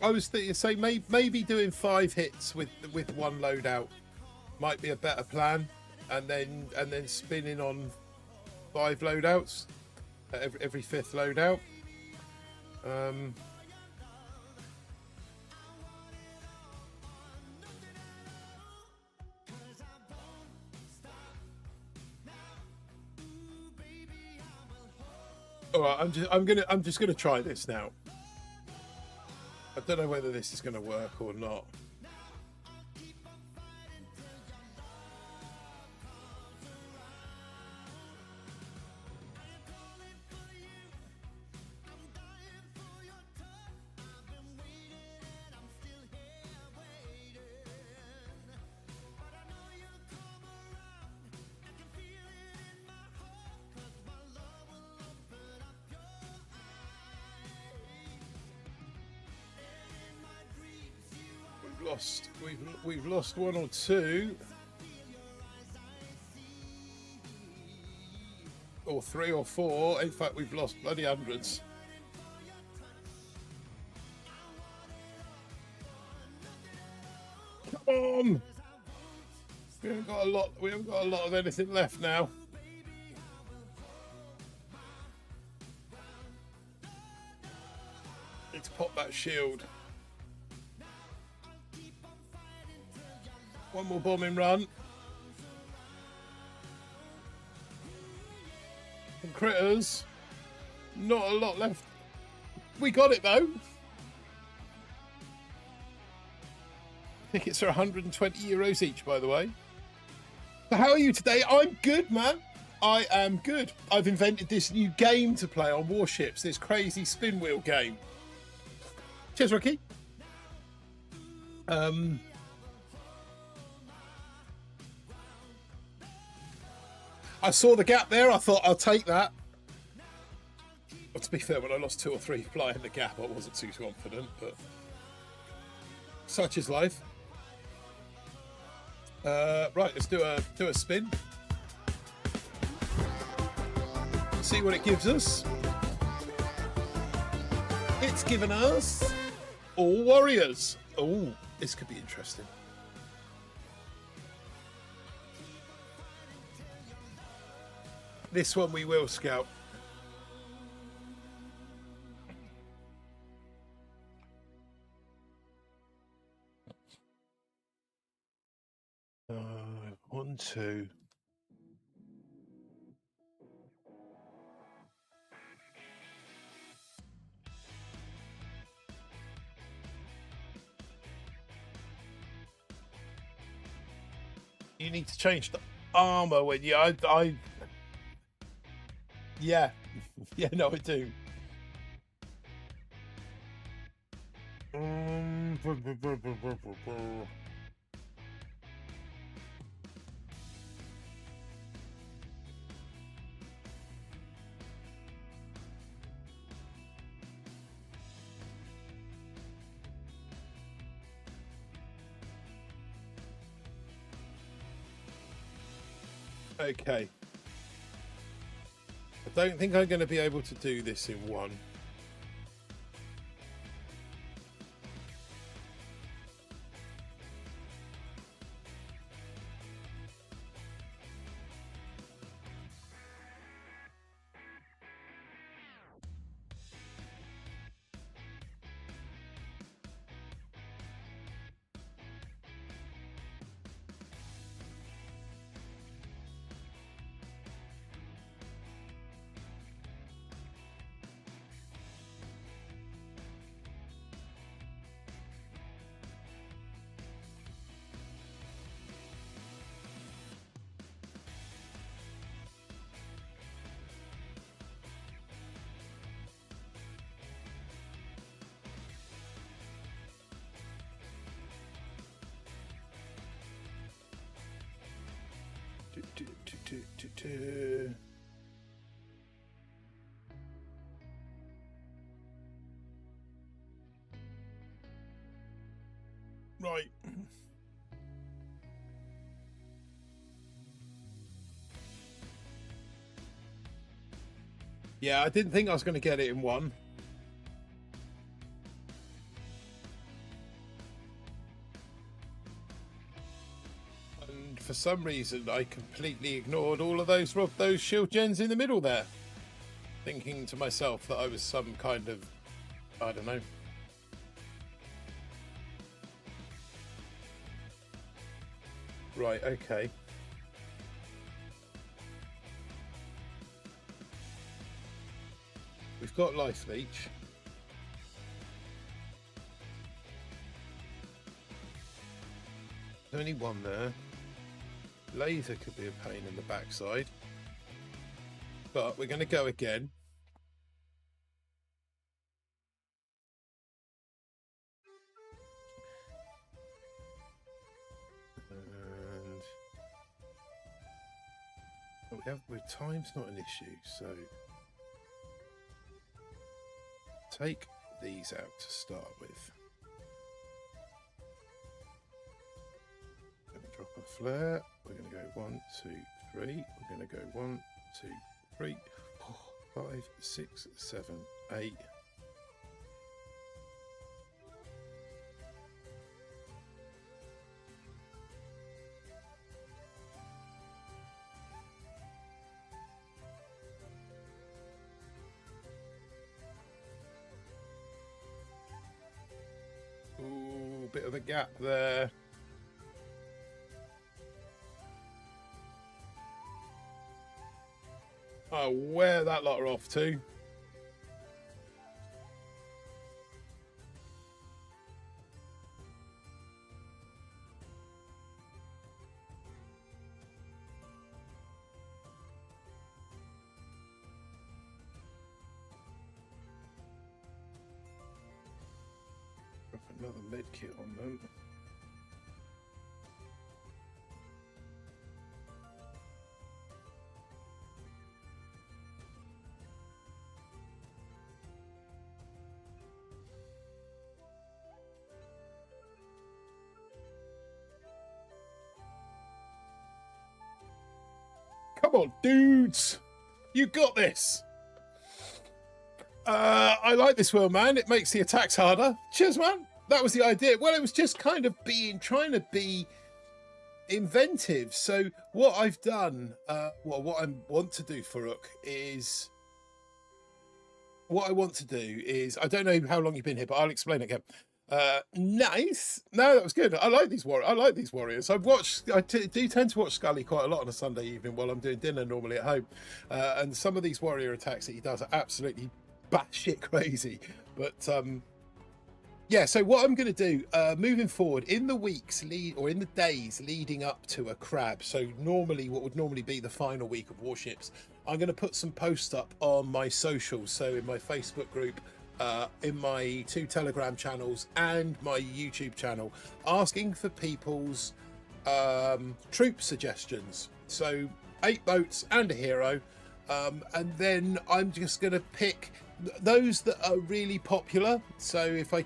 I was thinking, so maybe doing 5 hits with 1 loadout might be a better plan, and then spinning on 5 loadouts, every 5th loadout. All right, I'm just gonna try this now. I don't know whether this is gonna work or not. We've lost 1 or 2, or 3 or 4. In fact, we've lost bloody hundreds. Come on! We haven't got a lot. We haven't got a lot of anything left now. Let's pop that shield. 1 more bombing run. And critters. Not a lot left. We got it though. Tickets are 120 euros each, by the way. So how are you today? I'm good, man. I am good. I've invented this new game to play on warships, this crazy spin wheel game. Cheers, Ricky. I saw the gap there. I thought I'll take that. But to be fair, when I lost 2 or 3 flying the gap, I wasn't too confident. But such is life. Right, let's do a spin. See what it gives us. It's given us all warriors. Oh, this could be interesting. This one we will scout. One, two. You need to change the armor when you. Yeah, yeah, no, I do. Okay. I don't think I'm going to be able to do this in one. Right. Yeah, I didn't think I was going to get it in one. And for some reason, I completely ignored all of those shield gens in the middle there. Thinking to myself that I was some kind of, I don't know. Right, okay. We've got life leech. There's only one there. Laser could be a pain in the backside. But we're going to go again. And time's not an issue, so take these out to start with. Going to drop a flare. We're going to go 1, 2, 3. We're going to go 1, 2, 3, 4, 5, 6, 7, 8. Ooh, bit of a gap there. Oh, where that lot are off to. Drop another med kit on them. Come on, dudes. You got this. I like this world, man. It makes the attacks harder. Cheers, man. That was the idea. Well, it was just kind of trying to be inventive. So what I've done, what I want to do for Rook is... What I want to do is... I don't know how long you've been here, but I'll explain it again. Nice. No, that was good. I like these warriors. I do tend to watch Scully quite a lot on a Sunday evening while I'm doing dinner normally at home, and some of these warrior attacks that he does are absolutely batshit crazy. But Yeah, so what I'm going to do moving forward in the weeks or in the days leading up to a crab, so normally what would normally be the final week of Warships, I'm going to put some posts up on my socials, so in my Facebook group, in my 2 Telegram channels and my YouTube channel, asking for people's troop suggestions. So 8 boats and a hero, and then I'm just going to pick those that are really popular. So if I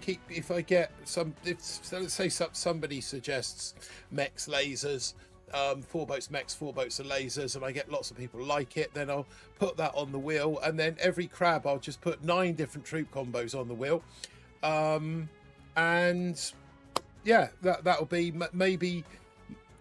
get some, so let's say somebody suggests mechs lasers, 4 boats mechs, 4 boats of lasers, and I get lots of people like it, then I'll put that on the wheel, and then every crab I'll just put 9 different troop combos on the wheel, and yeah, that'll be maybe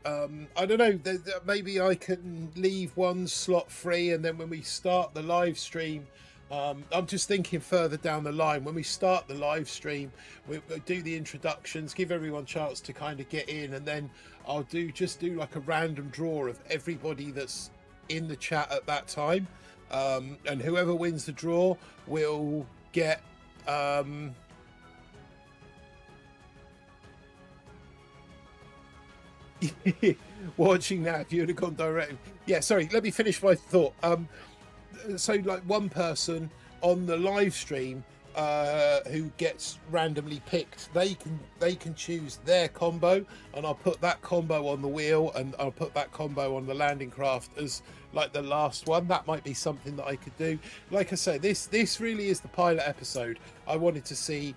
I don't know, maybe I can leave one slot free, and then when we start the live stream, I'm just thinking further down the line, when we start the live stream, we do the introductions, give everyone a chance to kind of get in, and then I'll just do like a random draw of everybody that's in the chat at that time, and whoever wins the draw will get watching that. If you would have gone direct, yeah, sorry, let me finish my thought. So like one person on the live stream who gets randomly picked, they can choose their combo, and I'll put that combo on the wheel, and I'll put that combo on the landing craft as like the last one. That might be something that I could do. Like I say, this really is the pilot episode. I wanted to see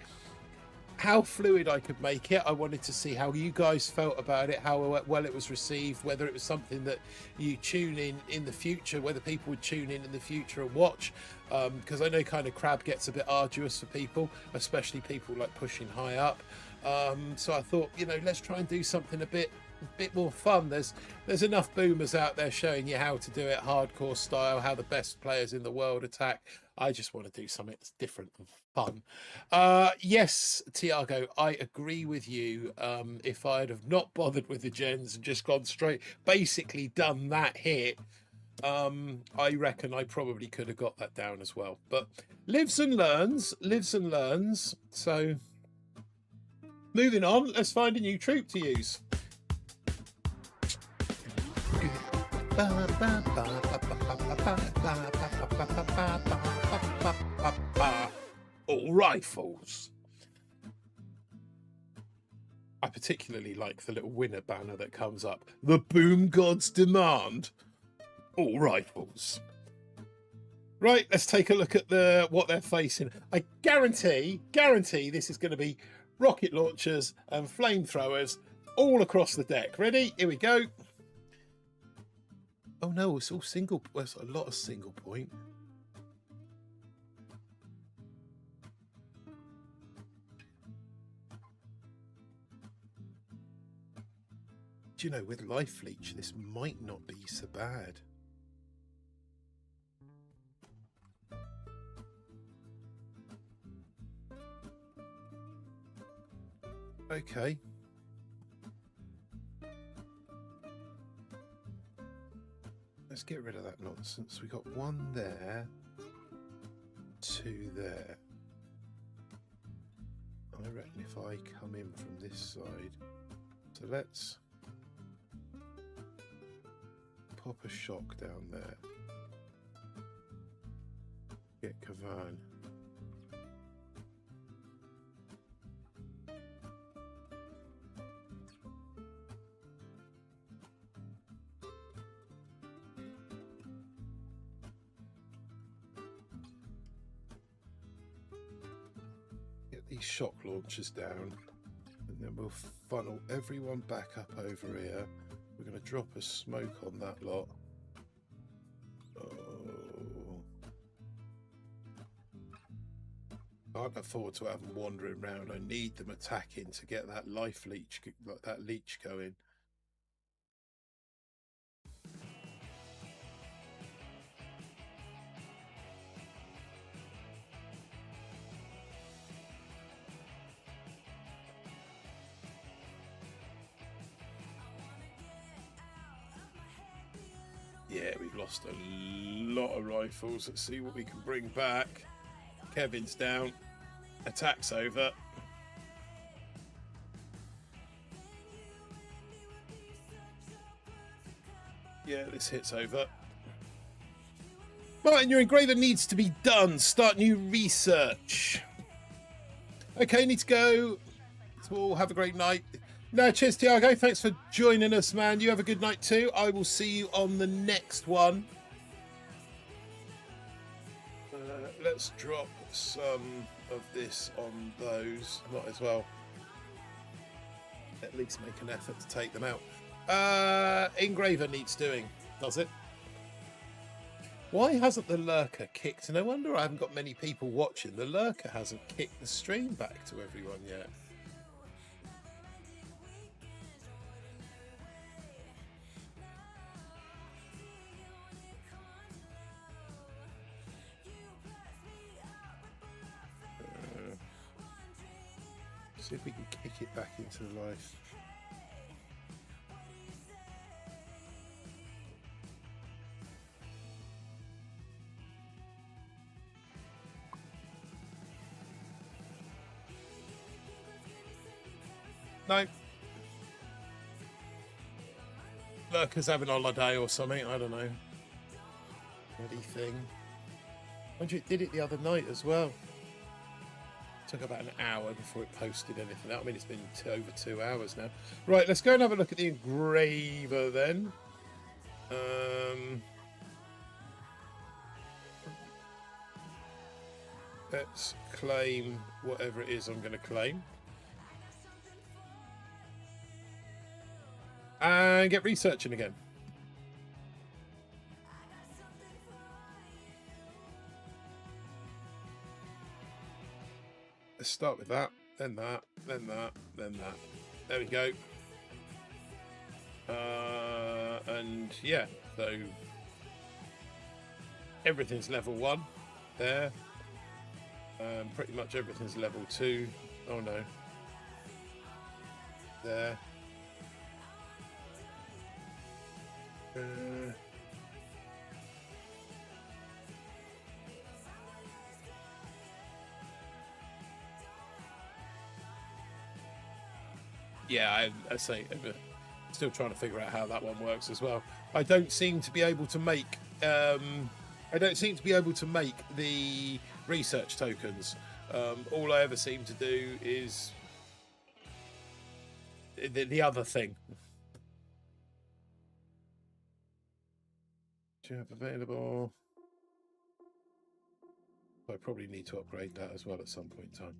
how fluid I could make it. I wanted to see how you guys felt about it, how well it was received, whether it was something that you tune in the future, whether people would tune in the future and watch, because I know kind of crab gets a bit arduous for people, especially people like pushing high up. So I thought, you know, let's try and do something a bit more fun. There's enough boomers out there showing you how to do it hardcore style, how the best players in the world attack. I just want to do something that's different and fun. Yes, Tiago, I agree with you. If I'd have not bothered with the gens and just gone straight, basically done that hit, I reckon I probably could have got that down as well. But lives and learns. So moving on, let's find a new troop to use. All rifles. I particularly like the little winner banner that comes up. The boom gods demand all rifles. Right, let's take a look at what they're facing. I guarantee this is going to be rocket launchers and flamethrowers all across the deck. Ready? Here we go. Oh no, it's all single. There's a lot of single point. Do you know, with life leech, this might not be so bad. Okay. Let's get rid of that nonsense. We got 1 there, 2 there. I reckon if I come in from this side, so let's pop a shock down there. Get Kavan. These shock launchers down, and then we'll funnel everyone back up over here. We're going to drop a smoke on that lot. Oh, I can't afford to have them wandering around. I need them attacking to get that life leech, like that leech going. Yeah, we've lost a lot of rifles. Let's see what we can bring back. Kevin's down. Attack's over. Yeah, this hit's over. Martin, your engraver needs to be done. Start new research. Okay, need to go. So all have a great night. No, cheers, Tiago. Thanks for joining us, man. You have a good night too. I will see you on the next one. Let's drop some of this on those. Might as well at least make an effort to take them out. Engraver needs doing, does it? Why hasn't the lurker kicked? No wonder I haven't got many people watching. The lurker hasn't kicked the stream back to everyone yet. See if we can kick it back into life. No. Lurker's having a holiday or something, I don't know. Bloody thing. It did it the other night as well. Took about an hour before it posted anything out. I mean, it's been over 2 hours now. Right, let's go and have a look at the engraver then. Let's claim whatever it is I'm going to claim. And get researching again. Let's start with that, then that, then that, then that. There we go. And yeah, so everything's level 1 there. Pretty much everything's level 2. Oh no. There. Yeah, I say, still trying to figure out how that one works as well. I don't seem to be able to make. I don't seem to be able to make the research tokens. All I ever seem to do is the other thing. Do you have available? I probably need to upgrade that as well at some point in time.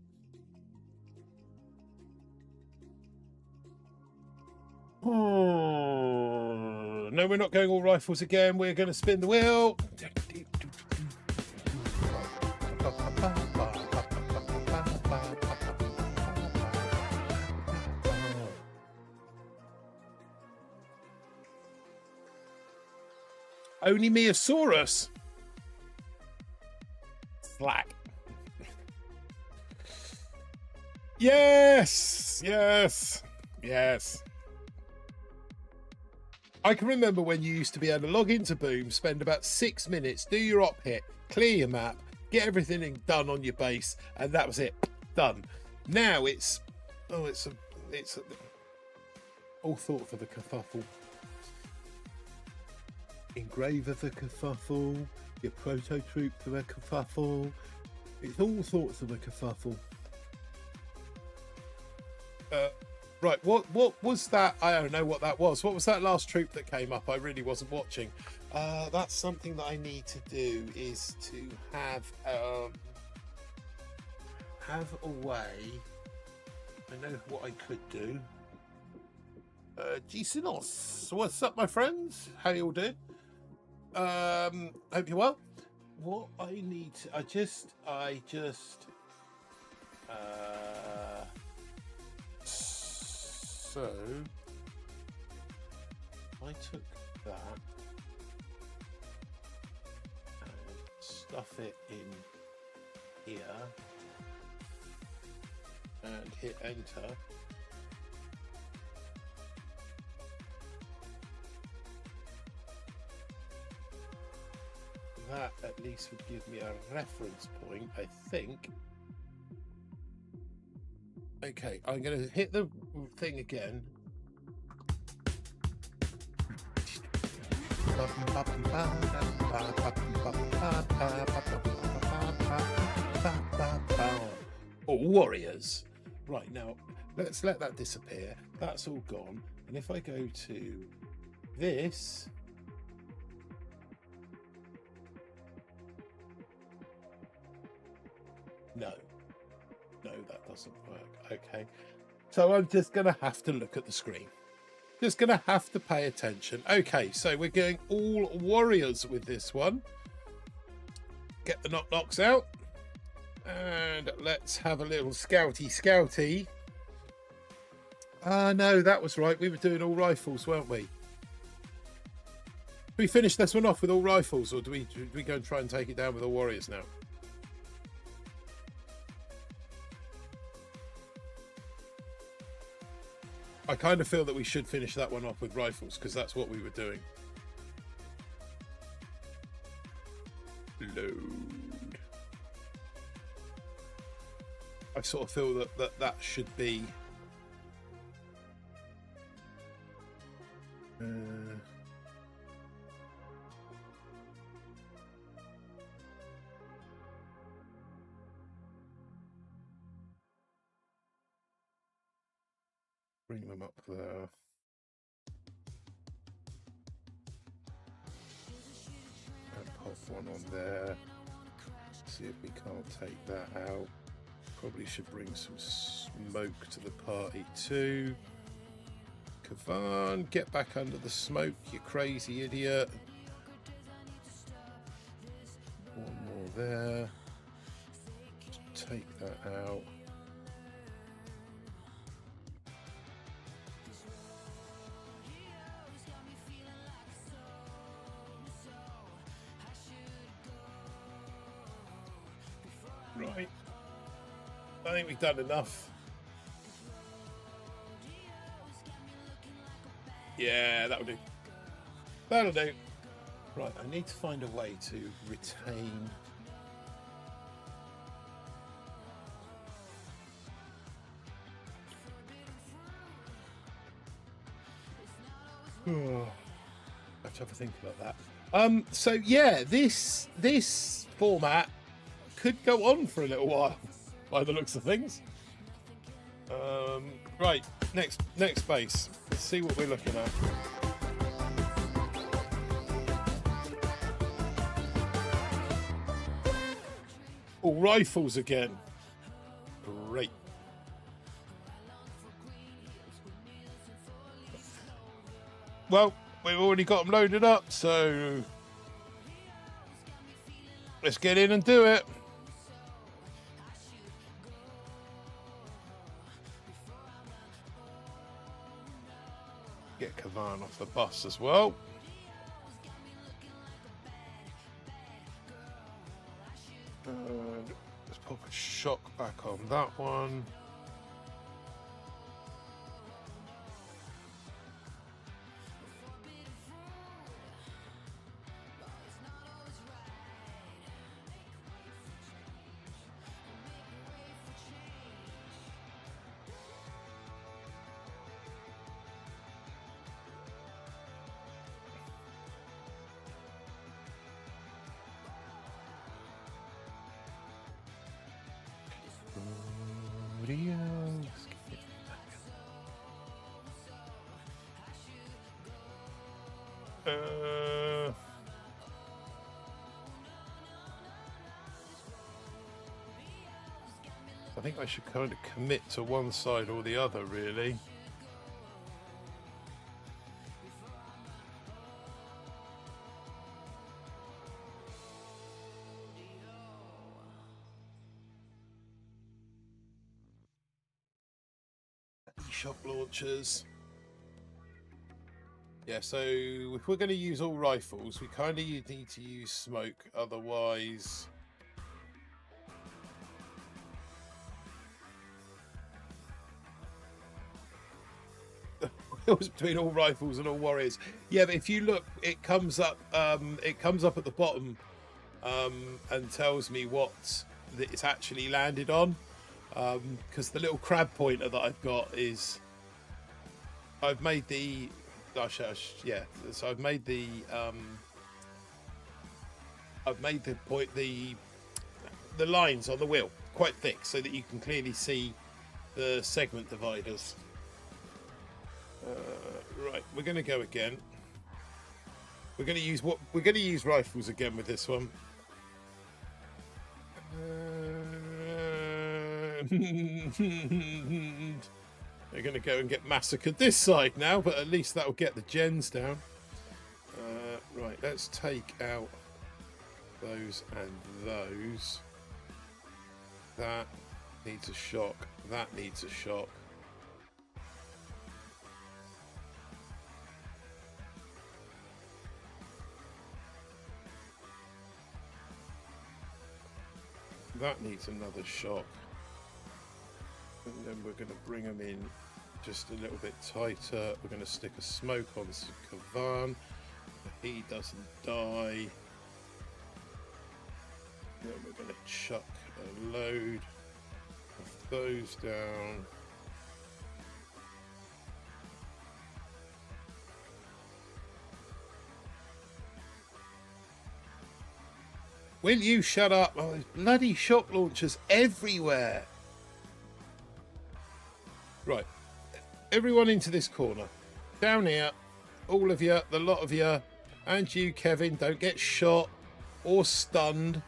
Oh, no, we're not going all rifles again. We're going to spin the wheel. Only Meosaurus. Slack. Yes, yes, yes. I can remember when you used to be able to log into Boom, spend about 6 minutes, do your op hit, clear your map, get everything done on your base, and that was it. Done. Now it's all thought for the kerfuffle. Engraver for kerfuffle, your prototype for the kerfuffle. It's all sorts of a kerfuffle. Right, what was that? I don't know what that was. What was that last troop that came up? I really wasn't watching. That's something that I need to do, is to have a way. I know what I could do. Gisinos, what's up, my friends? How you all doing? Hope you're well. What I need to, I just so I took that and stuff it in here and hit enter. That at least would give me a reference point, I think. Okay, I'm going to hit the thing again. Oh, warriors. Right, now let's let that disappear. That's all gone. And if I go to this, no, that doesn't work. Okay, so I'm just gonna have to look at the screen. Just gonna have to pay attention. Okay, so we're going all warriors with this one. Get the knocks out, and let's have a little scouty. No, that was right. We were doing all rifles, weren't we? Do we finish this one off with all rifles, or do we go and try and take it down with all warriors now? I kind of feel that we should finish that one off with rifles, because that's what we were doing. Load. I sort of feel that should be... Bring them up there. And pop one on there. See if we can't take that out. Probably should bring some smoke to the party too. Kavan, get back under the smoke, you crazy idiot. One more there. Just take that out. Right. I think we've done enough. Yeah, that'll do. That'll do. Right, I need to find a way to retain... I have to have a think about that. So yeah, this format could go on for a little while, by the looks of things. Right, next base. Let's see what we're looking at. All rifles again. Great. Well, we've already got them loaded up, so let's get in and do it. Get Kavan off the bus as well. Let's pop a shock back on that one. I think I should kind of commit to one side or the other, really. Shock launchers. Yeah, so if we're going to use all rifles, we kind of need to use smoke, otherwise... It was between all rifles and all warriors. Yeah, but if you look, it comes up at the bottom and tells me what it's actually landed on. Because the little crab pointer that I've got is... I've made the Yeah. So I've made the point the lines on the wheel quite thick so that you can clearly see the segment dividers. Right, we're going to go again. We're going to use rifles again with this one. They're going to go and get massacred this side now, but at least that will get the gens down. Right, let's take out those and those. That needs a shock. That needs a shock. That needs another shock. And then we're going to bring them in just a little bit tighter. We're going to stick a smoke on Kavan. He doesn't die. Then we're going to chuck a load of those down. Will you shut up? Oh, there's bloody shock launchers everywhere. Right. Everyone into this corner. Down here. All of you, the lot of you, and you, Kevin, don't get shot or stunned.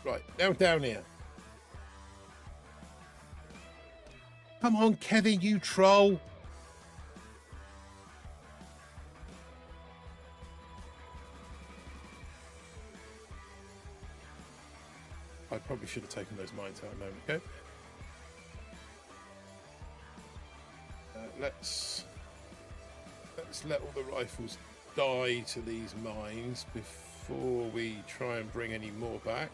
Right, now down here. Come on, Kevin, you troll. I probably should have taken those mines out a moment ago. Let's let all the rifles die to these mines before we try and bring any more back.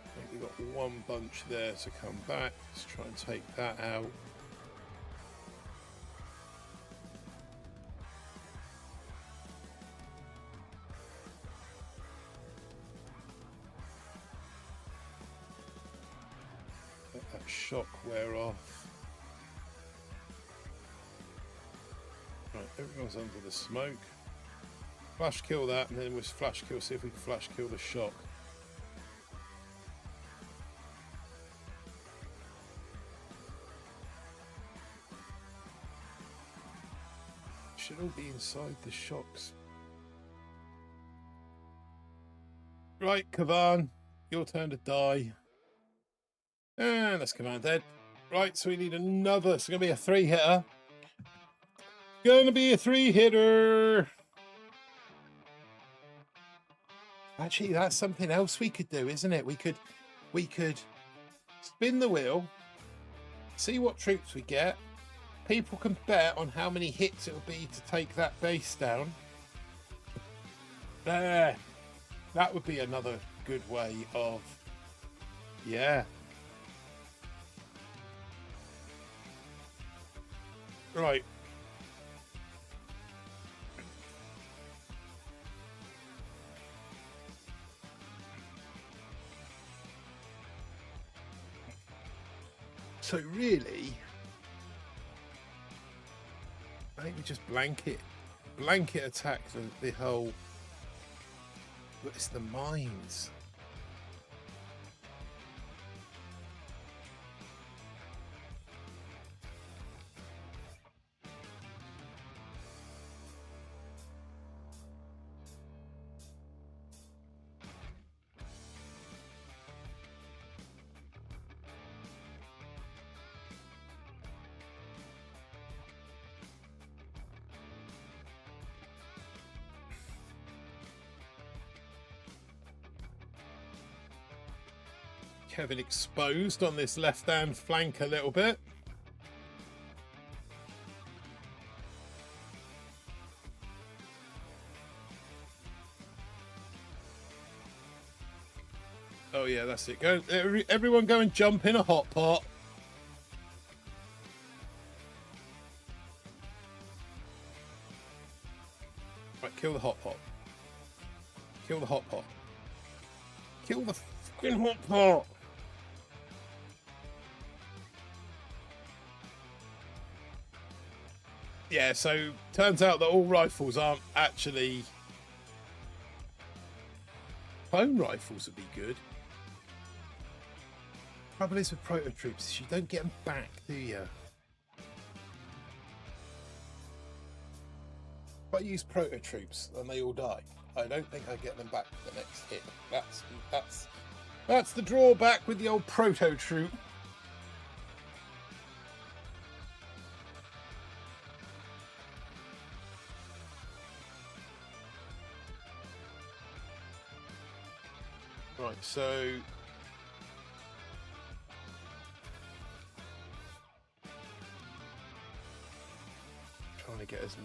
I think we've got one bunch there to come back. Let's try and take that out. Let that shock wear off. Right, everyone's under the smoke. Flash kill that, and then we'll flash kill, see if we can flash kill the shock. Should all be inside the shocks. Right, Kavan, your turn to die. And that's Kavan dead. Right, so we need another. It's going to be a 3-hitter. Gonna be a 3-hitter. Actually, that's something else we could do, isn't it? We could spin the wheel, see what troops we get. People can bet on how many hits it will be to take that base down. There. That would be another good way of... Yeah. Right. So really, I think we just blanket attack the whole. But it's the mines. Kevin exposed on this left-hand flank a little bit. Oh yeah, that's it. Go, everyone go and jump in a hot pot. Right, kill the hot pot. Kill the hot pot. Kill the fucking hot pot. Yeah, so turns out that all rifles aren't actually... Clone rifles would be good. Trouble is with proto troops is you don't get them back, do you? If I use proto troops and they all die, I don't think I get them back for the next hit. That's the drawback with the old proto troop. Right, so trying to get as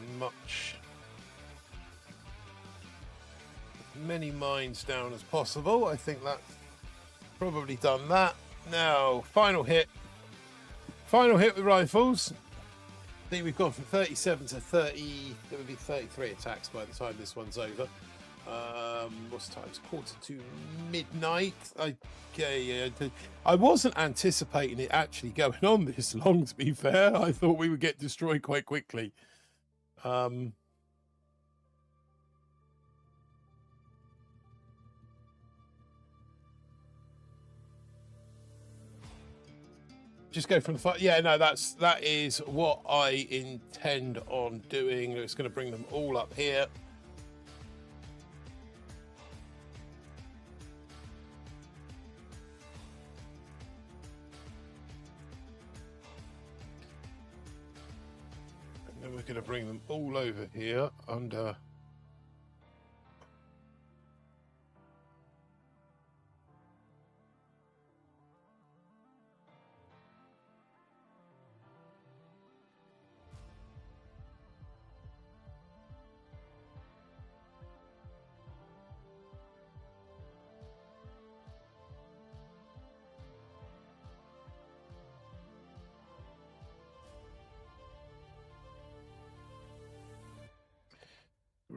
many mines down as possible. I think that's probably done that. Now, final hit with rifles. I think we've gone from 37 to 30. There would be 33 attacks by the time this one's over. What's the time? It's midnight. Okay, I wasn't anticipating it actually going on this long, to be fair. I thought we would get destroyed quite quickly. Just go from the fire. Yeah, no, that is what I intend on doing. It's going to bring them all up here. And then we're going to bring them all over here under...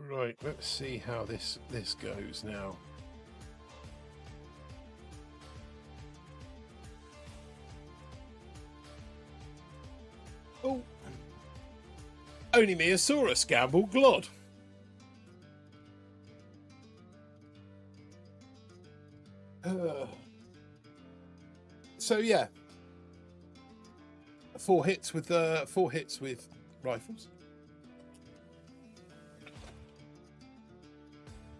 Right, let's see how this goes now. Oh, only me, a Saurus gamble, Glod. So yeah, four hits with rifles.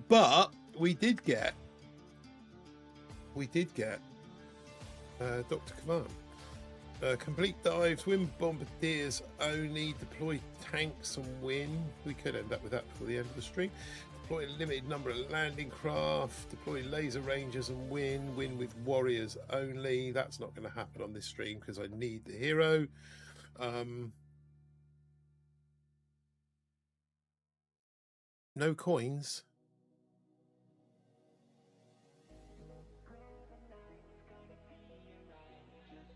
But we did get Dr. Command. Complete dives, win bombardiers only, deploy tanks and win. We could end up with that before the end of the stream. Deploy a limited number of landing craft, deploy laser rangers and win with warriors only. That's not going to happen on this stream because I need the hero. No coins.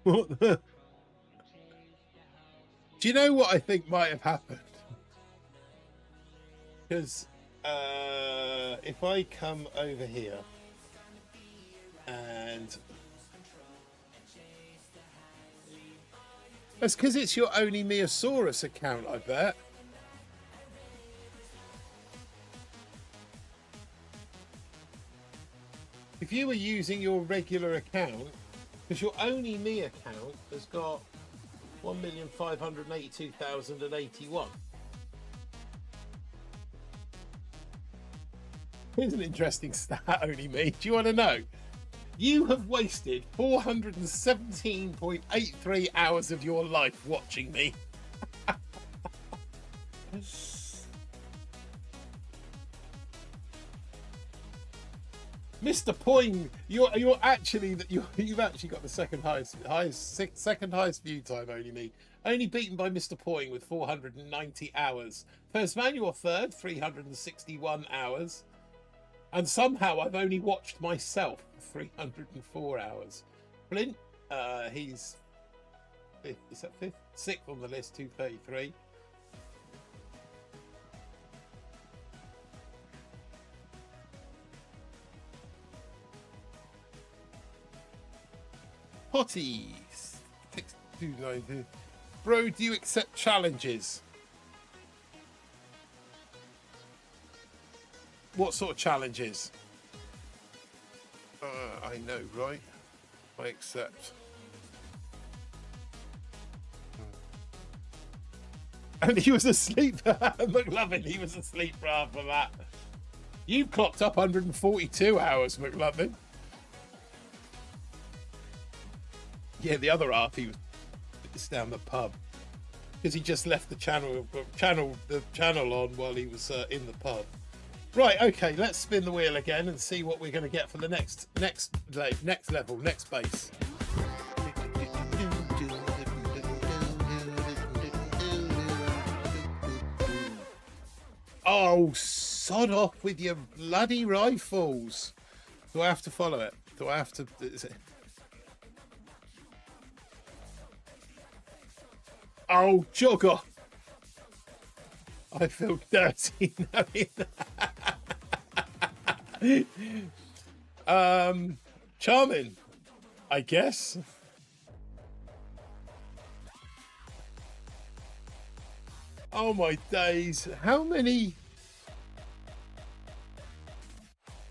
What the? Do you know what I think might have happened? Because if I come over here and that's because it's your only Meosaurus account, I bet. If you were using your regular account, because your only me account has got 1,582,081. Here's an interesting stat, only me. Do you want to know? You have wasted 417.83 hours of your life watching me. Mr. Poing, you've actually got the second highest view time, only me. Only beaten by Mr. Poing with 490 hours. First man, you're third, 361 hours. And somehow I've only watched myself 304 hours. Flint, he's fifth, is that fifth? Sixth on the list, 233. Potties, 290. Bro, do you accept challenges? What sort of challenges? I know, right? I accept. And he was asleep. McLovin, he was asleep after that. You've clocked up 142 hours, McLovin. Yeah, the other half, he was down the pub. Because he just left the channel on while he was in the pub. Right, okay, let's spin the wheel again and see what we're going to get for the next level, next base. Oh, sod off with your bloody rifles. Do I have to follow it? Do I have to... Is it... Oh, jogger. I feel dirty knowing that. Charming, I guess. Oh my days. How many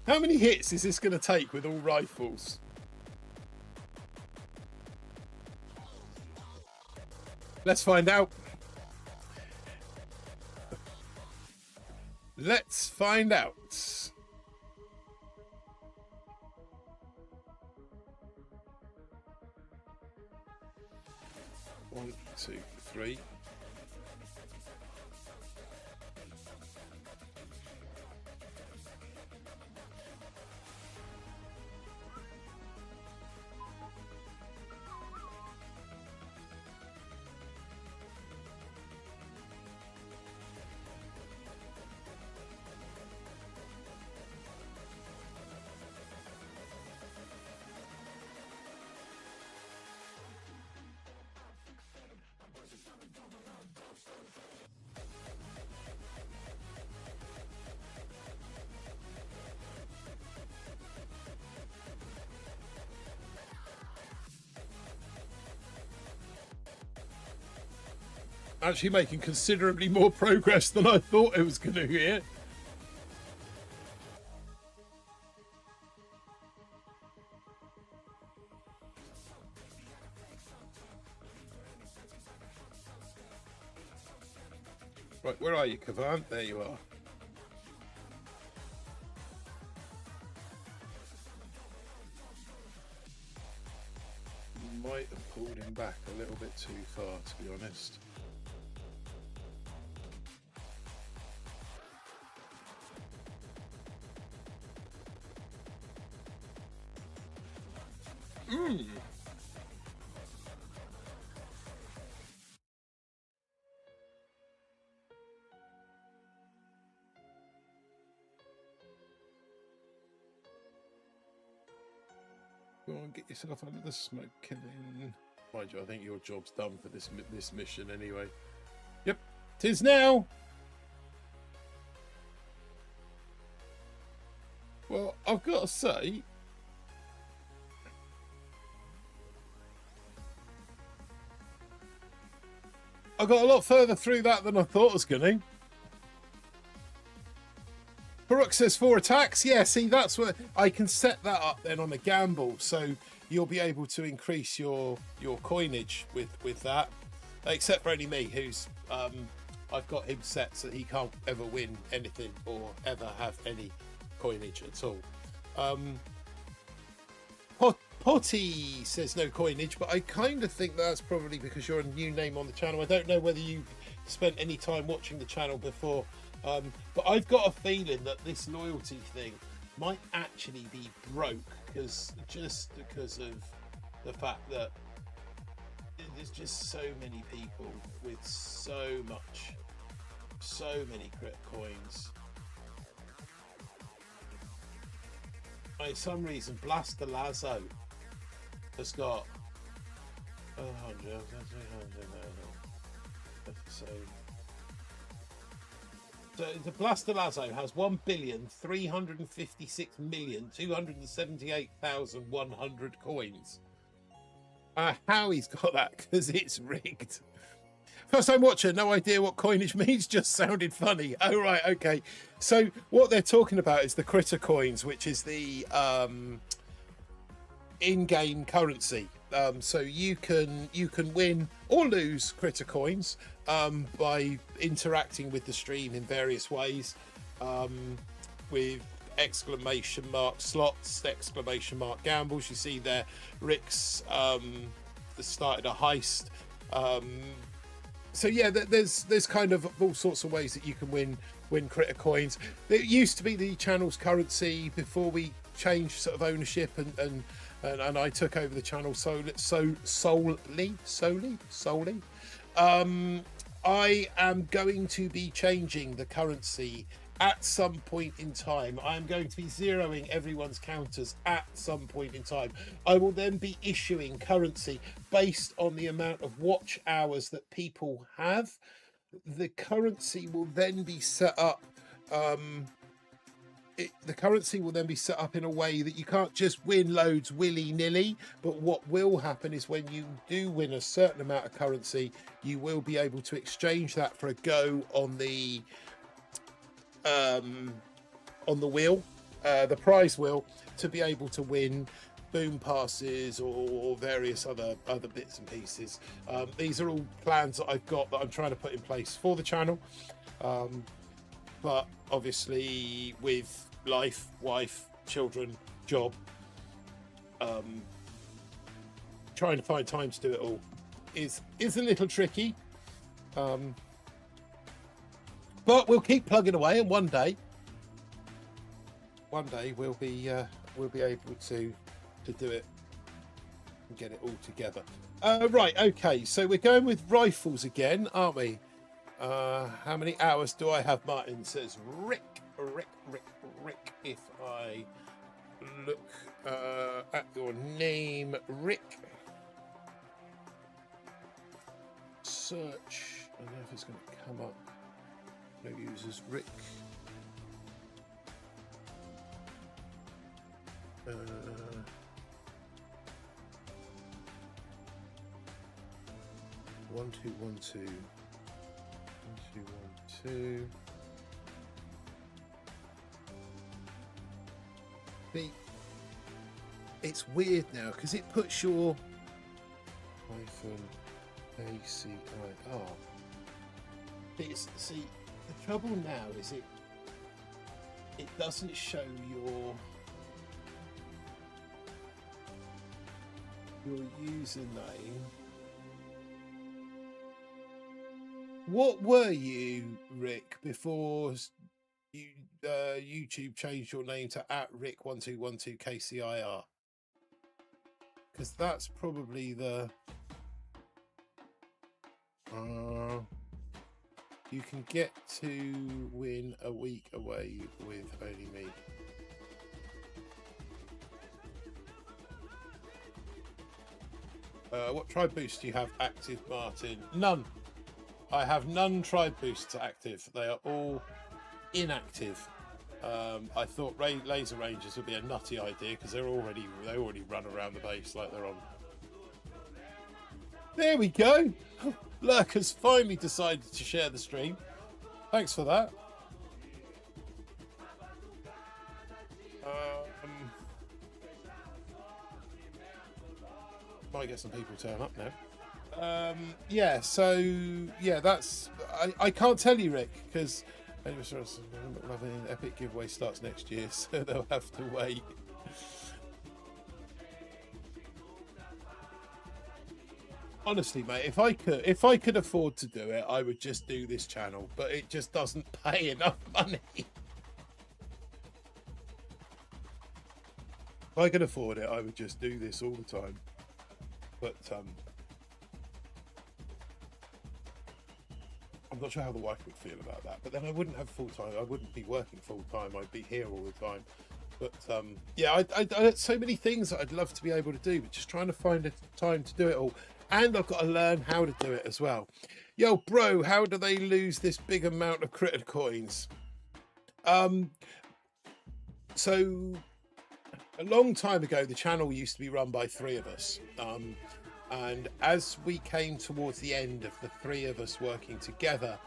hits is this going to take with all rifles? Let's find out. Let's find out. 1, 2, 3. Actually making considerably more progress than I thought it was going to here. Right, where are you, Kavan? There you are. Might have pulled him back a little bit too far, to be honest. Go on, get yourself under the smoke, killing. Mind you, I think your job's done for this mission anyway. Yep, 'tis now. Well, I've got to say, I got a lot further through that than I thought I was going to. Farouk says 4 attacks. Yeah, see, that's what I can set that up then on a gamble, so you'll be able to increase your coinage with that. Except for only me, who's I've got him set so he can't ever win anything or ever have any coinage at all. Potty says no coinage, but I kind of think that's probably because you're a new name on the channel. I don't know whether you spent any time watching the channel before, but I've got a feeling that this loyalty thing might actually be broke because of the fact that there's just so many people with so many crit coins. For some reason, Blaster Lazo has got 100, so the Blaster Lazo has 1,356,278,100 coins. How he's got that? Because it's rigged. First time watcher, no idea what coinage means, just sounded funny. Oh, right, okay. So what they're talking about is the critter coins, which is the in-game currency. So you can win or lose critter coins by interacting with the stream in various ways, with exclamation mark slots, exclamation mark gambles. You see there, Rick's started a heist. So yeah, there's kind of all sorts of ways that you can win critter coins. It used to be the channel's currency before we changed sort of ownership and I took over the channel solely. I am going to be changing the currency at some point in time. I'm going to be zeroing everyone's counters at some point in time. I will then be issuing currency based on the amount of watch hours that people have. The currency will then be set up. The currency will then be set up in a way that you can't just win loads willy-nilly, but what will happen is when you do win a certain amount of currency, you will be able to exchange that for a go on the wheel, the prize wheel, to be able to win boom passes or various other bits and pieces. These are all plans that I've got that I'm trying to put in place for the channel, but obviously with life, wife, children, job, trying to find time to do it all is a little tricky, but we'll keep plugging away, and one day we'll be able to do it and get it all together. Right, okay, so we're going with rifles again, aren't we? How many hours do I have? Martin says Rick. If I look at your name, Rick, search, I don't know if it's going to come up. No users, Rick. 1212 1212. It's weird now because it puts your -ACIR. See, the trouble now is it doesn't show your username. What were you, Rick, before you YouTube changed your name to @Rick1212KCIR? Because that's probably the you can get to win a week away with only me. What tribe boosts do you have active, Martin? None. I have none tribe boosts active. They are all inactive. I thought laser rangers would be a nutty idea because they already run around the base like they're on. There we go. Lurk has finally decided to share the stream. Thanks for that. Might get some people turn up now. Yeah, so yeah, that's I can't tell you, Rick, because Epic giveaway starts next year, so they'll have to wait. Honestly, mate, if I could afford to do it, I would just do this channel, but it just doesn't pay enough money. If I could afford it, I would just do this all the time. But I'm not sure how the wife would feel about that. But then I wouldn't have full time. I wouldn't be working full time. I'd be here all the time. But yeah, I so many things that I'd love to be able to do, but just trying to find a time to do it all. And I've got to learn how to do it as well. Yo, bro, how do they lose this big amount of critter coins? So a long time ago, the channel used to be run by 3 of us. And as we came towards the end of the three of us working together,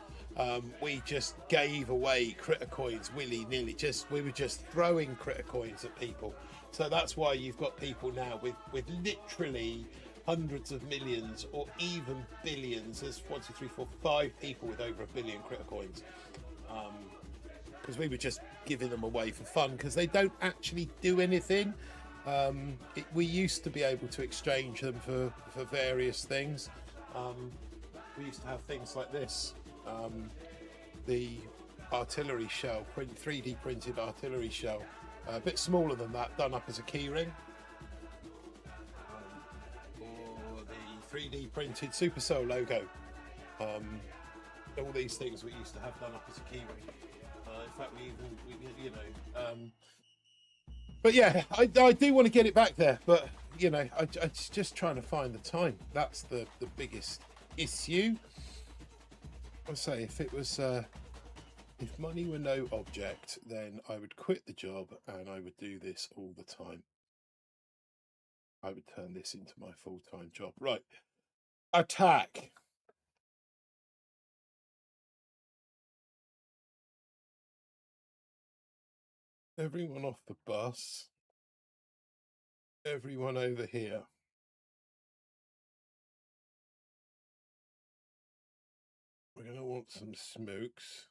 we just gave away critter coins willy-nilly. We were just throwing critter coins at people. So that's why you've got people now with literally hundreds of millions or even billions. There's 1, 2, 3, 4, 5 people with over 1 billion critter coins. Because we were just giving them away for fun, because they don't actually do anything. We used to be able to exchange them for various things. We used to have things like this, the artillery shell, 3D printed artillery shell, a bit smaller than that, done up as a keyring, or the 3D printed Supercell logo. All these things we used to have done up as a keyring. In fact, but yeah, I do want to get it back there, but I just trying to find the time. That's the biggest issue. I say, if it was if money were no object, then I would quit the job and I would do this all the time. I would turn this into my full-time job. Right, attack. Everyone off the bus. Everyone over here. We're going to want some smokes.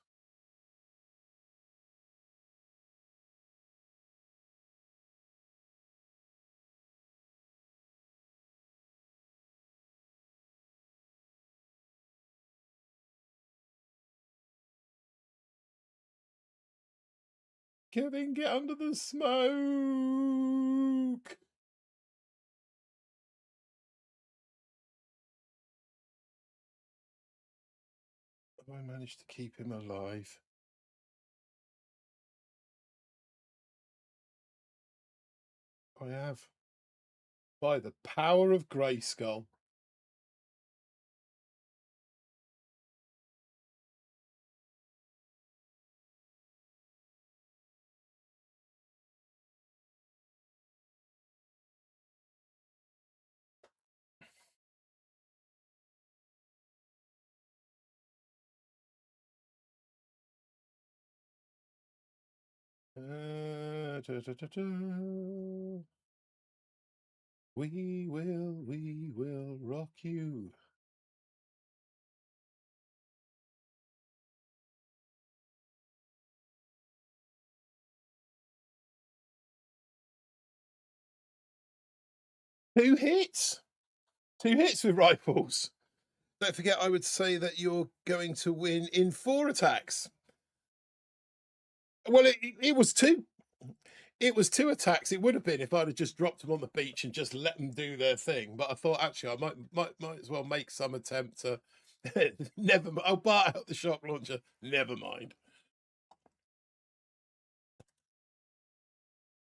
Kevin, get under the smoke. Have I managed to keep him alive? I have. By the power of Grayskull. We will rock you. Two hits with rifles. Don't forget, I would say that you're going to win in 4 attacks. Well, it was 2. It was 2 attacks. It would have been if I'd have just dropped them on the beach and just let them do their thing. But I thought, actually, I might as well make some attempt to. Never mind. I'll bar out the shock launcher. Never mind.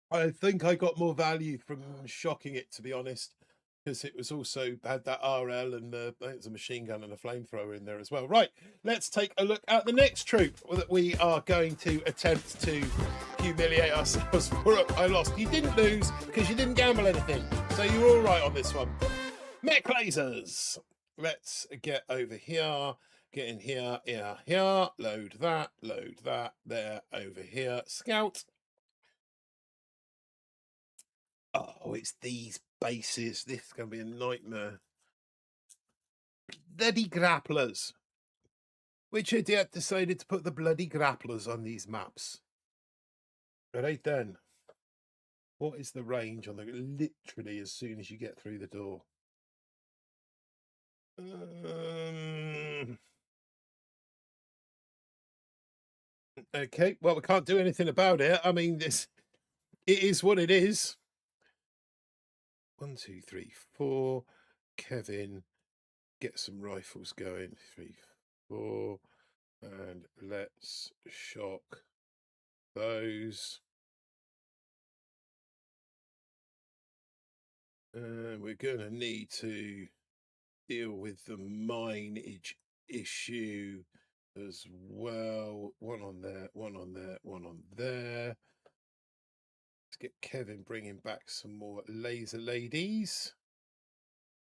I think I got more value from shocking it, to be honest, because it was also had that RL and I think it was a machine gun and a flamethrower in there as well. Right, let's take a look at the next troop that we are going to attempt to humiliate ourselves for. I lost. You didn't lose because you didn't gamble anything, so you're all right on this one. Mech lasers. Let's get over here. Get in here, here. Load that. There, over here. Scout. Oh, it's these bases. This is going to be a nightmare. Bloody grapplers. Which idiot decided to put the bloody grapplers on these maps? Right then. What is the range on the literally as soon as you get through the door? Okay, well, we can't do anything about it. I mean, it is what it is. 1, 2, 3, 4. Kevin, get some rifles going. 3, 4. And let's shock those. We're going to need to deal with the mineage issue as well. One on there, one on there, one on there. Let's get Kevin bringing back some more laser ladies.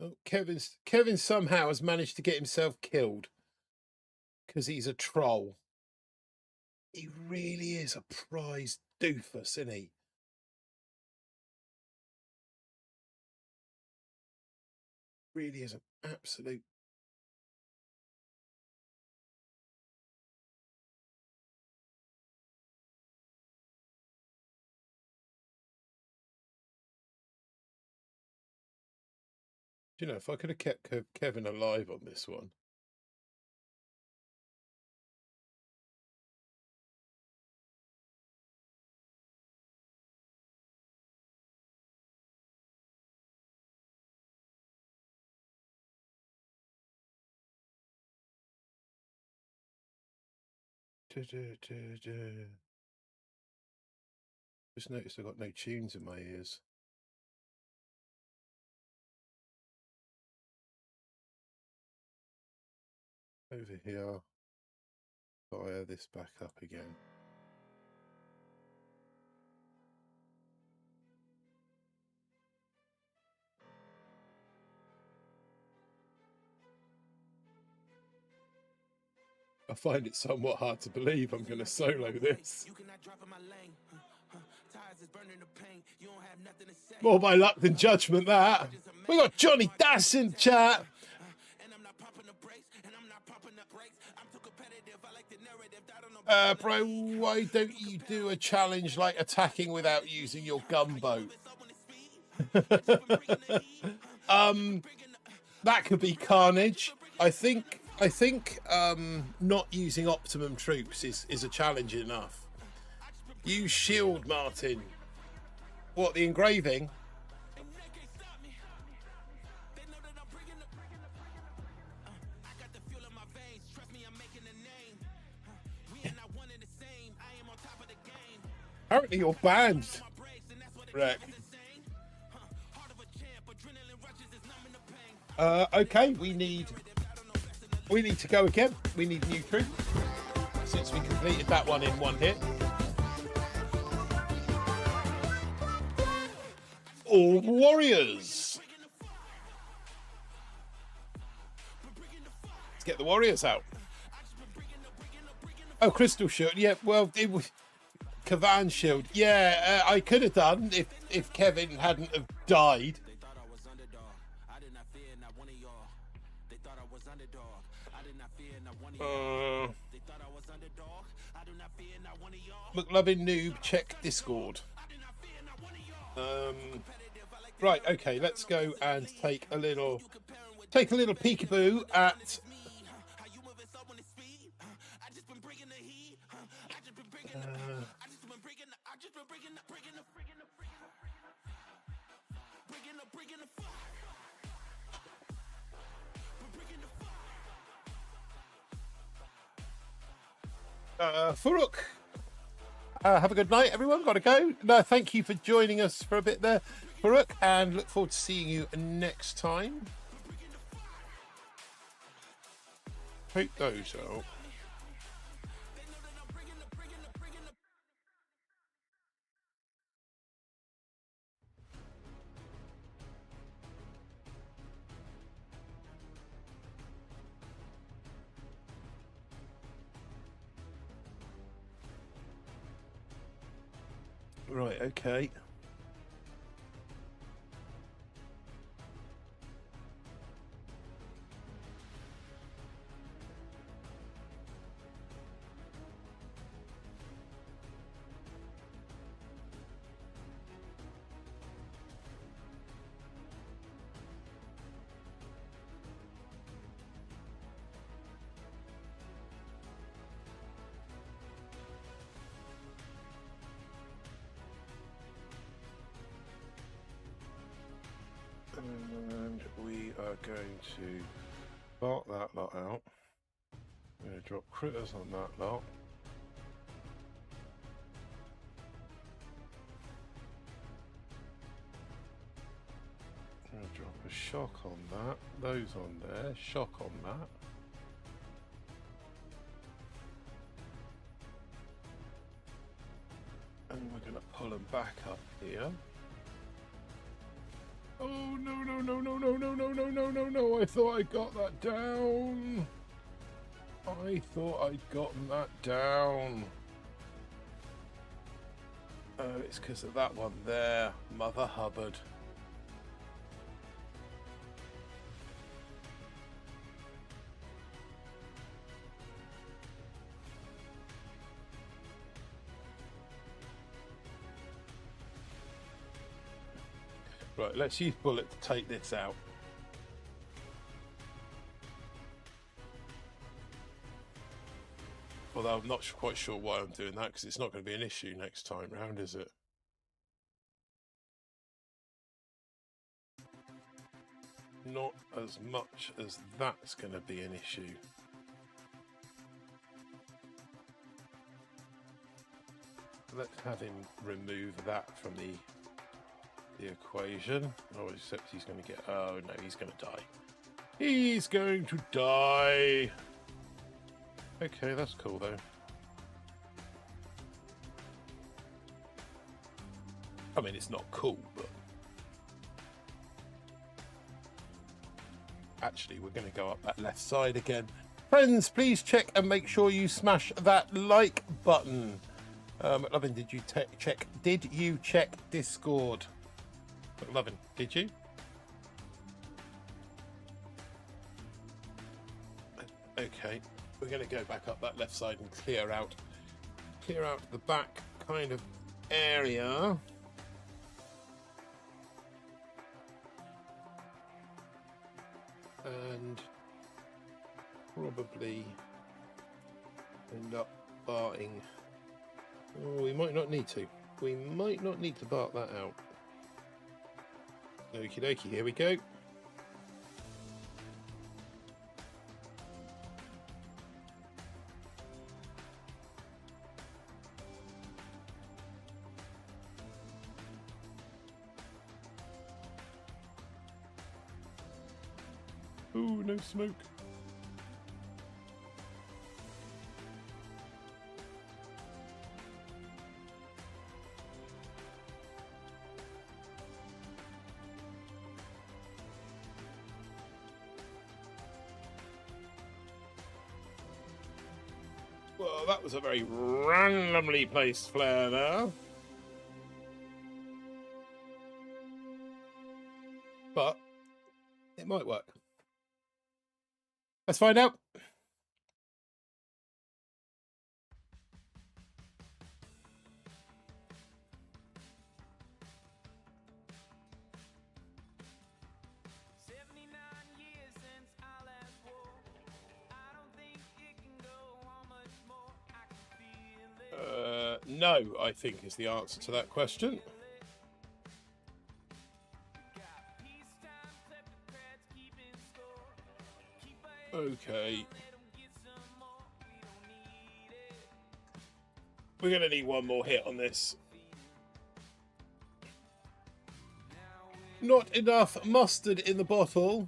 Oh, Kevin somehow has managed to get himself killed because he's a troll. He really is a prize doofus, isn't he? Really is an absolute. Do you know, if I could have kept Kevin alive on this one. Just noticed I've got no tunes in my ears. Over here, fire this back up again. I find it somewhat hard to believe I'm going to solo this. More by luck than judgment, that. We got Johnny Das in chat. Bro, why don't you do a challenge like attacking without using your gunboat? That could be carnage. I think not using optimum troops is a challenge enough. Use shield, Martin. What, the engraving? Apparently you're banned, Rec. Okay, we need to go again. We need new troops since we completed that one in one hit. All warriors. Let's get the warriors out. Oh, crystal shield. Yeah, well, it was Kavan shield. Yeah, I could have done if Kevin hadn't have died. McLovin noob, check Discord. Right, okay, let's go and take a little peekaboo at Furuk. Have a good night, everyone. Got to go. No, thank you for joining us for a bit there, Furuk, and look forward to seeing you next time. Take those out. Right, okay. And we are going to bark that lot out. I'm going to drop critters on that lot. I'm going to drop a shock on that, those on there, shock on that. And we're going to pull them back up here. Oh, no, no, no, no, no, no, no, no, no, no, no. I thought I got that down. I thought I'd gotten that down. Oh, it's because of that one there. Mother Hubbard. Right, let's use Bullet to take this out. Although I'm not quite sure why I'm doing that, because it's not going to be an issue next time round, is it? Not as much as that's going to be an issue. Let's have him remove that from the equation. Oh, except he's going to get... Oh, no, he's going to die. He's going to die. Okay, that's cool, though. I mean, it's not cool, but... Actually, we're going to go up that left side again. Friends, please check and make sure you smash that like button. McLovin, did you check? Did you check Discord? McLovin, did you? Okay, we're going to go back up that left side and clear out the back kind of area. And probably end up barting. Oh, we might not need to. We might not need to bark that out. Okie dokie, here we go. Ooh, no smoke. Well, that was a very randomly placed flare there. But it might work. Let's find out. No, I think is the answer to that question. Okay. We're going to need one more hit on this. Not enough mustard in the bottle.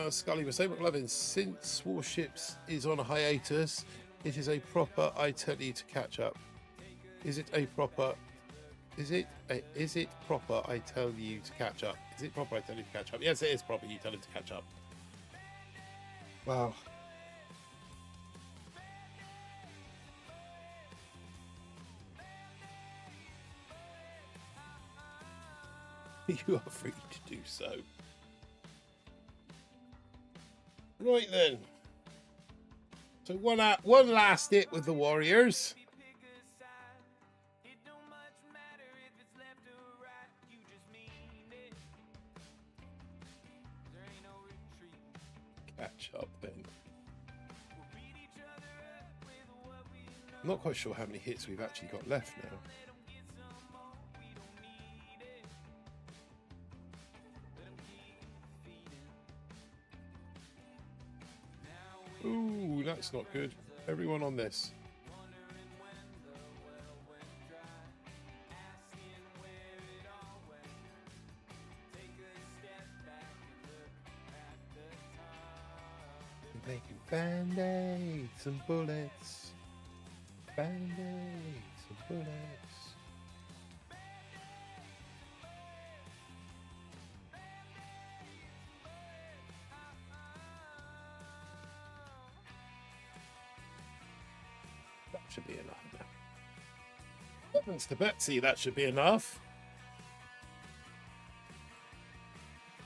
Scully was saying, McLovin, since Warships is on a hiatus, it is a proper I tell you to catch up. Is it proper I tell you to catch up? Is it proper I tell you to catch up? Yes, it is proper you tell him to catch up. Wow. You are free to do so. Right then. So one last hit with the Warriors. Catch up then. I'm not quite sure how many hits we've actually got left now. Ooh, that's not good. Everyone on this. Making band-aids and bullets. Band-aids and bullets. should be enough now. Thanks to Betsy, that should be enough.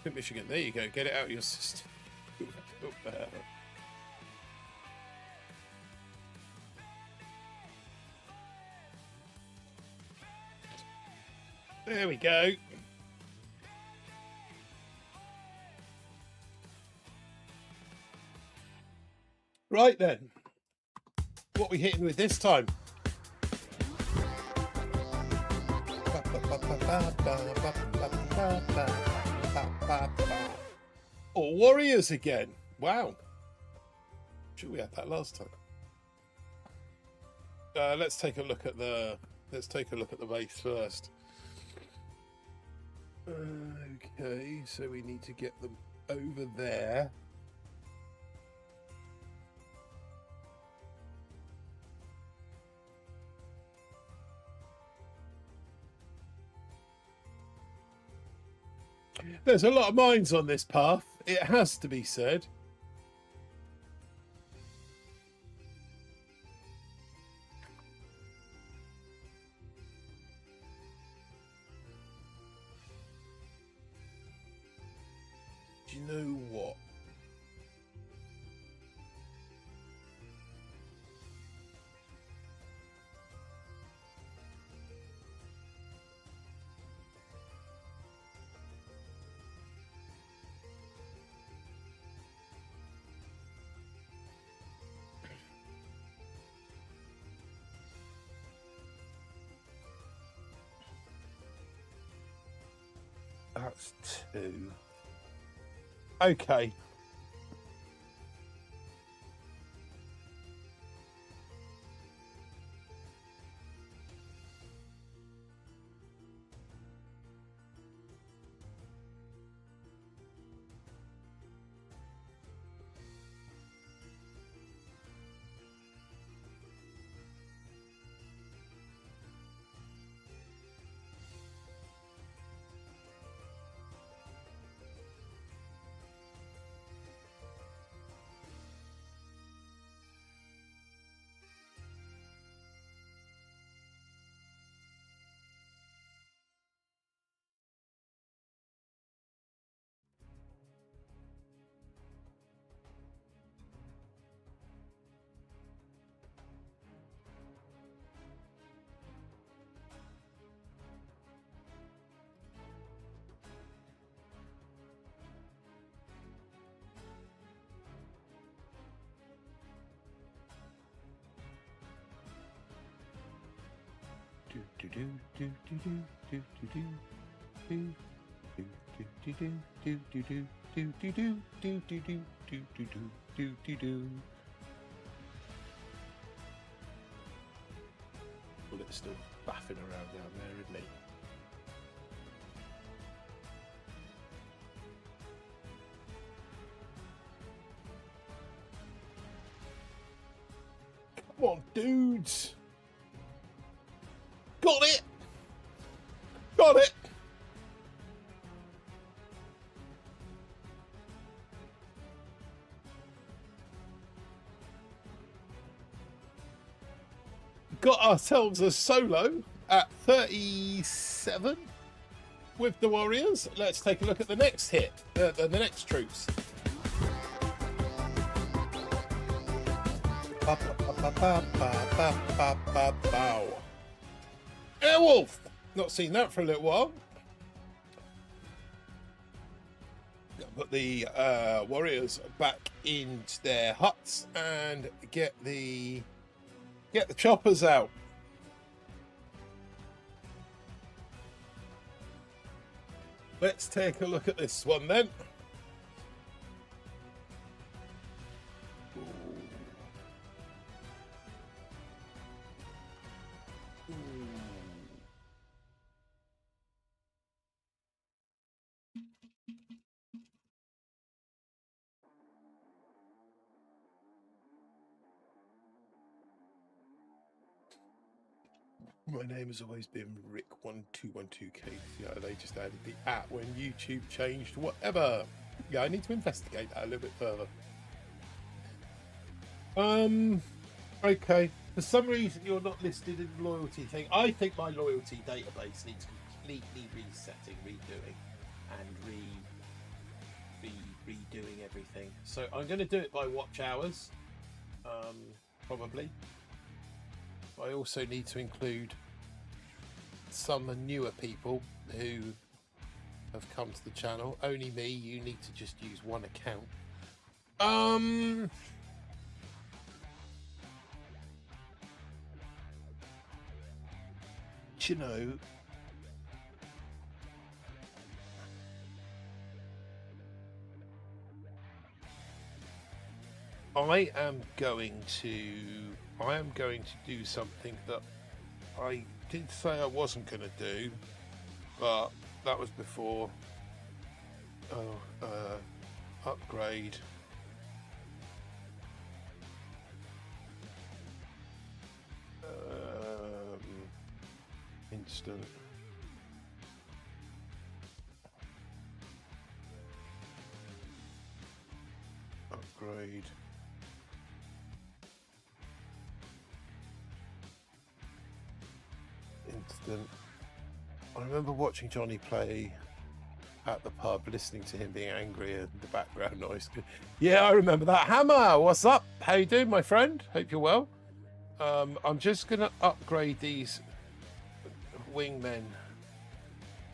Good Michigan, there you go. Get it out of your system. There we go. Right then. What are we hitting with this time? Oh, Warriors again. Wow. Sure we had that last time. Let's take a look at the base first. Okay, so we need to get them over there. There's a lot of mines on this path, it has to be said. Do you know what? That's 2. Okay. Well, it's still baffing around down there, isn't it? Come on, dudes! Got it! Got it! Got ourselves a solo at 37 with the Warriors. Let's take a look at the next hit, the next troops. Airwolf! Not seen that for a little while. Put the Warriors back into their huts and get the choppers out. Let's take a look at this one then. My name has always been Rick1212KCI. They just added the at when YouTube changed whatever. Yeah, I need to investigate that a little bit further. Okay, for some reason you're not listed in the loyalty thing. I think my loyalty database needs completely resetting, redoing, and redoing everything. So I'm going to do it by watch hours, probably. I also need to include some newer people who have come to the channel. Only me. You need to just use one account. You know, I am going to do something that I did say I wasn't going to do, but that was before. Upgrade. Instant. Upgrade. Instant. I remember watching Johnny play at the pub, listening to him being angry and the background noise. Yeah, I remember that. Hammer, what's up? How you doing, my friend? Hope you're well. I'm just gonna upgrade these wingmen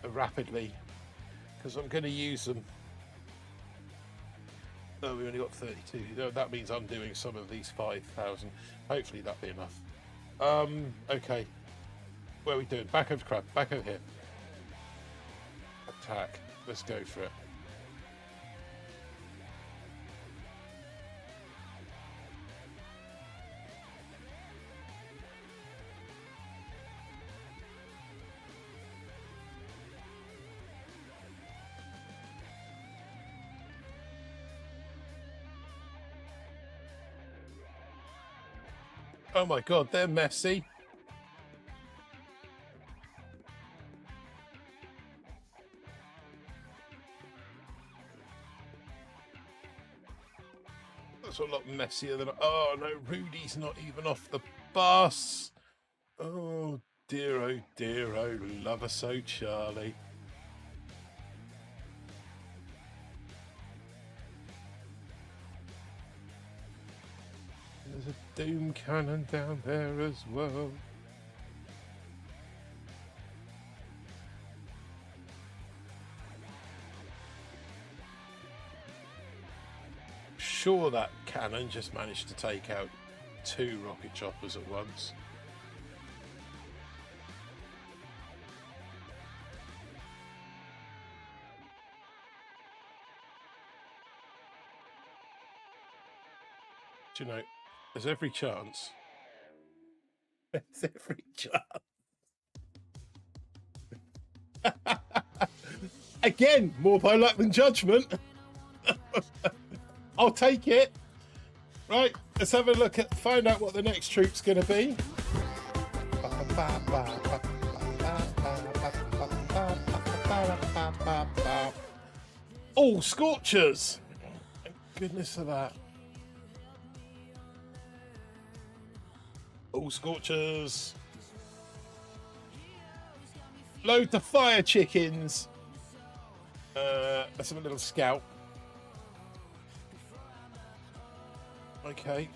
rapidly because I'm going to use them. Oh, we only got 32. No, that means I'm doing some of these 5,000. Hopefully that'll be enough. Okay. Where are we doing? Back over to Crab. Back over here. Attack. Let's go for it. Oh my god, they're messy. That's a lot messier than... Oh no, Rudy's not even off the bus. Oh dear, oh lover so Charlie. There's a doom cannon down there as well. Sure, that cannon just managed to take out 2 rocket choppers at once. Do you know, there's every chance. There's every chance. Again, more by luck than judgment. I'll take it. Right, let's have a look at, find out what the next troop's going to be. Oh, Scorchers. Thank goodness for that. Oh, Scorchers. Load the fire chickens. Let's have a little scout. Okay.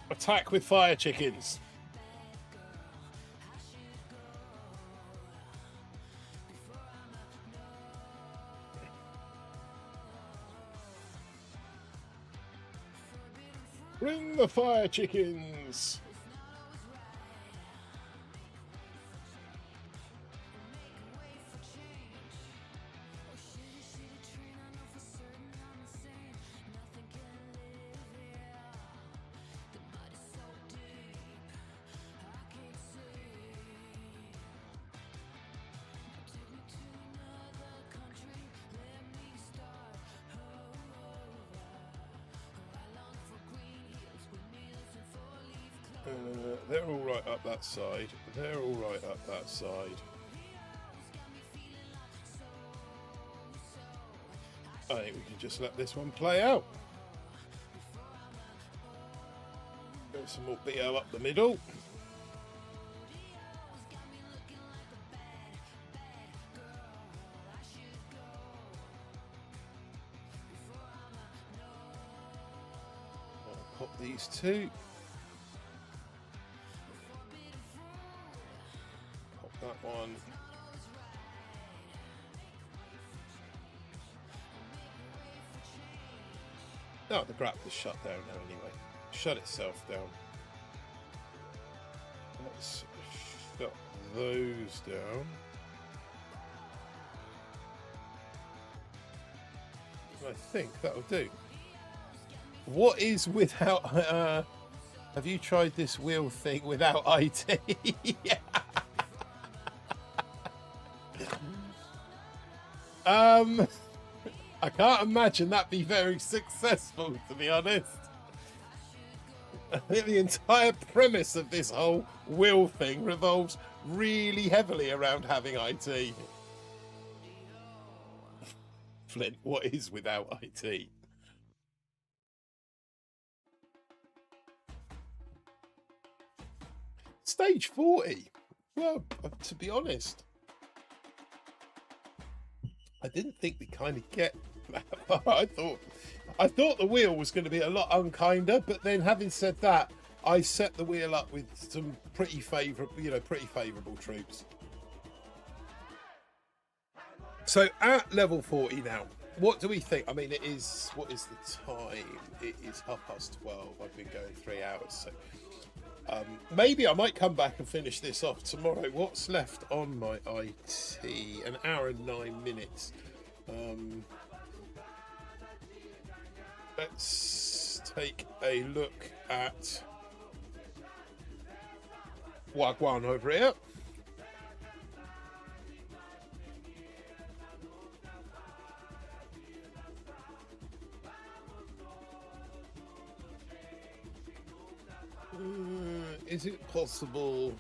Attack with fire chickens. Bring the fire chickens. They're all right up that side. They're all right up that side. I think we can just let this one play out. Some more BO up the middle. I'll pop these two. Pop that one. Oh, the grab is shut down now anyway. Shut itself down. Let's shut those down. I think that'll do. What is without... have you tried this wheel thing without IT? I can't imagine that'd be very successful, to be honest. I think the entire premise of this whole wheel thing revolves really heavily around having IT. Flint, what is without IT? Stage 40. Well, to be honest, I didn't think we kind of get that far. I thought the wheel was going to be a lot unkinder, but then having said that, I set the wheel up with some pretty favourable troops. So at level 40 now, what do we think? I mean, it is, what is the time? It is 12:30. I've been going 3 hours, so maybe I might come back and finish this off tomorrow. What's left on my IT? An hour and 9 minutes. Let's take a look at Wagwan over here. Is it possible?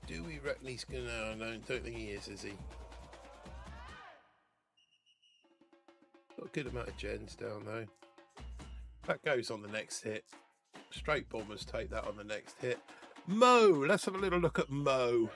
Do we reckon he's gonna? No, I don't think he is he? Got a good amount of gens down though. That goes on the next hit. Straight bombers take that on the next hit. Mo, let's have a little look at Mo.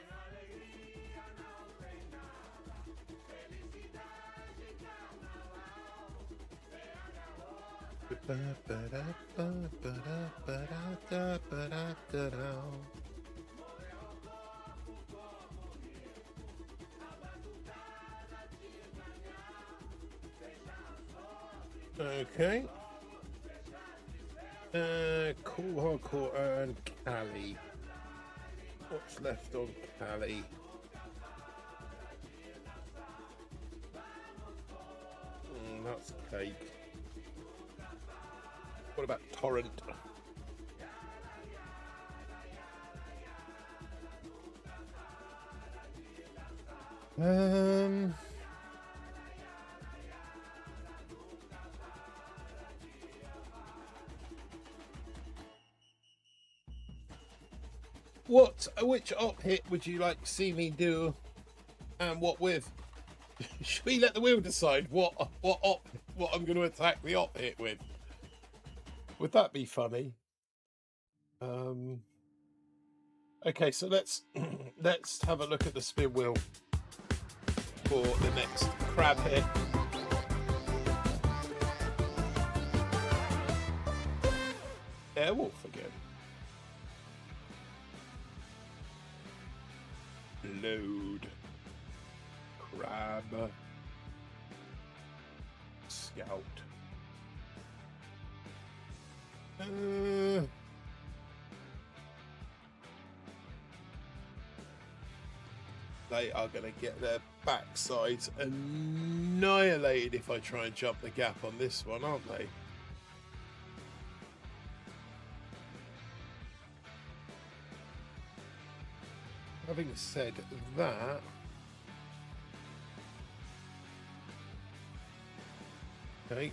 Okay. Cool Hardcore and Cali. What's left on Cali? That's cake. What about Torrent? Which op hit would you like to see me do, and what with? Should we let the wheel decide what I'm going to attack the op hit with? Would that be funny? Okay, so let's have a look at the spin wheel for the next crab hit. Airwolf again. Load. Crab. Scout. They are going to get their backsides annihilated if I try and jump the gap on this one, aren't they? having said that, okay.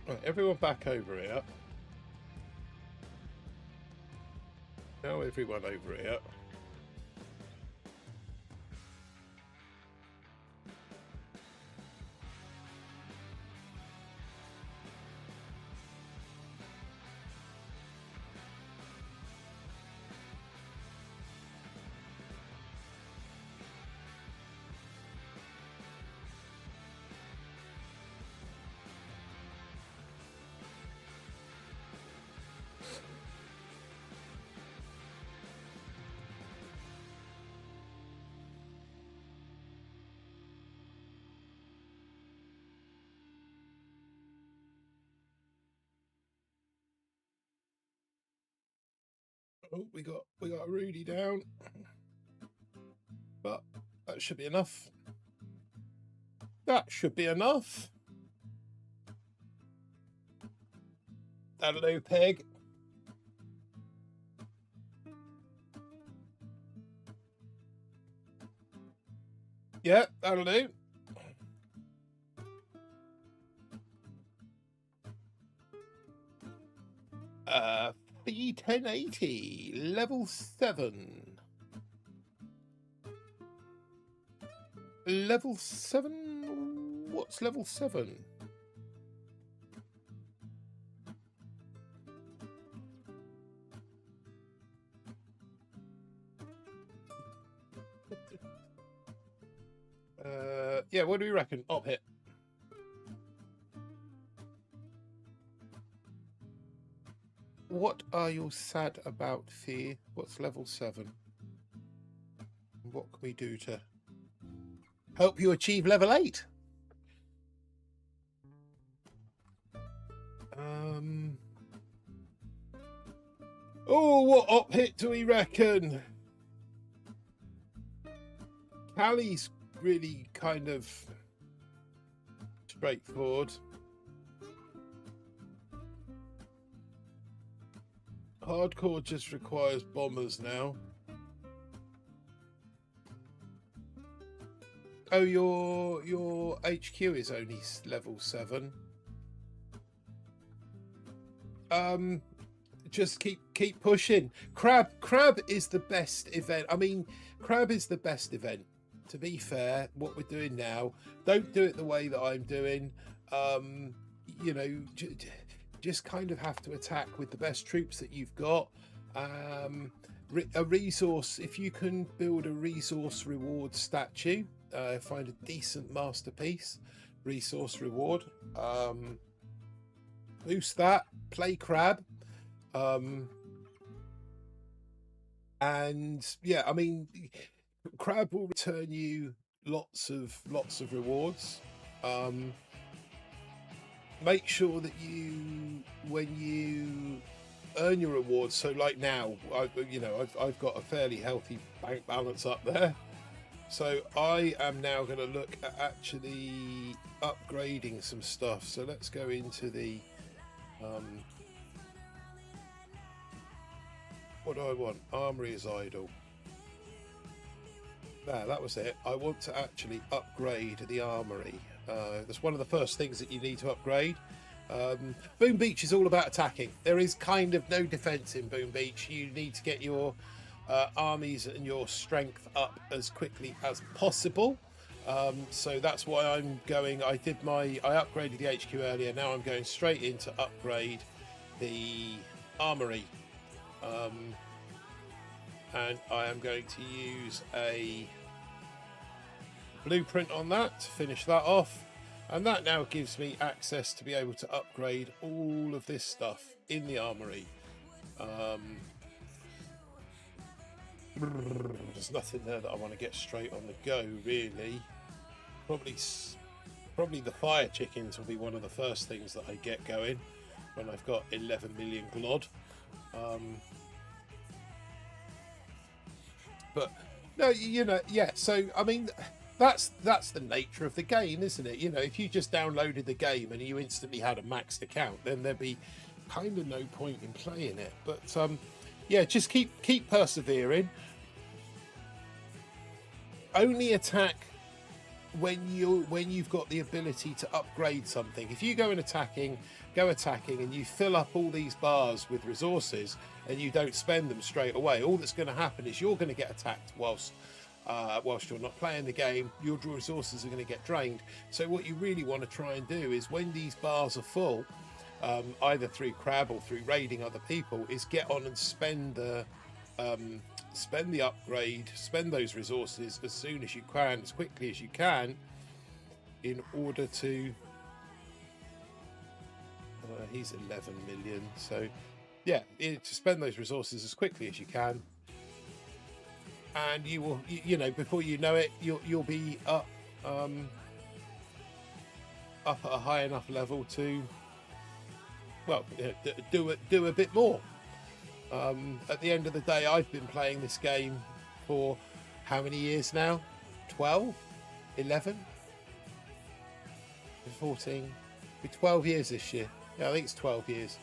Right, everyone back over here. Now everyone over here. Oh, we got Rudy down, but that should be enough. That should be enough. That'll do, Peg. Yeah, that'll do. B1080, level 7. Level 7? What's level 7? Yeah, what do we reckon? Op hit. What are you sad about, Fee? What's level 7? What can we do to help you achieve level 8? Oh, what op hit do we reckon? Callie's really kind of straightforward. Hardcore just requires bombers now. Oh, your HQ is only level 7. Just keep pushing. Crab is the best event. I mean, Crab is the best event. To be fair, what we're doing now, don't do it the way that I'm doing. You know, just kind of have to attack with the best troops that you've got. A resource, if you can build a resource reward statue, find a decent masterpiece resource reward, boost that, play Crab, and yeah, I mean, Crab will return you lots of rewards. Make sure that when you earn your rewards, so like now, I've got a fairly healthy bank balance up there, so I am now going to look at actually upgrading some stuff. So let's go into the what do I want? Armory is idle. There, that was it. I want to actually upgrade the armory. That's one of the first things that you need to upgrade. Boom Beach is all about attacking. There is kind of no defense in Boom Beach. You need to get your armies and your strength up as quickly as possible. So that's why I'm going. I upgraded the HQ earlier. Now I'm going straight in to upgrade the armory. And I am going to use a blueprint on that to finish that off. And that now gives me access to be able to upgrade all of this stuff in the armory. There's nothing there that I want to get straight on the go, really. Probably the fire chickens will be one of the first things that I get going when I've got 11 million glod. But no, you know, yeah. So I mean, that's the nature of the game, isn't it? You know, if you just downloaded the game and you instantly had a maxed account, then there'd be kind of no point in playing it. But yeah, just keep persevering. Only attack when you've got the ability to upgrade something. If you go attacking and you fill up all these bars with resources and you don't spend them straight away, all that's going to happen is you're going to get attacked whilst you're not playing the game. Your resources are going to get drained. So what you really want to try and do is, when these bars are full, either through Crab or through raiding other people, is get on and spend the upgrade, spend those resources as soon as you can, as quickly as you can, in order to he's 11 million, so yeah, to spend those resources as quickly as you can, and you will, you know, before you know it, you'll be up at a high enough level to, well, do a bit more. At the end of the day, I've been playing this game for how many years now? 12? 11? 14? 12 years this year. Yeah, I think it's 12 years.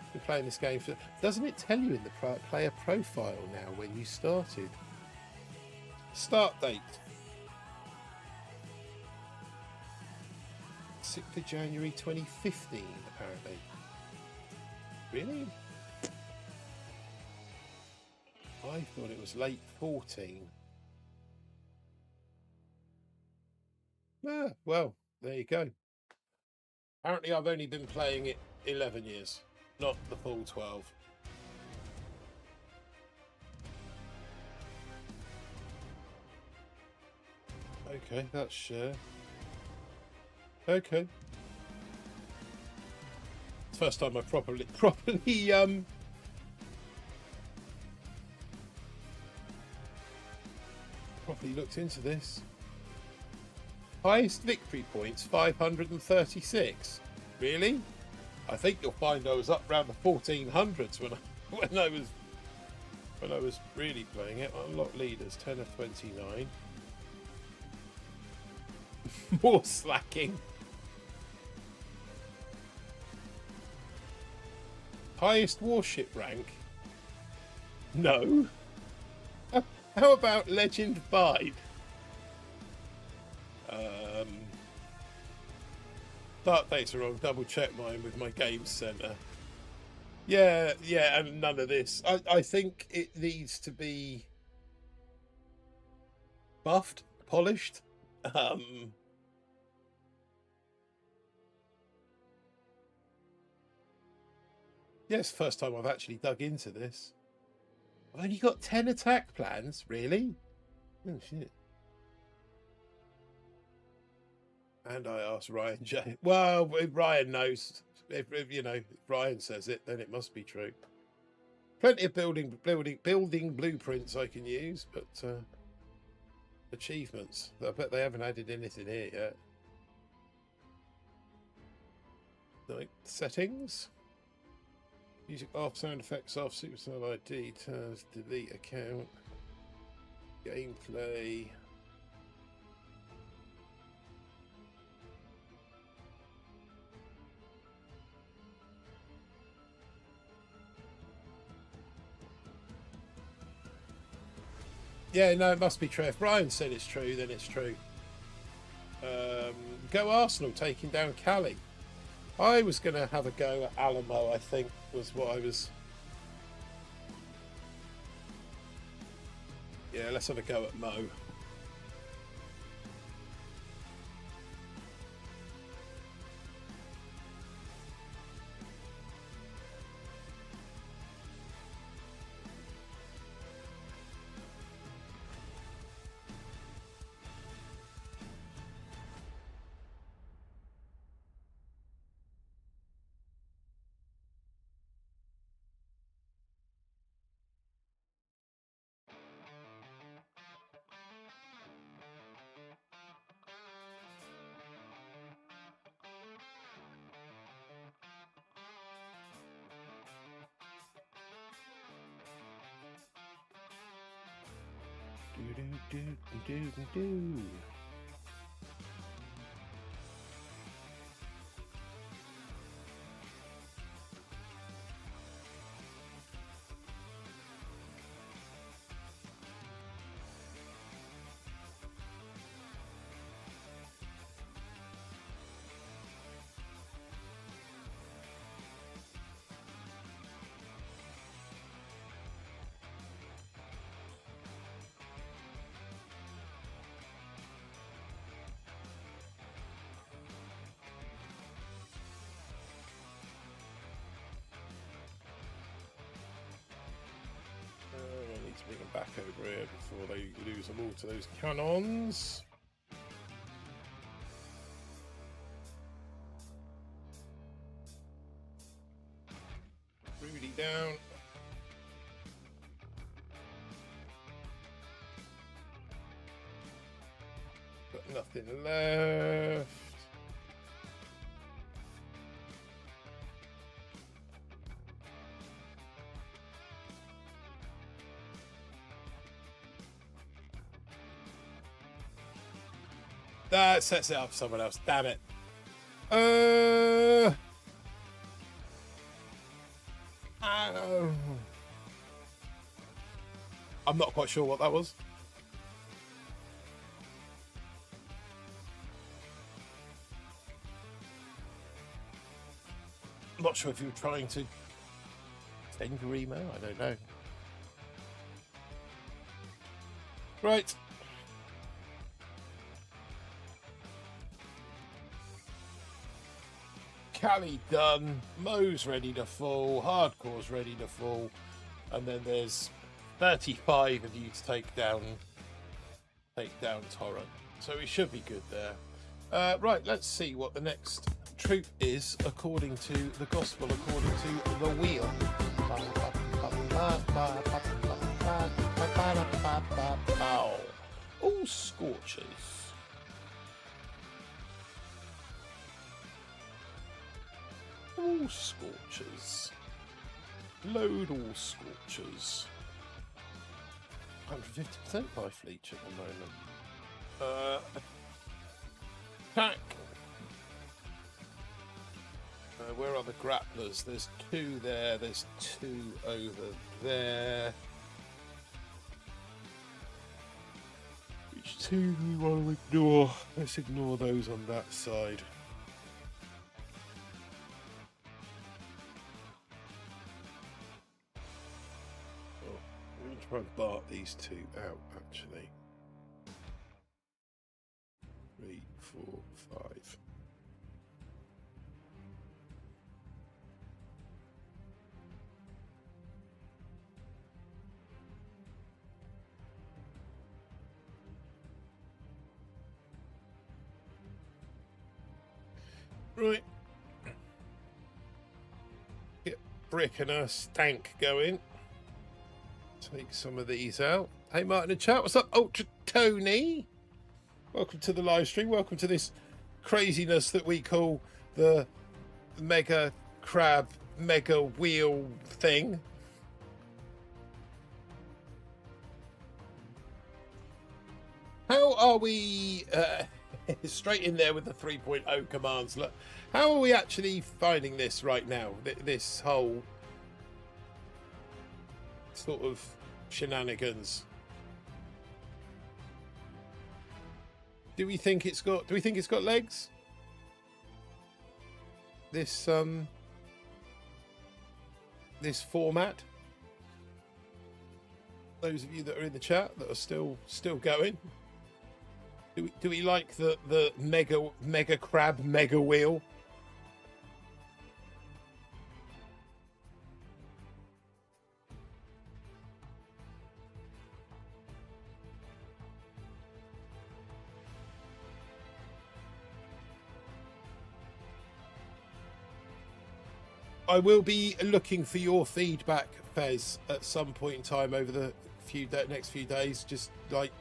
I've been playing this game for... Doesn't it tell you in the player profile now when you started? Start date. 6th of January 2015, apparently. Really? I thought it was late 14. Ah, well, there you go. Apparently I've only been playing it 11 years, not the full 12. Okay, that's share. Okay. First time I properly looked into this. Highest victory points 536. Really? I think you'll find I was up around the 1400s when I was really playing it. Unlock leaders 10 of 29. More slacking. Highest warship rank? No. How about Legend 5? Start dates are wrong. Double check mine with my games center. Yeah, and none of this. I think it needs to be buffed, polished. Yeah, it's the first time I've actually dug into this. I've only got 10 attack plans, really? Oh, shit. And I asked Ryan J. Well, if Ryan knows. If you know, if Ryan says it, then it must be true. Plenty of building blueprints I can use, but achievements. I bet they haven't added anything here yet. Like settings. Music off, sound effects off, Supercell ID, turns, delete account, gameplay. Yeah, no, it must be true. If Brian said it's true, then it's true. Go Arsenal, taking down Cali. I was going to have a go at Alamo, I think, was what I was... Yeah, let's have a go at Mo. Do. I need to bring them back over here before they lose them all to those cannons. Rudy down. Got nothing left. That sets it up for someone else. Damn it. I'm not quite sure what that was. I'm not sure if you were trying to send your email. I don't know. Right. Callie done, Mo's ready to fall, Hardcore's ready to fall, and then there's 35 of you to take down Torrent. So we should be good there. Right, let's see what the next troop is according to the gospel, according to the wheel. All scorchers. All scorchers. Load all scorchers. 150% life leech at the moment. Attack. Where are the grapplers? There's two there. There's two over there. Which two do we want to ignore? Let's ignore those on that side. Try and bark these two out, actually. 3, 4, 5. Right. Get Brick and a stank going. Take some of these out. Hey, Martin in chat, what's up, Ultra Tony? Welcome to the live stream. Welcome to this craziness that we call the Mega Crab Mega Wheel thing. How are we straight in there with the 3.0 commands? Look, how are we actually finding this right now? This whole sort of shenanigans. Do we think it's got legs? This this format. Those of you that are in the chat that are still going. Do we like the mega crab mega wheel? I will be looking for your feedback, Fez, at some point in time over the next few days. Just like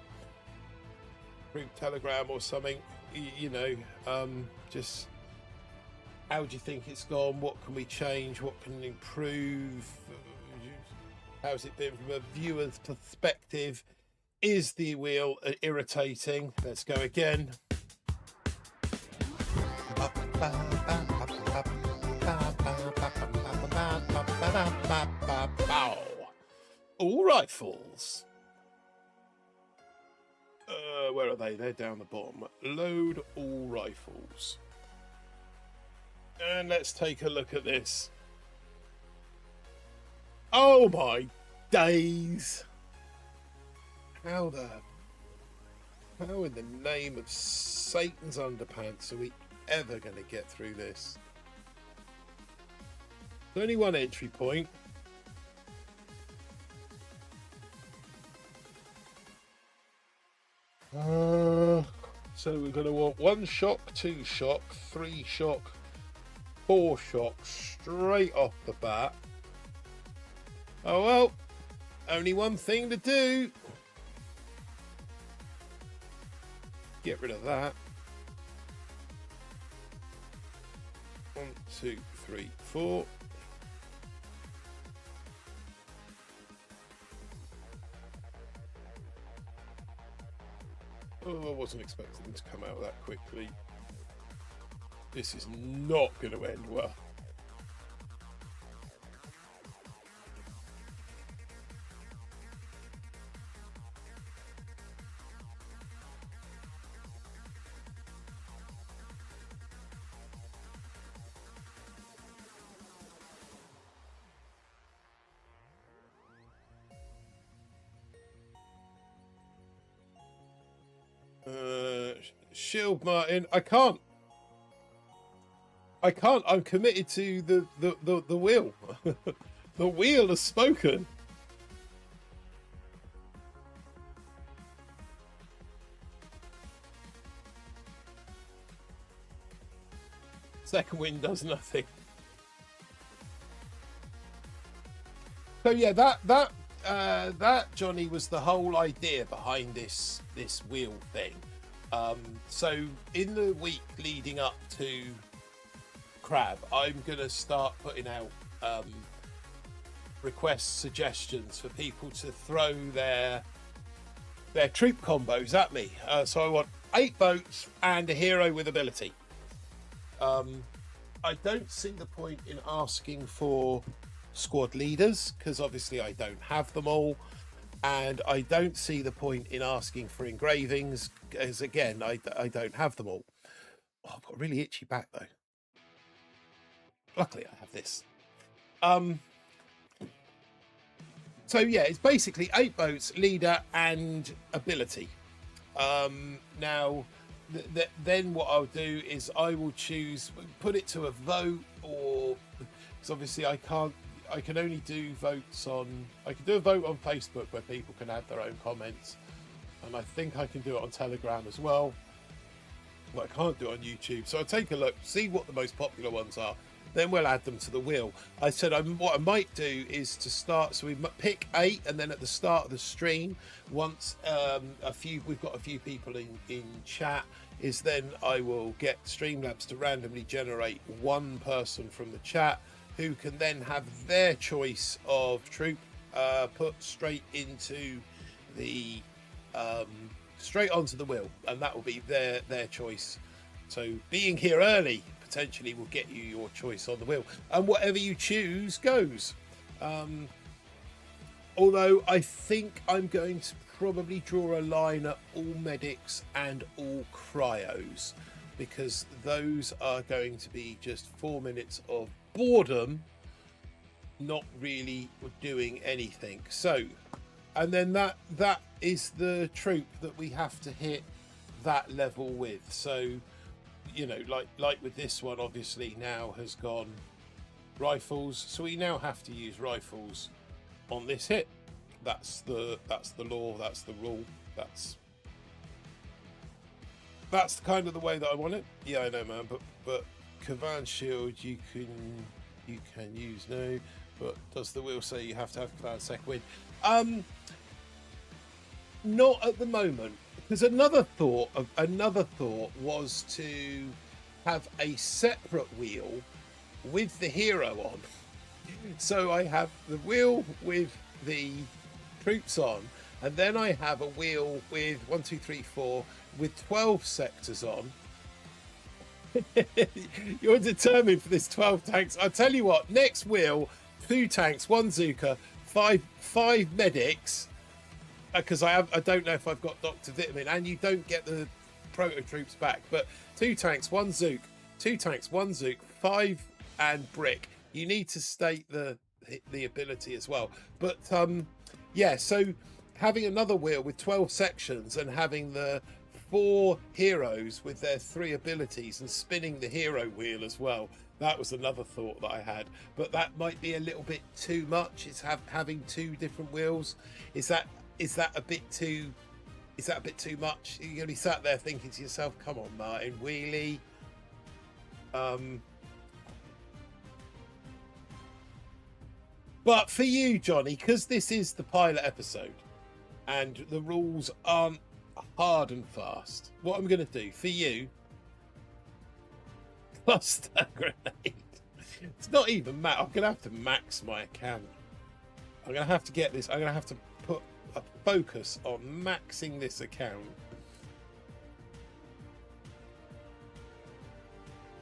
through Telegram or something, you know. Just how do you think it's gone? What can we change? What can improve? How's it been from a viewer's perspective? Is the wheel irritating? Let's go again. All rifles. Where are they? They're down the bottom. Load all rifles. And let's take a look at this. Oh my days. How in the name of Satan's underpants are we ever going to get through this? There's only one entry point. So we're going to want 1 shock, 2 shock, 3 shock, 4 shock straight off the bat. Oh well, only one thing to do. Get rid of that. 1, 2, 3, 4. Oh, I wasn't expecting them to come out that quickly. This is not going to end well. Shield, Martin. I can't. I'm committed to the wheel. The wheel has spoken. Second wind does nothing. So yeah, that Johnny was the whole idea behind this wheel thing. So in the week leading up to Crab, I'm gonna start putting out requests, suggestions for people to throw their troop combos at me. So I want 8 boats and a hero with ability. I don't see the point in asking for squad leaders because obviously I don't have them all, and I don't see the point in asking for engravings as again I don't have them all. Oh, I've got a really itchy back though. Luckily I have this. So yeah, it's basically 8 boats, leader and ability. Now then what I'll do is I will choose, put it to a vote, or because obviously I can only do votes on, I can do a vote on Facebook where people can add their own comments, and I think I can do it on Telegram as well, but I can't do it on YouTube. So I'll take a look, see what the most popular ones are, then we'll add them to the wheel. I said what I might do is to start, so we pick 8, and then at the start of the stream, once we've got a few people in chat, is then I will get Streamlabs to randomly generate 1 person from the chat who can then have their choice of troop put straight into the straight onto the wheel, and that will be their choice. So being here early potentially will get you your choice on the wheel, and whatever you choose goes. Although I think I'm going to probably draw a line at all medics and all cryos, because those are going to be just 4 minutes of boredom, not really doing anything. So, and then that is the troop that we have to hit that level with. So, you know, like with this one, obviously now has gone rifles, so we now have to use rifles on this hit. That's the law, that's the rule, that's kind of the way that I want it. Yeah, I know, man, but Kavan shield you can use now, but does the wheel say you have to have Kavan second wind? Not at the moment, because another thought was to have a separate wheel with the hero on. So I have the wheel with the troops on, And then I have a wheel with 1, 2, 3, 4 with 12 sectors on. You're determined for this 12 tanks. I'll tell you what, next wheel, 2 tanks, 1 Zuka, five medics, because I don't know if I've got Dr. Vitamin, and you don't get the proto troops back, but 2 tanks, 1 Zook, 2 tanks, 1 Zook, 5 and brick. You need to state the ability as well. But yeah, so having another wheel with 12 sections and having the 4 heroes with their 3 abilities and spinning the hero wheel as well, that was another thought that I had. But that might be a little bit too much. Is having 2 different wheels, is that a bit too much? You're gonna be sat there thinking to yourself, come on Martin, wheelie. But for you, Johnny, because this is the pilot episode and the rules aren't hard and fast, what I'm going to do for you, cluster grenade. It's not even max. I'm going to have to max my account. I'm going to have to get this. I'm going to have to put a focus on maxing this account.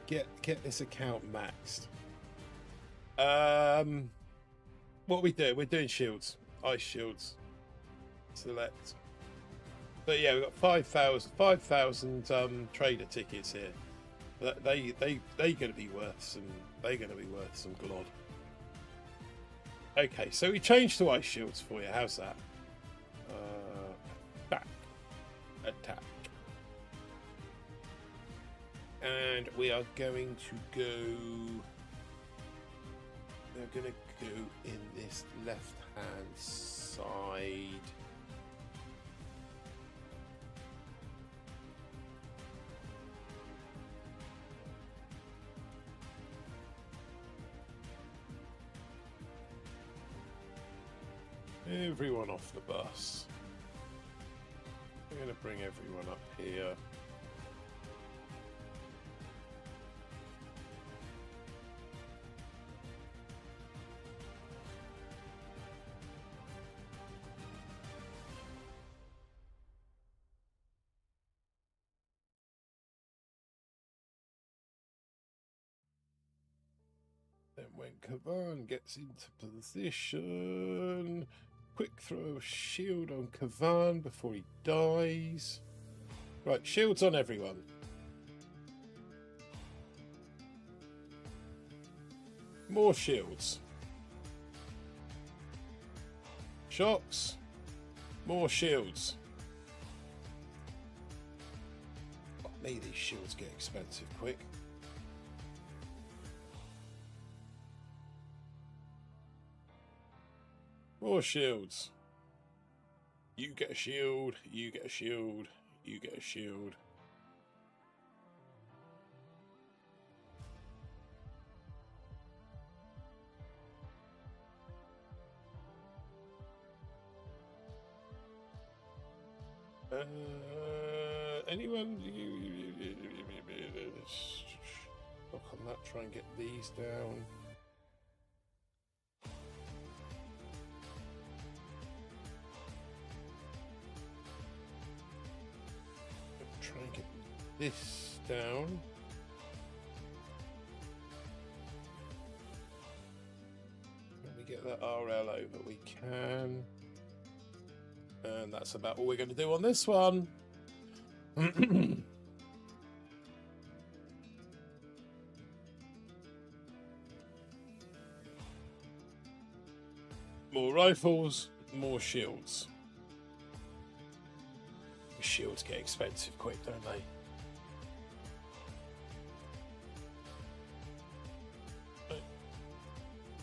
Get this account maxed. What are we doing? We're doing shields, ice shields. Select. But yeah, we've got 5,000 trader tickets here. They're going to be worth some. They're going to be worth some glod. Okay, so we changed to ice shields for you. How's that? Attack. And we are going to go. They're going to go in this left-hand side. Everyone off the bus. I'm going to bring everyone up here. Then when Kavan gets into position, quick throw a shield on Kavan before he dies. Right, shields on everyone. More shields. Shocks. More shields. Oh, may these shields get expensive quick. More shields. You get a shield, you get a shield, you get a shield. Anyone? Look on that, try and get these down. Try and get this down. Let me get that RL over. We can. And that's about all we're going to do on this one. More rifles, more shields. Shields get expensive quick, don't they?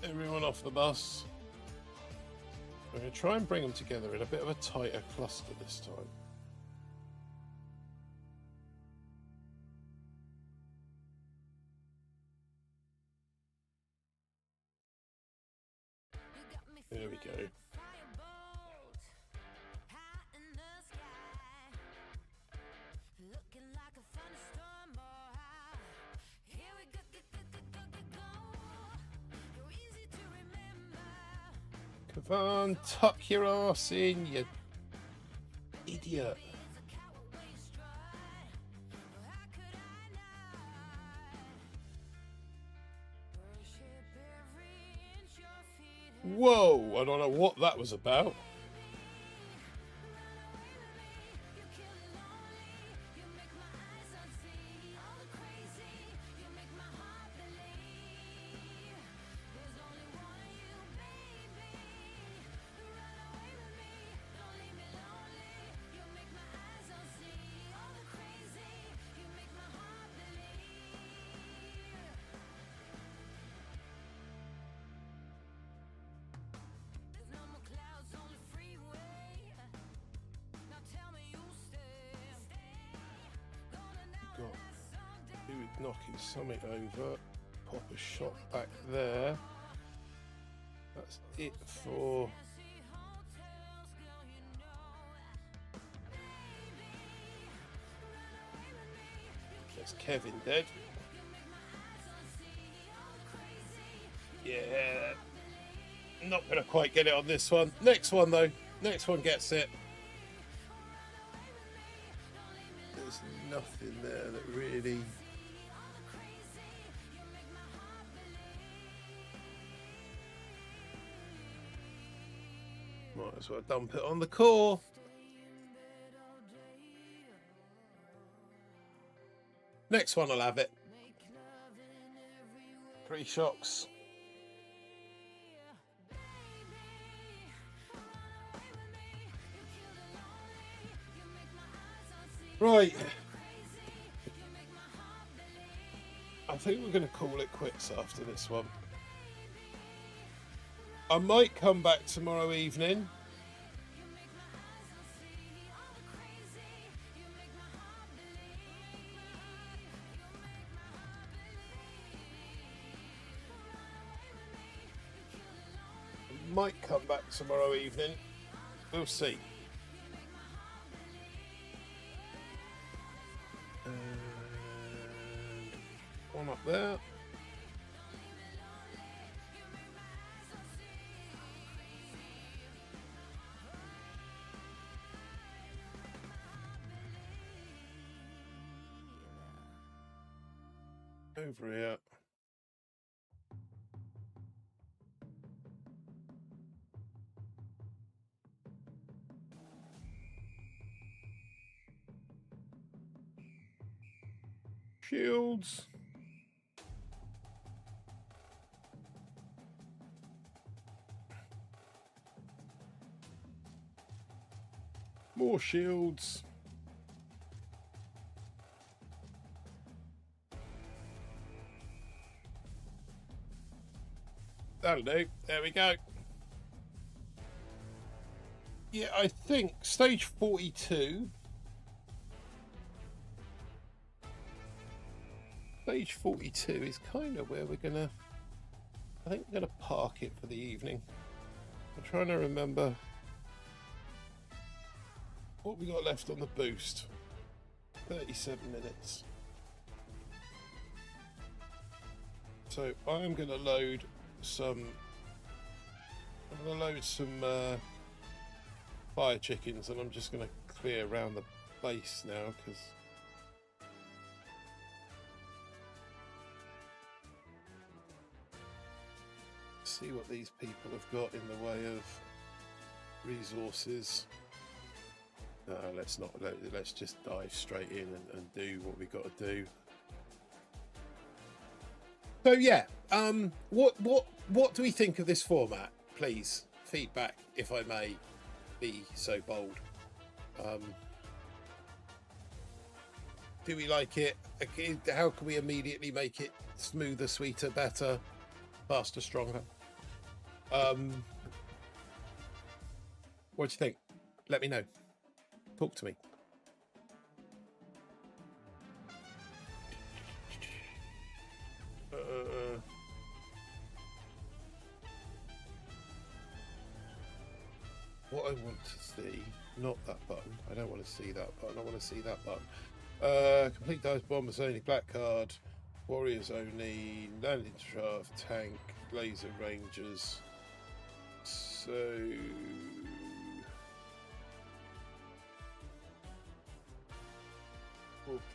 Everyone off the bus. We're going to try and bring them together in a bit of a tighter cluster this time. There we go. Kavan, tuck your ass in, you Idiot. Whoa, I don't know what that was about. Do with knocking something over, pop a shot back there. That's it for that's Kevin dead. Yeah, not gonna quite get it on this one. Next one though, next one gets it. There's nothing there that really might as well dump it on the core. Next one will have it. 3 shocks. Right. I think we're going to call it quits after this one. I might come back tomorrow evening. Might come back tomorrow evening. We'll see. And one up there. Over here. Shields. More shields. That'll do. There we go. Yeah, I think stage 42. Stage 42 is kind of where we're gonna. I think we're gonna park it for the evening. I'm trying to remember what we got left on the boost. 37 minutes. So I'm gonna load some. I'm gonna load some fire chickens, and I'm just gonna clear around the base now because. See what these people have got in the way of resources. No, let's not. Let's just dive straight in and do what we've got to do. So yeah, what do we think of this format? Please, feedback, if I may be so bold. Do we like it? How can we immediately make it smoother, sweeter, better, faster, stronger? What do you think? Let me know. Talk to me. What I want to see, not that button. I don't want to see that button. I want to see that button. Complete dice bombers only, black card, warriors only, landing shaft, tank, laser rangers. So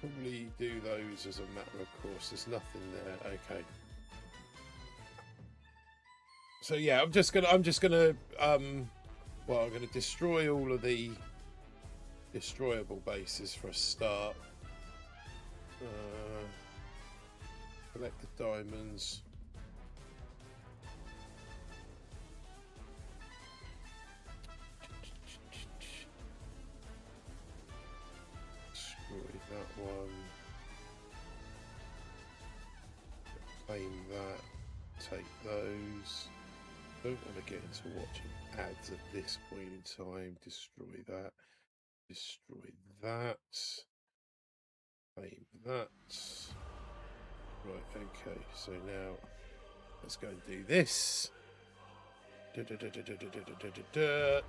we'll probably do those as a matter of course. There's nothing there. Okay. So yeah, I'm just gonna well, I'm gonna destroy all of the destroyable bases for a start. Collect the diamonds. Destroy that one. Claim that. Take those. Don't want to get into watching ads at this point in time. Destroy that. Destroy that. Claim that. Right, okay, so now let's go and do this.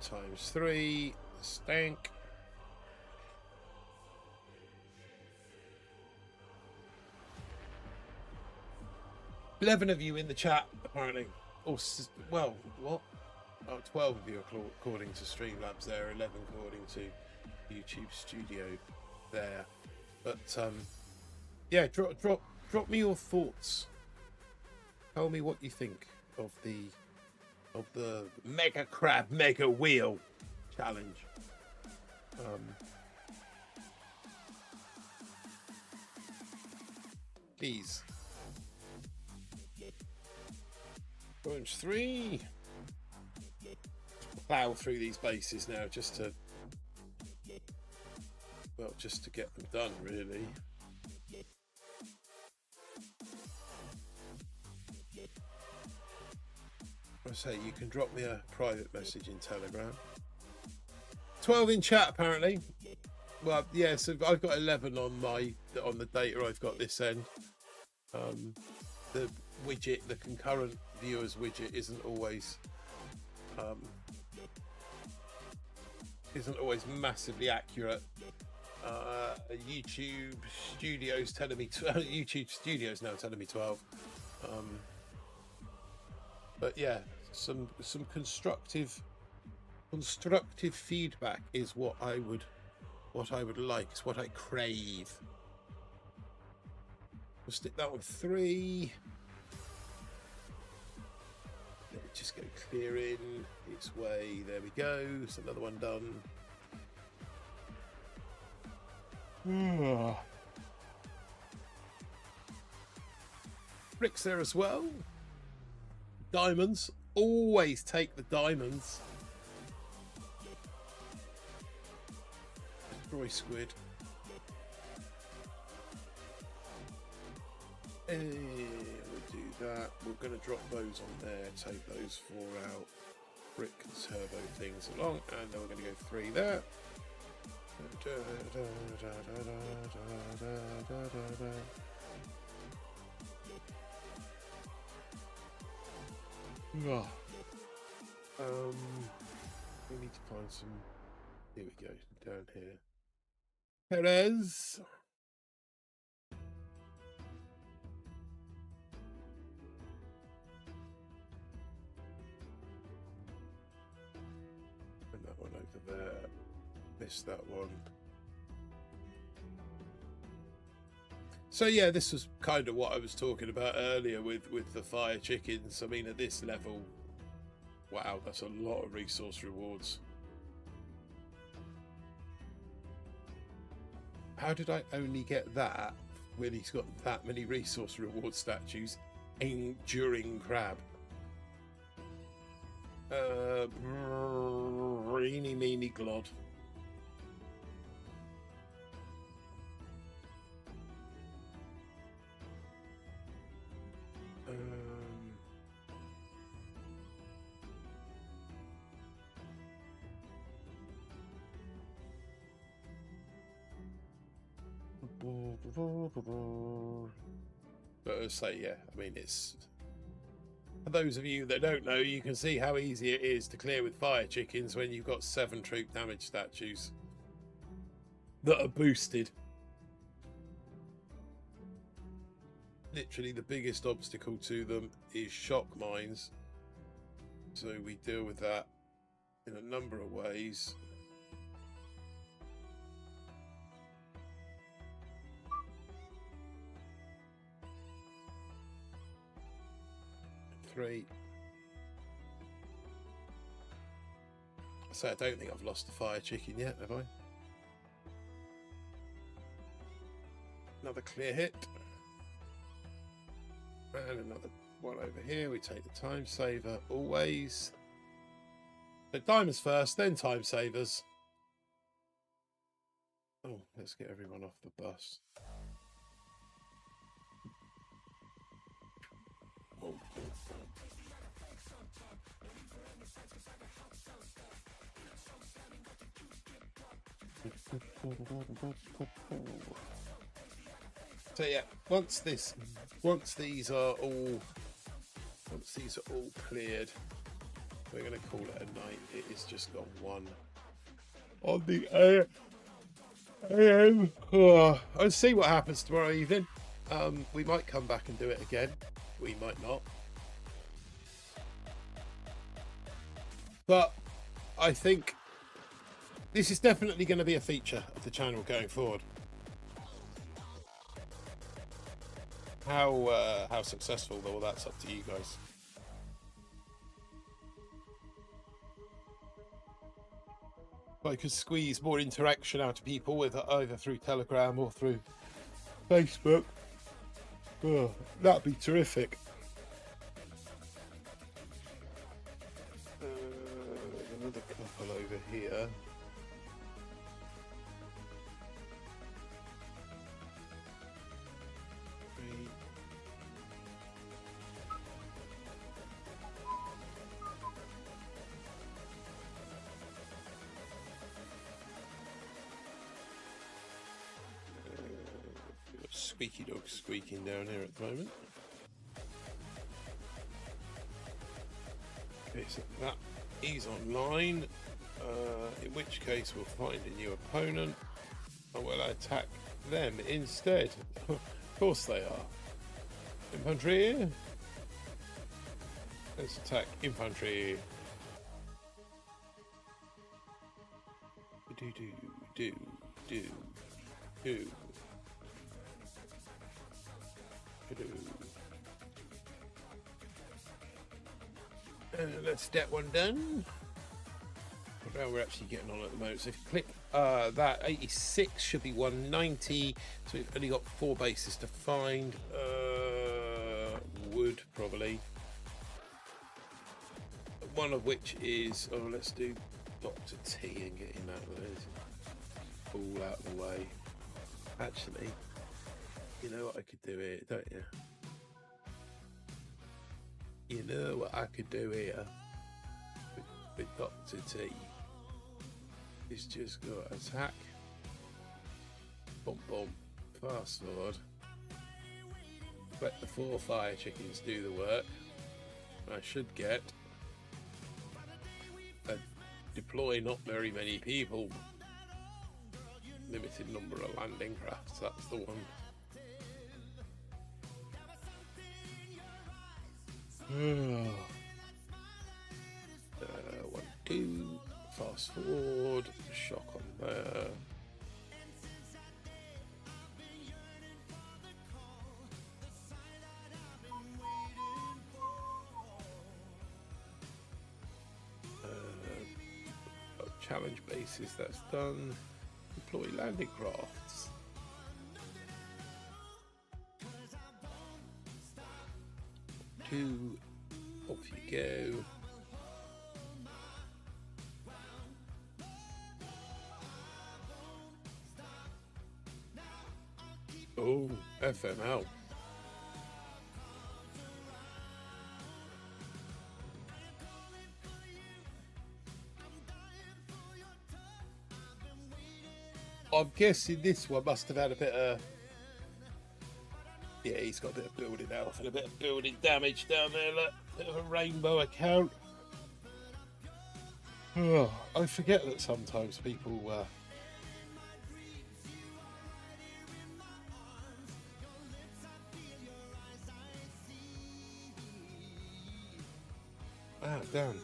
Times 3. Stank. $11 of you in the chat, apparently. Or, well, what? Oh, 12 of you according to Streamlabs there, 11 according to YouTube Studio there. But, yeah, drop me your thoughts. Tell me what you think of the Mega Crab Mega Wheel challenge. Please. Bunch 3. Plow through these bases now just to get them done, really. I say you can drop me a private message in Telegram. 12 in chat apparently. Well, yeah, so I've got 11 on the data I've got this end. The widget, the concurrent viewers widget, isn't always massively accurate. YouTube Studios telling me YouTube Studios now telling me 12. But yeah, some constructive feedback is what I would like. It's what I crave. We'll stick that on 3. Let it just go clearing its way. There we go. It's another one done. Bricks there as well. Diamonds. Always take the diamonds. Destroy squid. We'll do that. We're going to drop those on there. Take those 4 out. Brick and turbo things along. And then we're going to go 3 there. We need to find some. Here we go, down here. Perez. And that one over there. Missed that one. So yeah, this was kind of what I was talking about earlier with the fire chickens. I mean, at this level, wow, that's a lot of resource rewards. How did I only get that when he's got that many resource reward statues? Enduring crab. Reeny meeny glod. But I say, yeah, I mean, it's for those of you that don't know, you can see how easy it is to clear with fire chickens when you've got 7 troop damage statues that are boosted. Literally the biggest obstacle to them is shock mines, so we deal with that in a number of ways. 3. So I don't think I've lost a fire chicken yet, have I? Another clear hit. And another one over here. We take the time saver always. So diamonds first, then time savers. Oh, let's get everyone off the bus. Oh. So yeah, once these are all cleared, we're going to call it a night. It is just gone 1 on the AM. Oh, I'll see what happens tomorrow evening. We might come back and do it again. We might not. But I think this is definitely going to be a feature of the channel going forward. How successful though, that's up to you guys. I could squeeze more interaction out of people with either through Telegram or through Facebook. Oh, that'd be terrific. Another couple over here. Squeaky dog squeaking down here at the moment. Okay, so that is online, in which case we'll find a new opponent and we'll attack them instead. Of course they are. Infantry. Let's attack infantry. Do. Let's get one done. How we're actually getting on at the moment. So if you click that, 86 should be 190. So we've only got 4 bases to find. Wood probably. One of which is, oh, let's do Dr. T and get him out of there. All out of the way. Actually, you know what I could do here, don't you? You know what I could do here with Dr. T is just go attack, bump, fast forward, let the 4 fire chickens do the work. I should get a deploy not very many people, limited number of landing crafts, that's the one. 1, 2, fast forward, shock on there. Challenge bases, that's done. Deploy landing crafts. Two, off you go. Oh, FML. I'm guessing this one must have had a bit of... Yeah, he's got a bit of building health and a bit of building damage down there. Look, bit of a rainbow account. Oh, I forget that sometimes people... damn.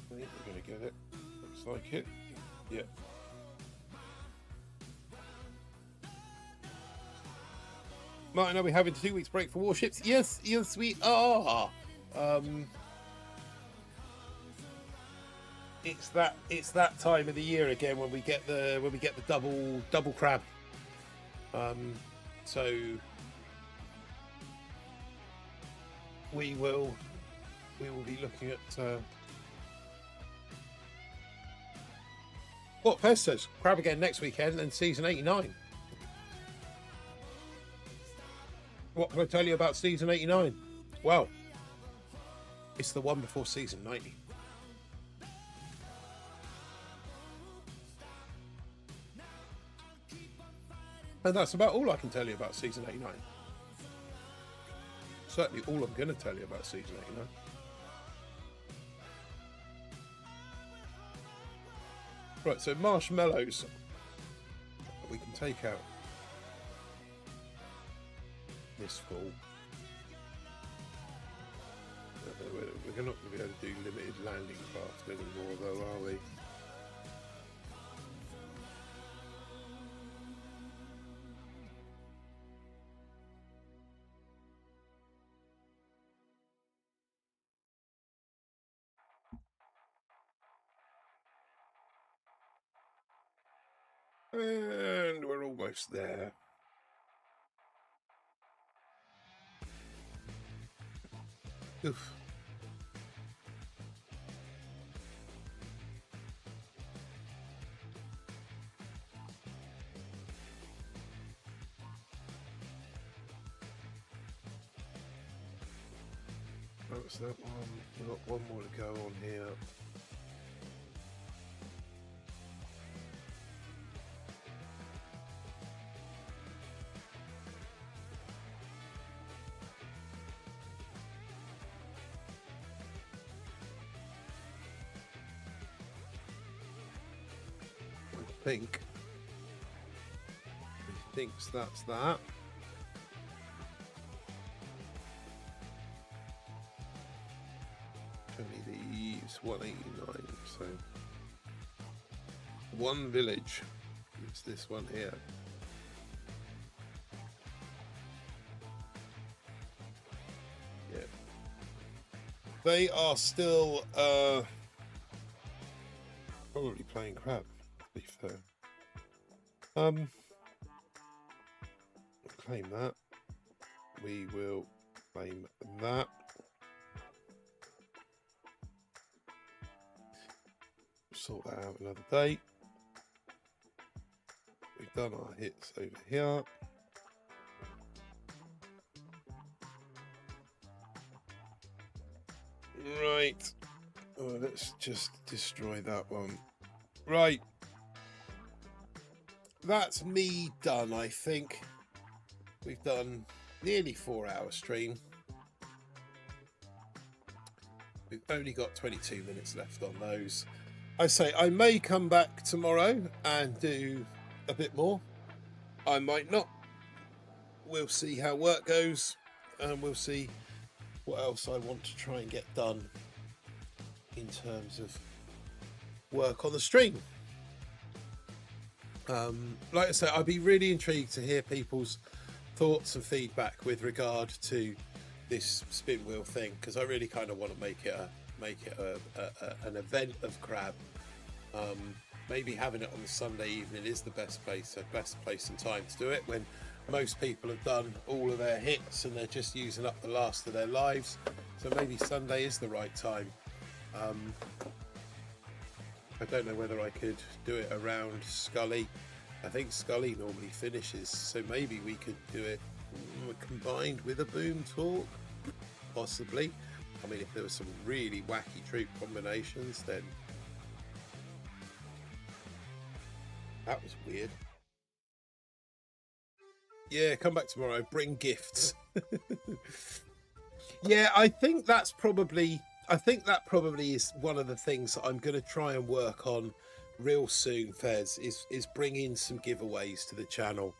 I think we're going to get it. Looks like it. Yeah. Martin, are we having 2 weeks break for warships? Yes, yes, we are. It's that time of the year again when we get the double crab. So we will be looking at what Pez says, crab again next weekend and season 89. What can I tell you about season 89? Well, it's the one before season 90. And that's about all I can tell you about season 89. Certainly all I'm going to tell you about season 89. Right, so marshmallows. We can take out this fall. We're not going to be able to do limited landing craft anymore, though, are we? And we're almost there. Oof. That's that one. We've got one more to go on here. I think he thinks that's that. Only these 189, so one village. It's this one here. Yeah, they are still probably playing crab. To be fair, claim that. We will claim that. Sort that out another day. We've done our hits over here. Right. Oh, let's just destroy that one. Right. That's me done, I think. We've done nearly 4-hour stream. We've only got 22 minutes left on those. I say I may come back tomorrow and do a bit more. I might not. We'll see how work goes, and we'll see what else I want to try and get done in terms of work on the stream. Like I say, I'd be really intrigued to hear people's thoughts and feedback with regard to this spin wheel thing, because I really kind of want to make it an event of crab. Maybe having it on the Sunday evening is the best place and time to do it, when most people have done all of their hits and they're just using up the last of their lives. So maybe Sunday is the right time. I don't know whether I could do it around Scully. I think Scully normally finishes, so maybe we could do it combined with a boom talk, possibly. I mean, if there were some really wacky troop combinations, then that was weird. Yeah, come back tomorrow. Bring gifts. Yeah, I think that probably is one of the things that I'm going to try and work on real soon, Fez, is bringing some giveaways to the channel.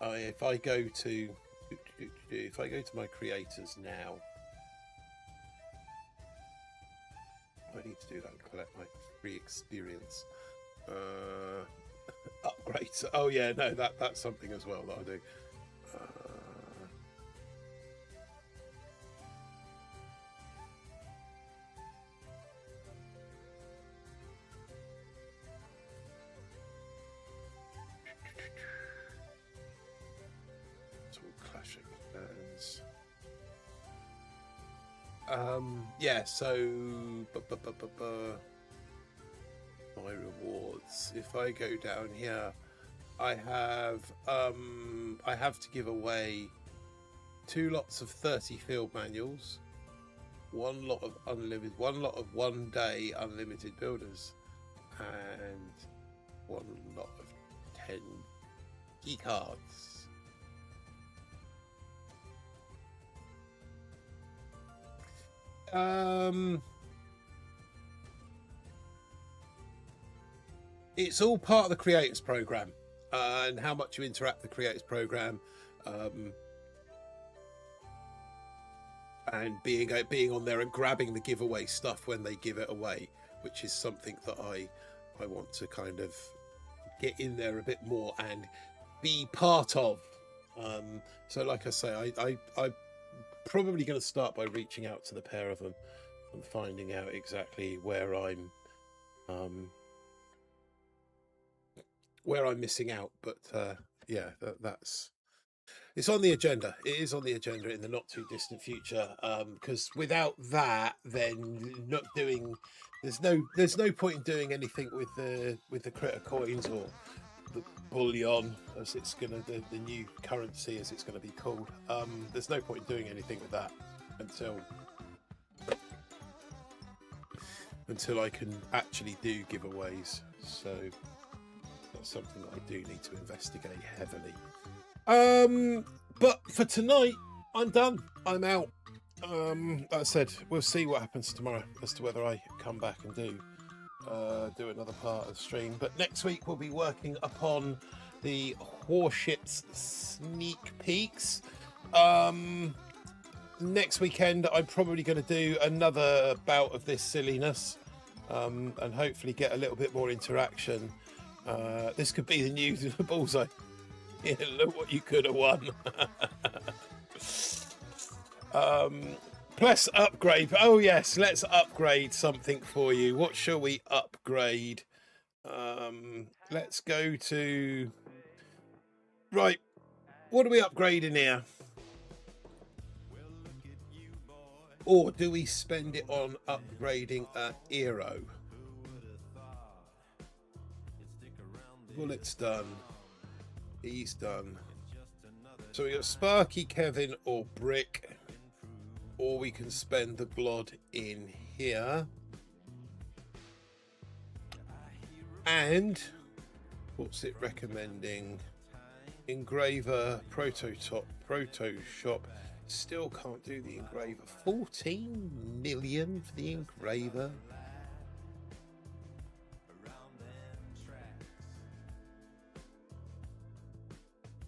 If I go to my creators now, I need to do that and collect my free experience. Upgrades. Oh yeah, no, that's something as well that I do. It's all clashing hands. Yeah, so my rewards. If I go down here, I have to give away 2 lots of 30 field manuals, 1 lot of unlimited, 1 lot of 1 day unlimited builders, and 1 lot of 10 key cards. It's all part of the creators program, and how much you interact with the creators program, and being on there and grabbing the giveaway stuff when they give it away, which is something that I want to kind of get in there a bit more and be part of. So like I say, I'm probably going to start by reaching out to the pair of them and finding out exactly where I'm missing out. But yeah, that's it's on the agenda. It is on the agenda in the not too distant future, because without that, then not doing there's no point in doing anything with the critter coins or the bullion, as it's gonna the new currency as it's gonna be called. There's no point in doing anything with that until I can actually do giveaways. So that's something that I do need to investigate heavily. But for tonight, I'm done. I'm out. Like I said, we'll see what happens tomorrow as to whether I come back and do another part of the stream. But next week we'll be working upon the warships sneak peeks. Next weekend I'm probably going to do another bout of this silliness, and hopefully get a little bit more interaction. This could be the new bullseye. Yeah, look what you could have won. Plus upgrade. Oh yes, let's upgrade something for you. What shall we upgrade? Let's go to... Right, what are we upgrading here? Or do we spend it on upgrading a hero? Bullet's done. He's done. So we got Sparky, Kevin, or Brick. Or we can spend the Glod in here. And what's it recommending? Engraver, Protoshop. Still can't do the engraver. 14 million for the engraver.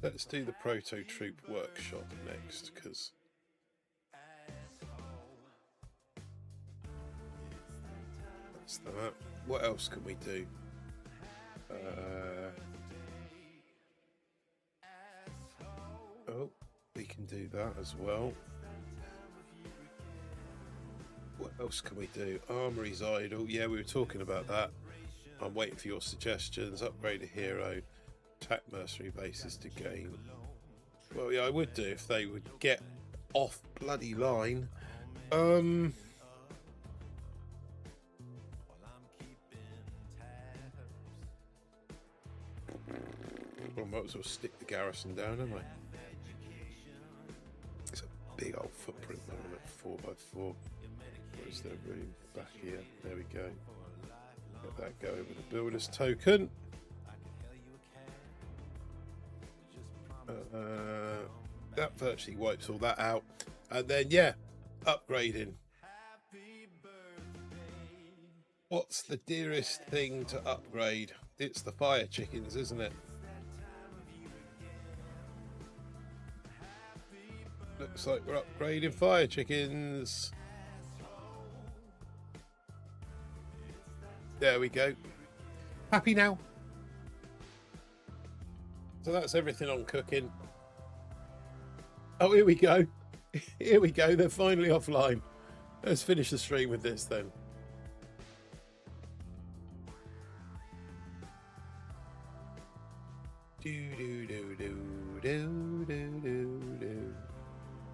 Let's do the Proto Troop workshop next, because that's that. What else can we do? Oh, we can do that as well. What else can we do? Armory's idle. Yeah, we were talking about that. I'm waiting for your suggestions. Upgrade a hero. Attack mercenary bases to gain. Well, yeah, I would do if they would get off bloody line. I might as well stick the garrison down, haven't I? It's a big old footprint though, isn't it? 4x4. Where's the room? Back here. There we go. Let that go with a builder's token. That virtually wipes all that out. And then, yeah, upgrading. What's the dearest thing to upgrade? It's the fire chickens, isn't it? Looks like we're upgrading fire chickens. There we go. Happy now? So that's everything on cooking. Oh, here we go. Here we go. They're finally offline. Let's finish the stream with this then.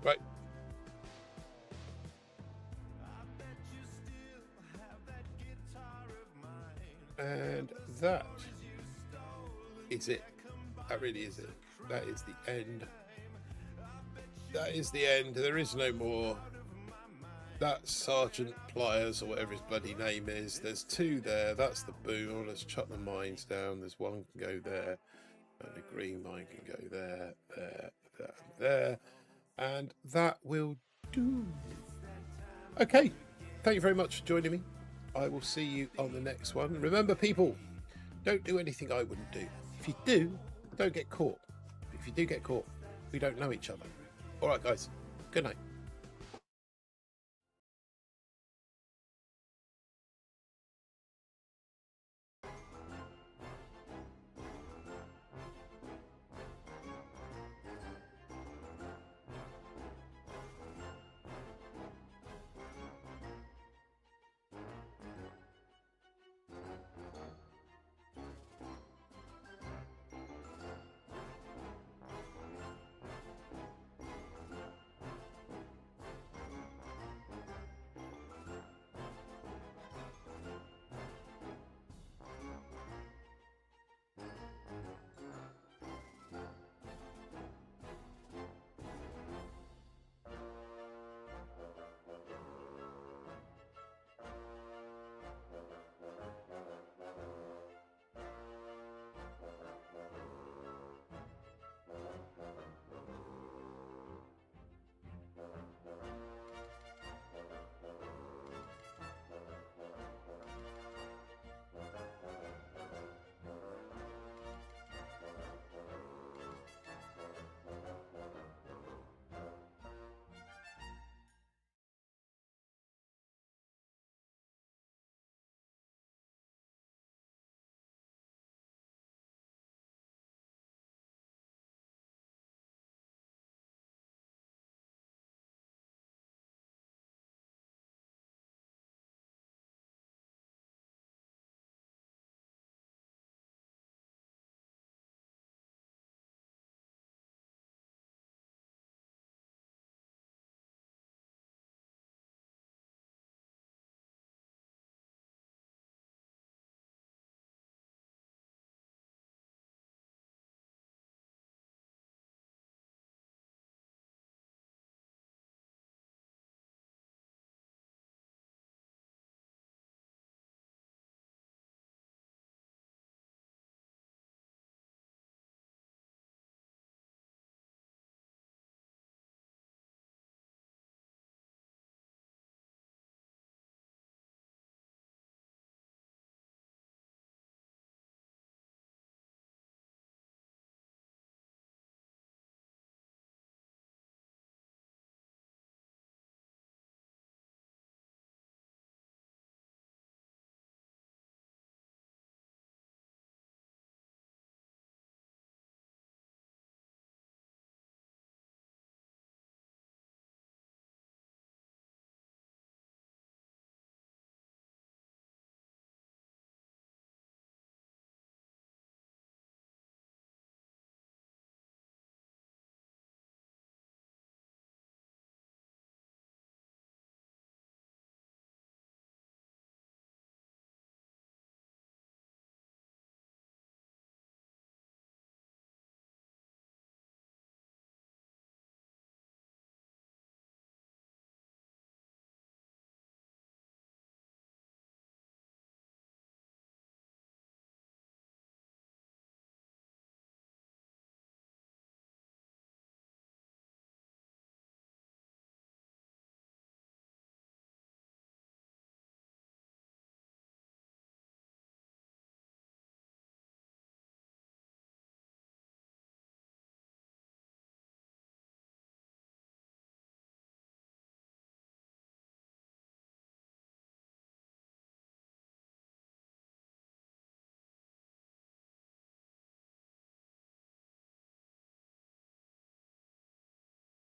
Right. And that is it. That really is it. That is the end. That is the end. There is no more. That's Sergeant Pliers, or whatever his bloody name is. There's two there. That's the boom. Let's chuck the mines down. There's one can go there. And the green mine can go there, there, there, there. And that will do. Okay. Thank you very much for joining me. I will see you on the next one. Remember, people, don't do anything I wouldn't do. If you do, don't get caught. If you do get caught, we don't know each other. All right, guys. Good night.